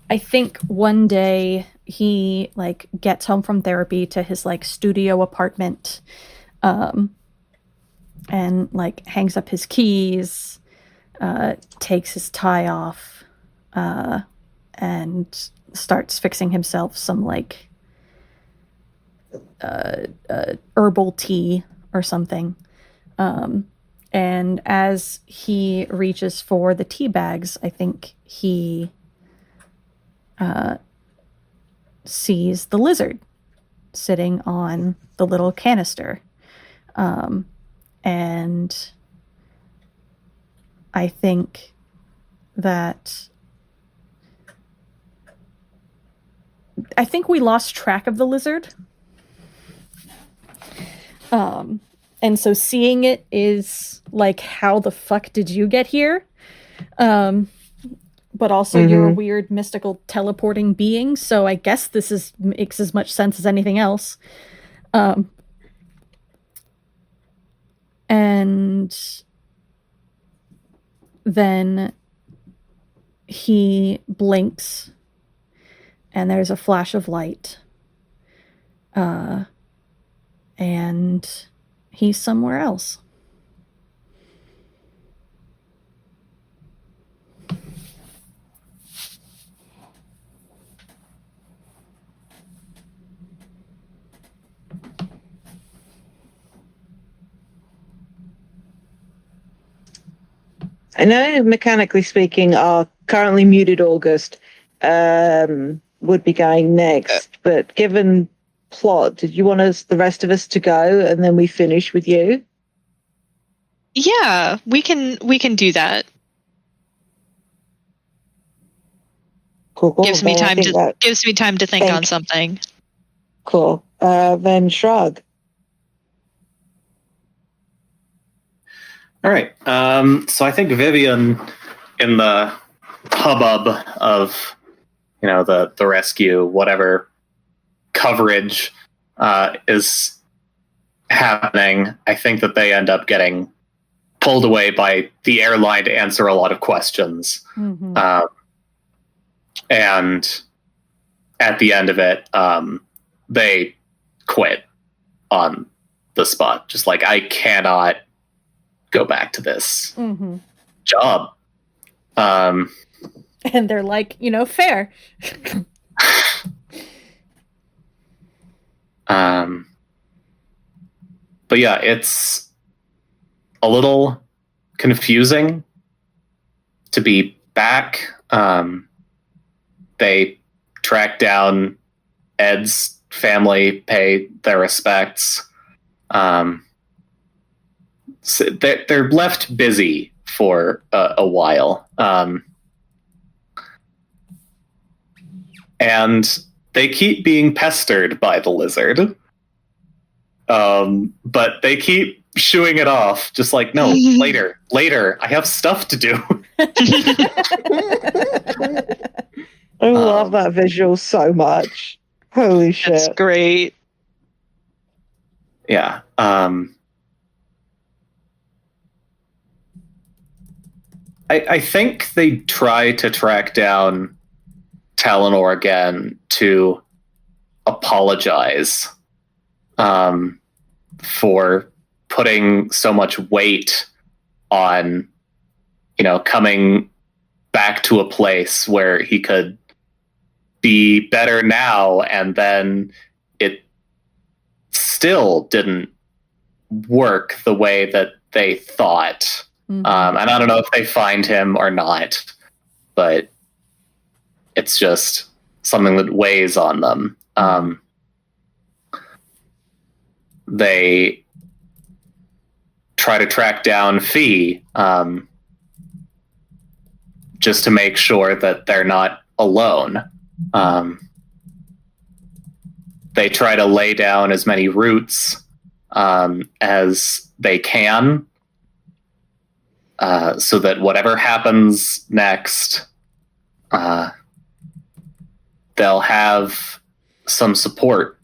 I think one day he, like, gets home from therapy to his, like, studio apartment, and, like, hangs up his keys, takes his tie off, and starts fixing himself some, like, herbal tea or something. And as he reaches for the tea bags, I think he sees the lizard sitting on the little canister. And I think we lost track of the lizard. And so seeing it is like, how the fuck did you get here? But also you're a weird mystical teleporting being, so I guess this makes as much sense as anything else. And then he blinks and there's a flash of light. And he's somewhere else. I know, mechanically speaking, our currently muted August would be going next, but given plot, did you want the rest of us to go and then we finish with you? Yeah, we can do that. Cool. Gives me time to think on something. Cool. Then Schrag. All right. So I think Vivien, in the hubbub of, the rescue, whatever coverage is happening, I think that they end up getting pulled away by the airline to answer a lot of questions. Mm-hmm. And at the end of it, they quit on the spot. Just like, I cannot go back to this job. And they're like, fair. But yeah, it's a little confusing to be back. They track down Ed's family, pay their respects. So they're left busy for a while. And they keep being pestered by the lizard. But they keep shooing it off, just like, no, later, I have stuff to do. I love that visual so much. Holy shit. That's great. Yeah. I think they try to track down Talanor again to apologize for putting so much weight on, coming back to a place where he could be better now, and then it still didn't work the way that they thought. And I don't know if they find him or not, but it's just something that weighs on them. They try to track down Phee, just to make sure that they're not alone. They try to lay down as many roots as they can, so that whatever happens next, they'll have some support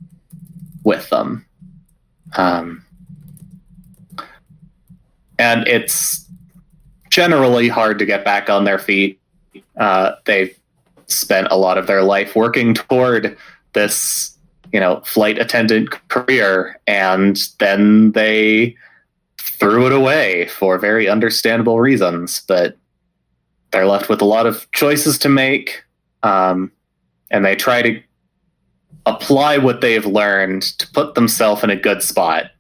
with them. And it's generally hard to get back on their feet. They've spent a lot of their life working toward this, flight attendant career, and then they threw it away for very understandable reasons. But they're left with a lot of choices to make, and they try to apply what they've learned to put themselves in a good spot.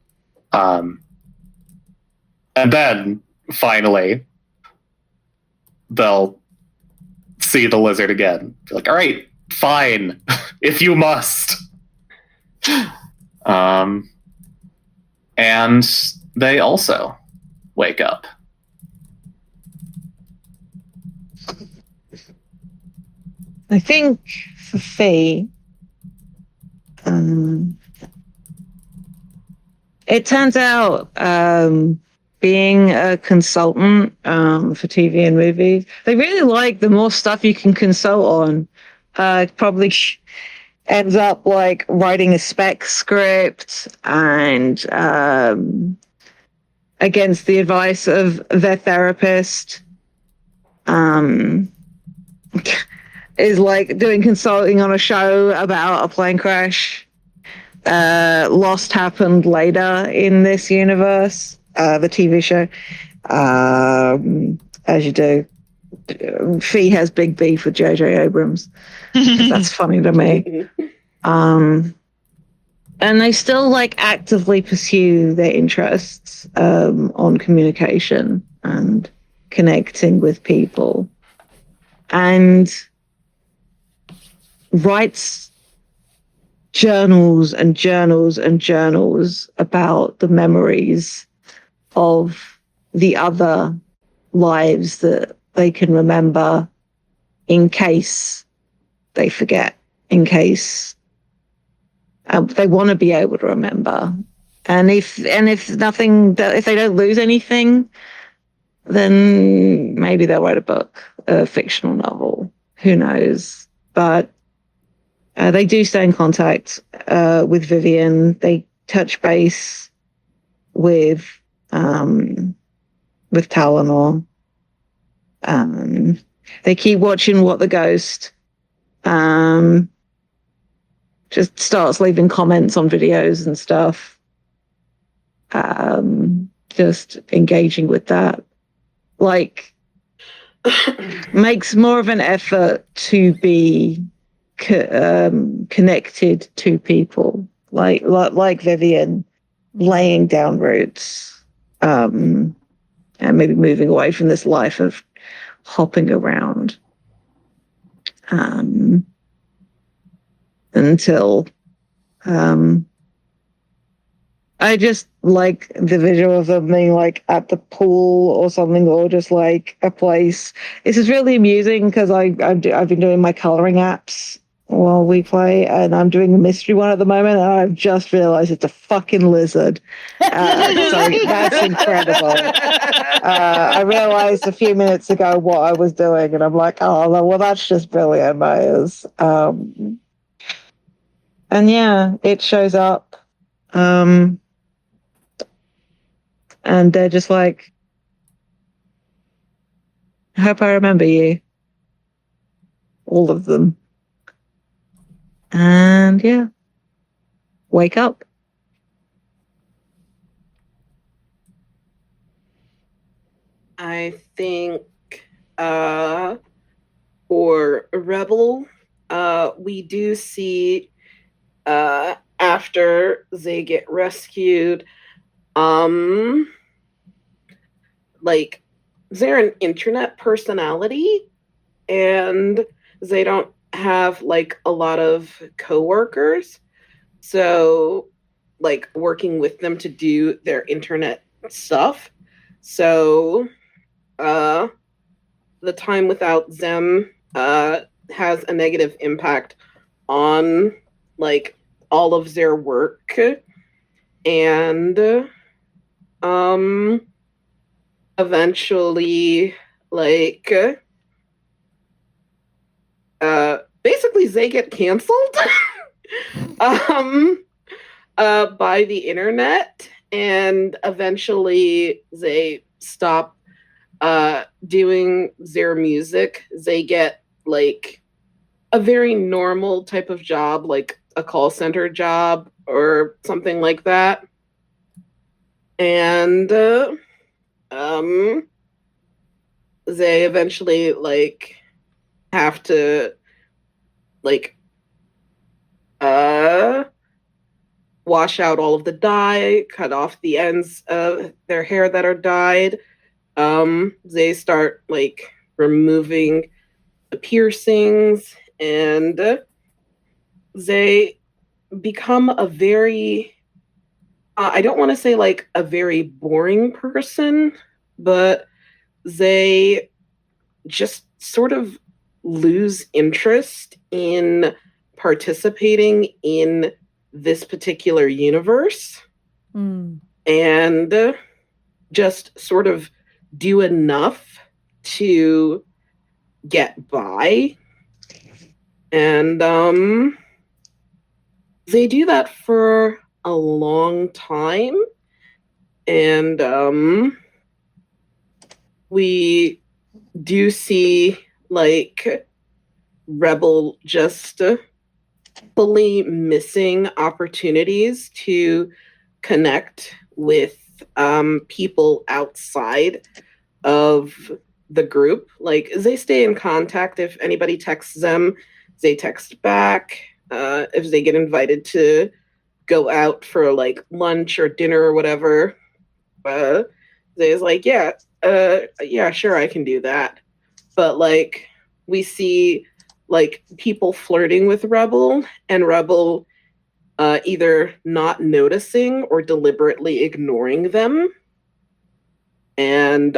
And then, finally, they'll see the lizard again. Be like, all right, fine, if you must. And they also wake up. I think for Phee, it turns out being a consultant for TV and movies, they really like the more stuff you can consult on. Probably ends up like writing a spec script and against the advice of their therapist. Is like doing consulting on a show about a plane crash. Lost happened later in this universe, the TV show. As you do. Phee has big beef with J.J. Abrams. That's funny to me. And they still like actively pursue their interests on communication and connecting with people. And writes journals and journals and journals about the memories of the other lives that they can remember in case they forget, in case they want to be able to remember. And if they don't lose anything, then maybe they'll write a book, a fictional novel. Who knows? But they do stay in contact with Vivien. They touch base with Talanor. They keep watching What the Ghost. Just starts leaving comments on videos and stuff. Just engaging with that. Like, makes more of an effort to be connected to people. Like Vivien, laying down roots. And maybe moving away from this life of hopping around. Until I just like the visual of them being like at the pool or something, or just like a place. This is really amusing because I've been doing my coloring apps while we play, and I'm doing a mystery one at the moment, and I've just realized it's a fucking lizard. So that's incredible. I realized a few minutes ago what I was doing, and I'm like, oh, well, that's just brilliant, Marius. And yeah, it shows up. And they're just like, I hope I remember you. All of them. And yeah, wake up. I think for Rebel, we do see after they get rescued, like they're an internet personality and they don't have like a lot of coworkers. So like working with them to do their internet stuff. So the time without them has a negative impact on like all of their work. And eventually like basically they get canceled by the internet, and eventually they stop doing their music. They get like a very normal type of job, like a call center job or something like that. And they eventually like have to like wash out all of the dye, cut off the ends of their hair that are dyed. They start like removing the piercings, and they become a very I don't want to say like a very boring person, but they just sort of lose interest in participating in this particular universe and just sort of do enough to get by. And they do that for a long time. And we do see like Rebel just fully missing opportunities to connect with people outside of the group. Like they stay in contact. If anybody texts them, they text back. If they get invited to go out for like lunch or dinner or whatever, they's like, yeah, sure, I can do that. But like we see like people flirting with Rebel, and Rebel either not noticing or deliberately ignoring them. And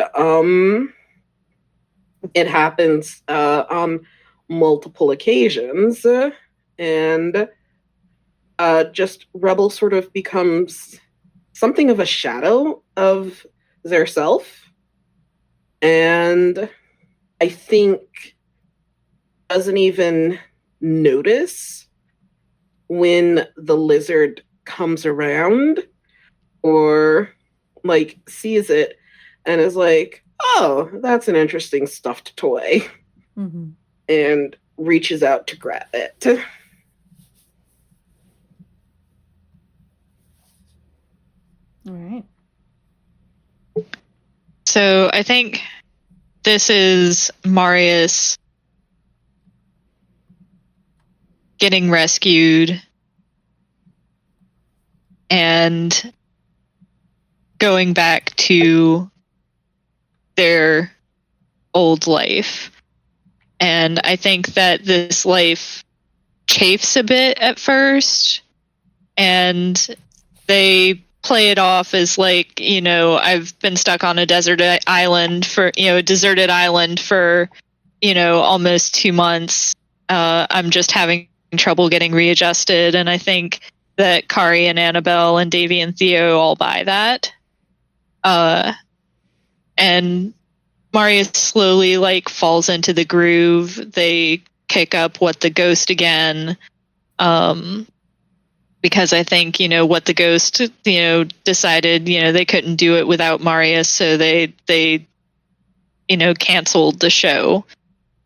it happens on multiple occasions. And just Rebel sort of becomes something of a shadow of their self. and I think doesn't even notice when the lizard comes around or like sees it and is like, oh, that's an interesting stuffed toy, and reaches out to grab it. All right. So I think this is Marius getting rescued and going back to their old life. And I think that this life chafes a bit at first, and they play it off as like, I've been stuck on a deserted island for almost 2 months. I'm just having trouble getting readjusted, and I think that Kari and Annabelle and Davy and Theo all buy that. And Marius slowly like falls into the groove. They pick up What the Ghost again. Because I think, What the Ghost, decided, they couldn't do it without Marius, so they canceled the show.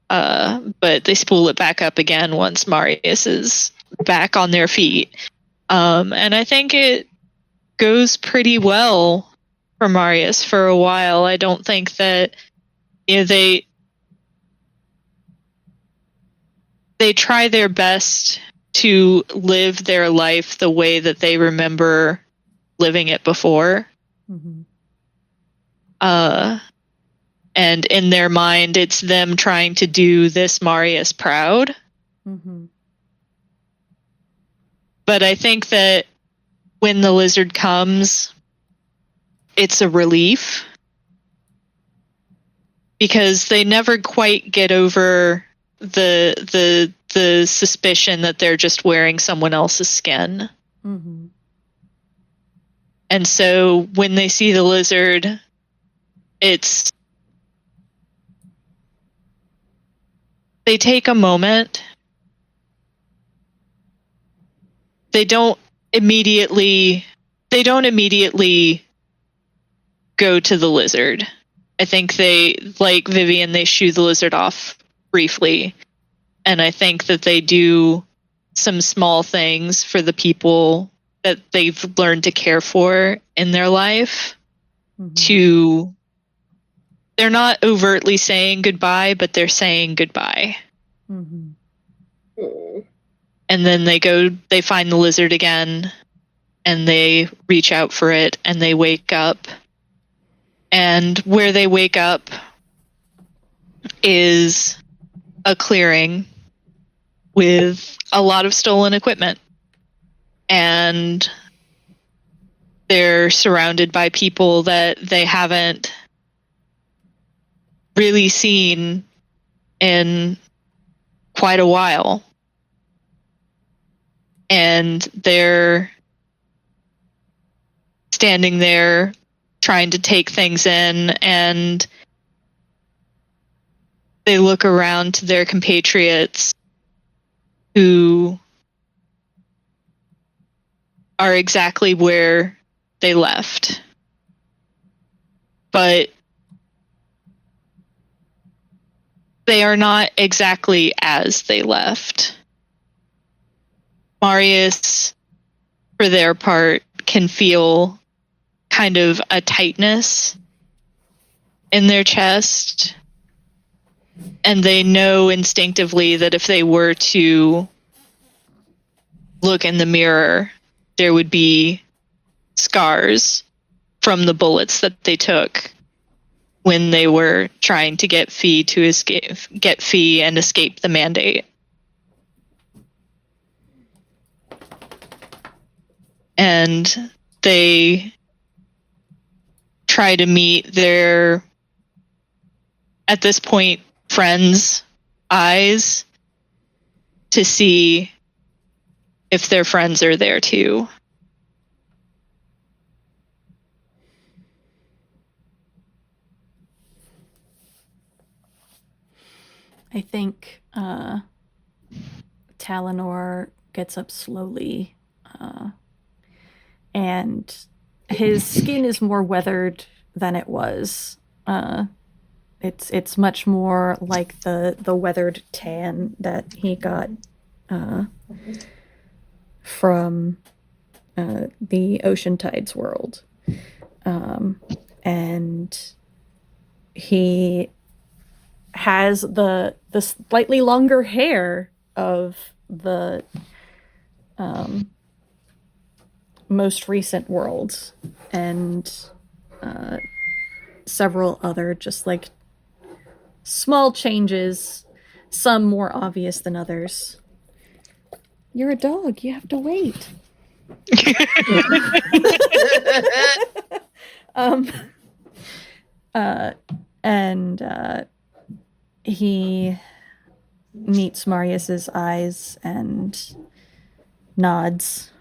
But they spool it back up again once Marius is back on their feet. And I think it goes pretty well for Marius for a while. I don't think that they try their best to live their life the way that they remember living it before. And in their mind, it's them trying to do this Marius proud. But I think that when the lizard comes, it's a relief, because they never quite get over the suspicion that they're just wearing someone else's skin. And so when they see the lizard, they take a moment. They don't immediately go to the lizard. I think they, like Vivien, they shoo the lizard off briefly. And I think that they do some small things for the people that they've learned to care for in their life. They're not overtly saying goodbye, but they're saying goodbye. And then they find the lizard again, and they reach out for it, and they wake up. And where they wake up is a clearing with a lot of stolen equipment. And they're surrounded by people that they haven't really seen in quite a while. And they're standing there trying to take things in, and they look around to their compatriots who are exactly where they left. But they are not exactly as they left. Marius, for their part, can feel kind of a tightness in their chest. And they know instinctively that if they were to look in the mirror, there would be scars from the bullets that they took when they were trying to get Phee and escape the mandate. And they try to meet their, at this point, friends' eyes to see if their friends are there too. I think Talanor gets up slowly, and his skin is more weathered than it was. It's much more like the weathered tan that he got from the Ocean Tides world. And he has the slightly longer hair of the most recent worlds, and several other just like small changes, some more obvious than others. You're a dog, you have to wait. And he meets Marius's eyes and nods.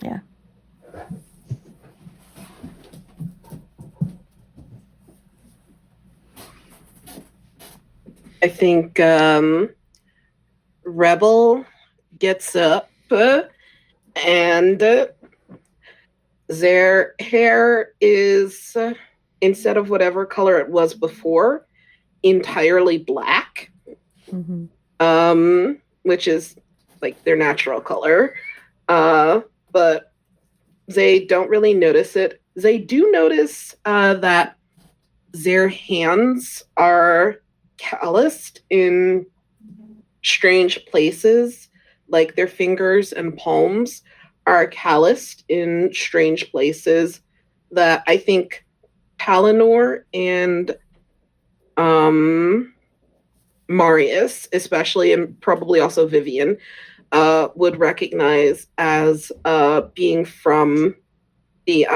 Yeah. I think Rebel gets up and their hair is, instead of whatever color it was before, entirely black, which is like their natural color. But they don't really notice it. They do notice that their hands are calloused in strange places, like their fingers and palms are calloused in strange places that I think Talanor and Marius, especially, and probably also Vivien, would recognize as being from the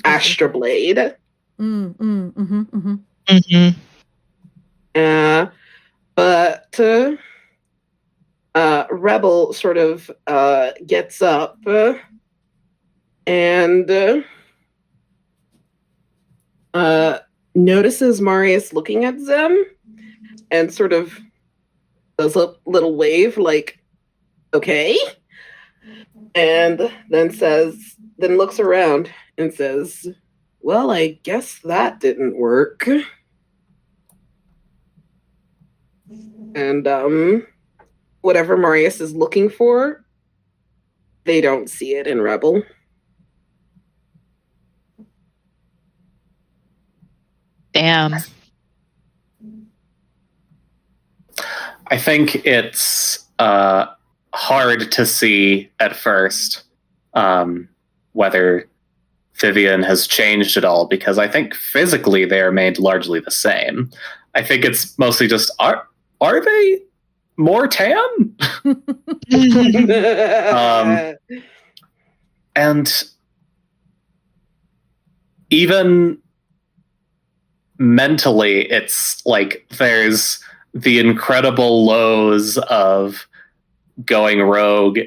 Astroblade. But Rebel sort of gets up and notices Marius looking at them and sort of does a little wave like, okay, and then looks around and says, well, I guess that didn't work. And whatever Marius is looking for, they don't see it in Rebel. Damn. I think it's hard to see at first whether Vivien has changed at all, because I think physically they are made largely the same. I think it's mostly just, are they more tan? And even mentally, it's like there's the incredible lows of going rogue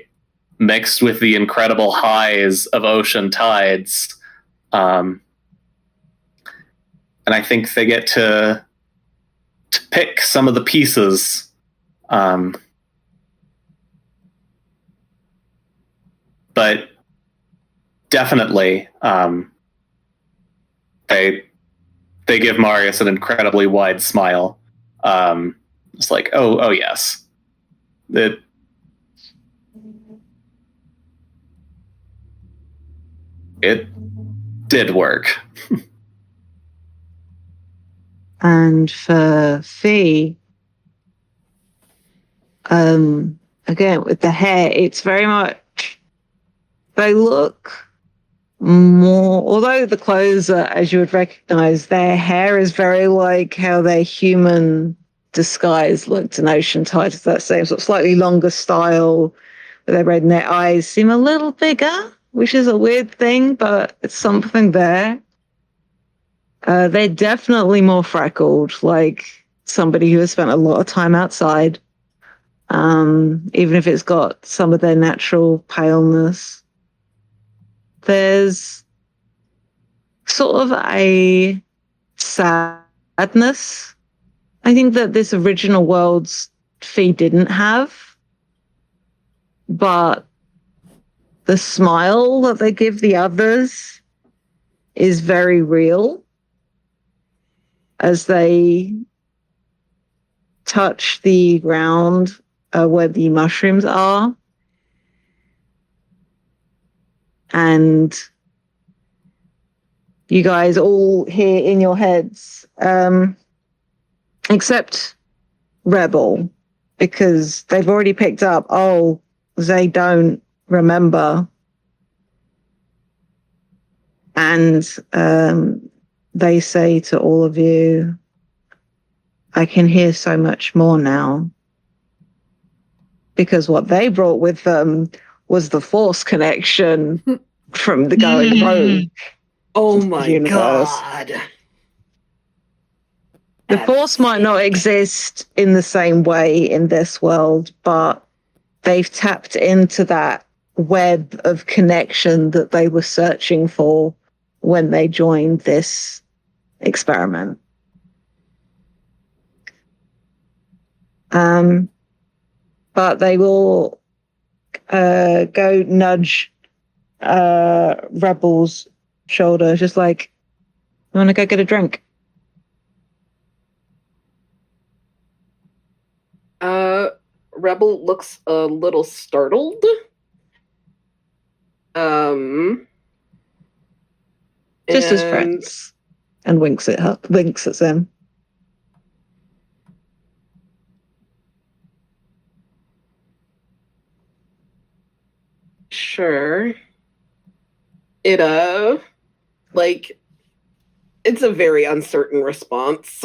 mixed with the incredible highs of Ocean Tides. And I think they get to pick some of the pieces. But definitely, they give Marius an incredibly wide smile. It's like, oh yes, it did work. And for Phee, again with the hair, it's very much, they look more, although the clothes are, as you would recognize, their hair is very like how their human disguise looked in Ocean Tides. That same sort of slightly longer style, with their red, and their eyes seem a little bigger, which is a weird thing, but it's something there. They're definitely more freckled, like somebody who has spent a lot of time outside, even if it's got some of their natural paleness. there's sort of a sadness. I think that this original world's Phee didn't have, but the smile that they give the others is very real as they touch the ground where the mushrooms are. And you guys all hear in your heads, except Rebel, because they've already picked up, they don't remember. And they say to all of you, I can hear so much more now. Because what they brought with them was the Force connection from the going rogue. Oh my universe. God. The Force might not exist in the same way in this world, but they've tapped into that web of connection that they were searching for when they joined this experiment. But they will go nudge Rebel's shoulder, just like, you want to go get a drink? Rebel looks a little startled. Just as friends, and winks at them. Sure. It's a very uncertain response.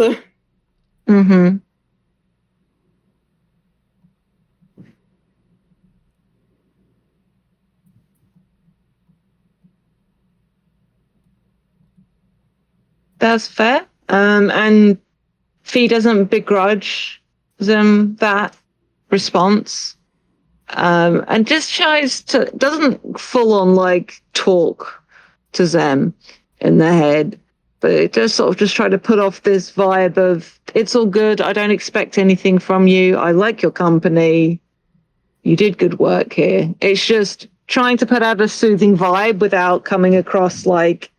Mm-hmm. That's fair. And Phee doesn't begrudge them that response. And just doesn't full on talk to them in their head, but it does sort of just try to put off this vibe of, it's all good, I don't expect anything from you, I like your company, you did good work here. It's just trying to put out a soothing vibe without coming across like,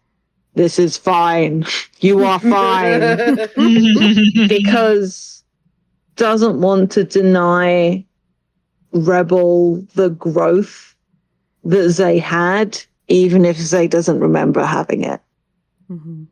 this is fine, you are fine. Because doesn't want to deny Rebel the growth that Zay had, even if Zay doesn't remember having it. Mm-hmm.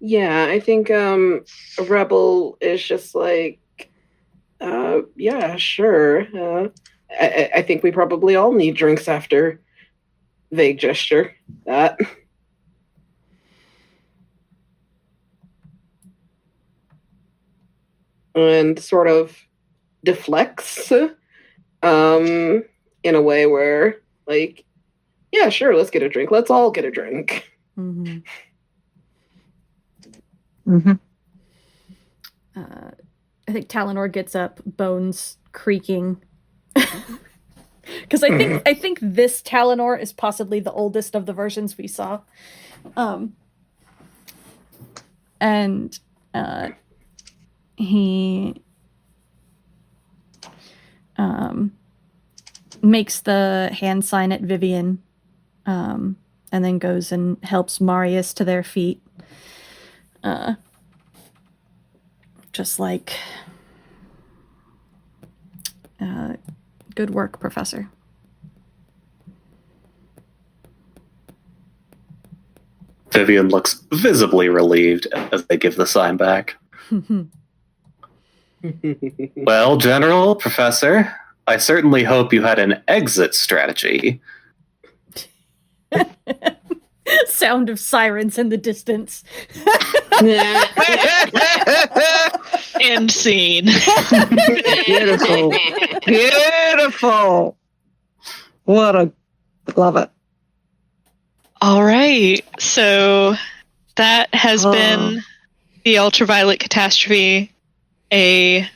Yeah, I think Rebel is just like, yeah, sure. I think we probably all need drinks after vague gesture. That. And sort of deflects in a way where, like, yeah, sure, let's get a drink. Let's all get a drink. Mm-hmm. Mm-hmm. I think Talanor gets up, bones creaking. Because I think this Talanor is possibly the oldest of the versions we saw. And he makes the hand sign at Vivien, and then goes and helps Marius to their feet. Just like, good work, Professor. Vivien looks visibly relieved as they give the sign back. Well, General, Professor, I certainly hope you had an exit strategy. Sound of sirens in the distance. End scene. Beautiful. Beautiful. Love it. All right. So that has been the Ultraviolet Catastrophe, a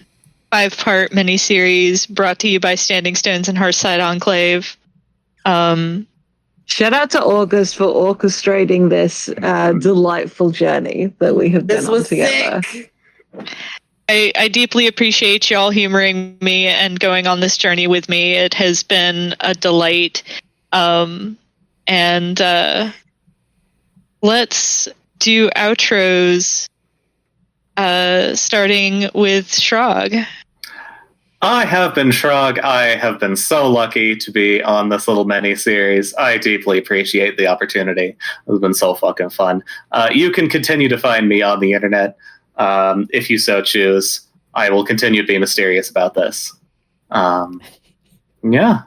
5-part miniseries brought to you by Standing Stones and Hearthside Enclave. Shout out to August for orchestrating this delightful journey that we have been on together. Sick. I deeply appreciate y'all humoring me and going on this journey with me. It has been a delight. And let's do outros, starting with Schrag. I have been Schrag. I have been so lucky to be on this little mini-series. I deeply appreciate the opportunity. It's been so fucking fun. You can continue to find me on the internet if you so choose. I will continue to be mysterious about this. Yeah.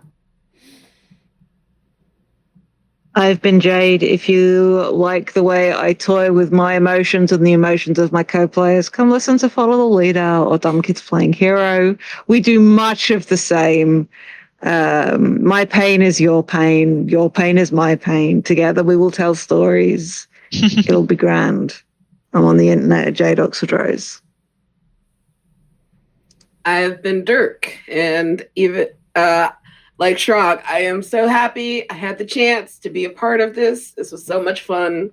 I've been Jade. If you like the way I toy with my emotions and the emotions of my co-players, come listen to Follow the Leader or Dumb Kids Playing Hero. We do much of the same. My pain is your pain. Your pain is my pain. Together we will tell stories. It'll be grand. I'm on the internet at Jade Oxford Rose. I've been Dirk, and even like Schrag, I am so happy I had the chance to be a part of this. This was so much fun.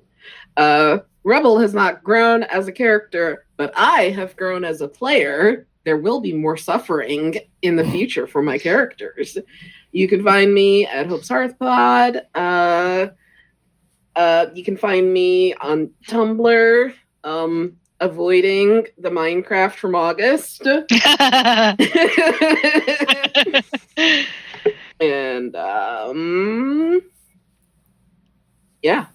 Rebel has not grown as a character, but I have grown as a player. There will be more suffering in the future for my characters. You can find me at Hope's Hearth Pod. You can find me on Tumblr, avoiding the Minecraft from August. And yeah.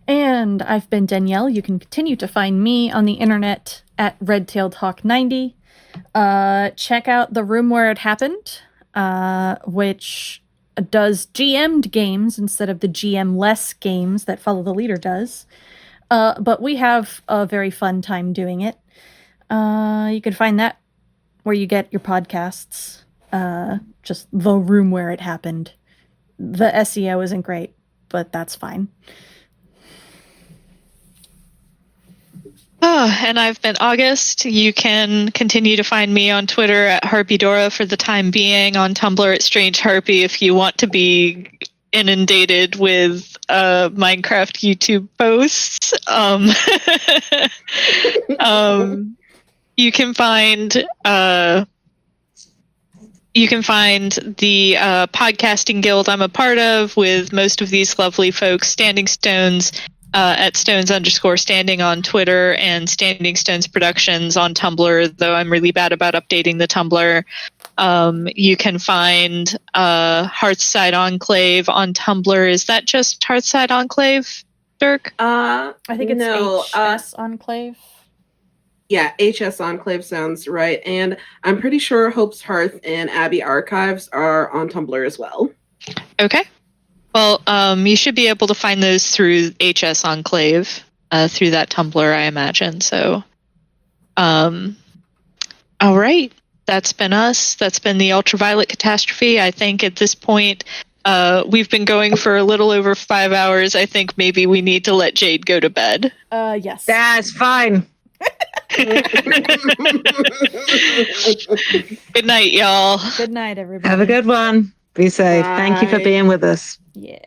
And I've been Danielle. You can continue to find me on the internet at RedtailTalk90. Check out The Room Where It Happened, which does GM'd games instead of the GM-less games that Follow the Leader does. But we have a very fun time doing it. You can find that where you get your podcasts. Just The Room Where It Happened. The SEO isn't great, but that's fine. And I've been August. You can continue to find me on Twitter at HarpyDora for the time being, on Tumblr at Strange Harpy if you want to be inundated with Minecraft YouTube posts. You can find the podcasting guild I'm a part of with most of these lovely folks, Standing Stones, at Stones_standing on Twitter, and Standing Stones Productions on Tumblr, though I'm really bad about updating the Tumblr. You can find Hearthside Enclave on Tumblr. Is that just Hearthside Enclave, Dirk? I think it's HS Enclave. Yeah, HS Enclave sounds right. And I'm pretty sure Hope's Hearth and Abbey Archives are on Tumblr as well. Okay. Well, you should be able to find those through HS Enclave, through that Tumblr, I imagine. So, all right. That's been us. That's been the Ultraviolet Catastrophe. I think at this point, we've been going for a little over 5 hours. I think maybe we need to let Jade go to bed. Yes. That's fine. Good night, y'all. Good night, everybody. Have a good one. Be safe. Bye. Thank you for being with us. Yeah.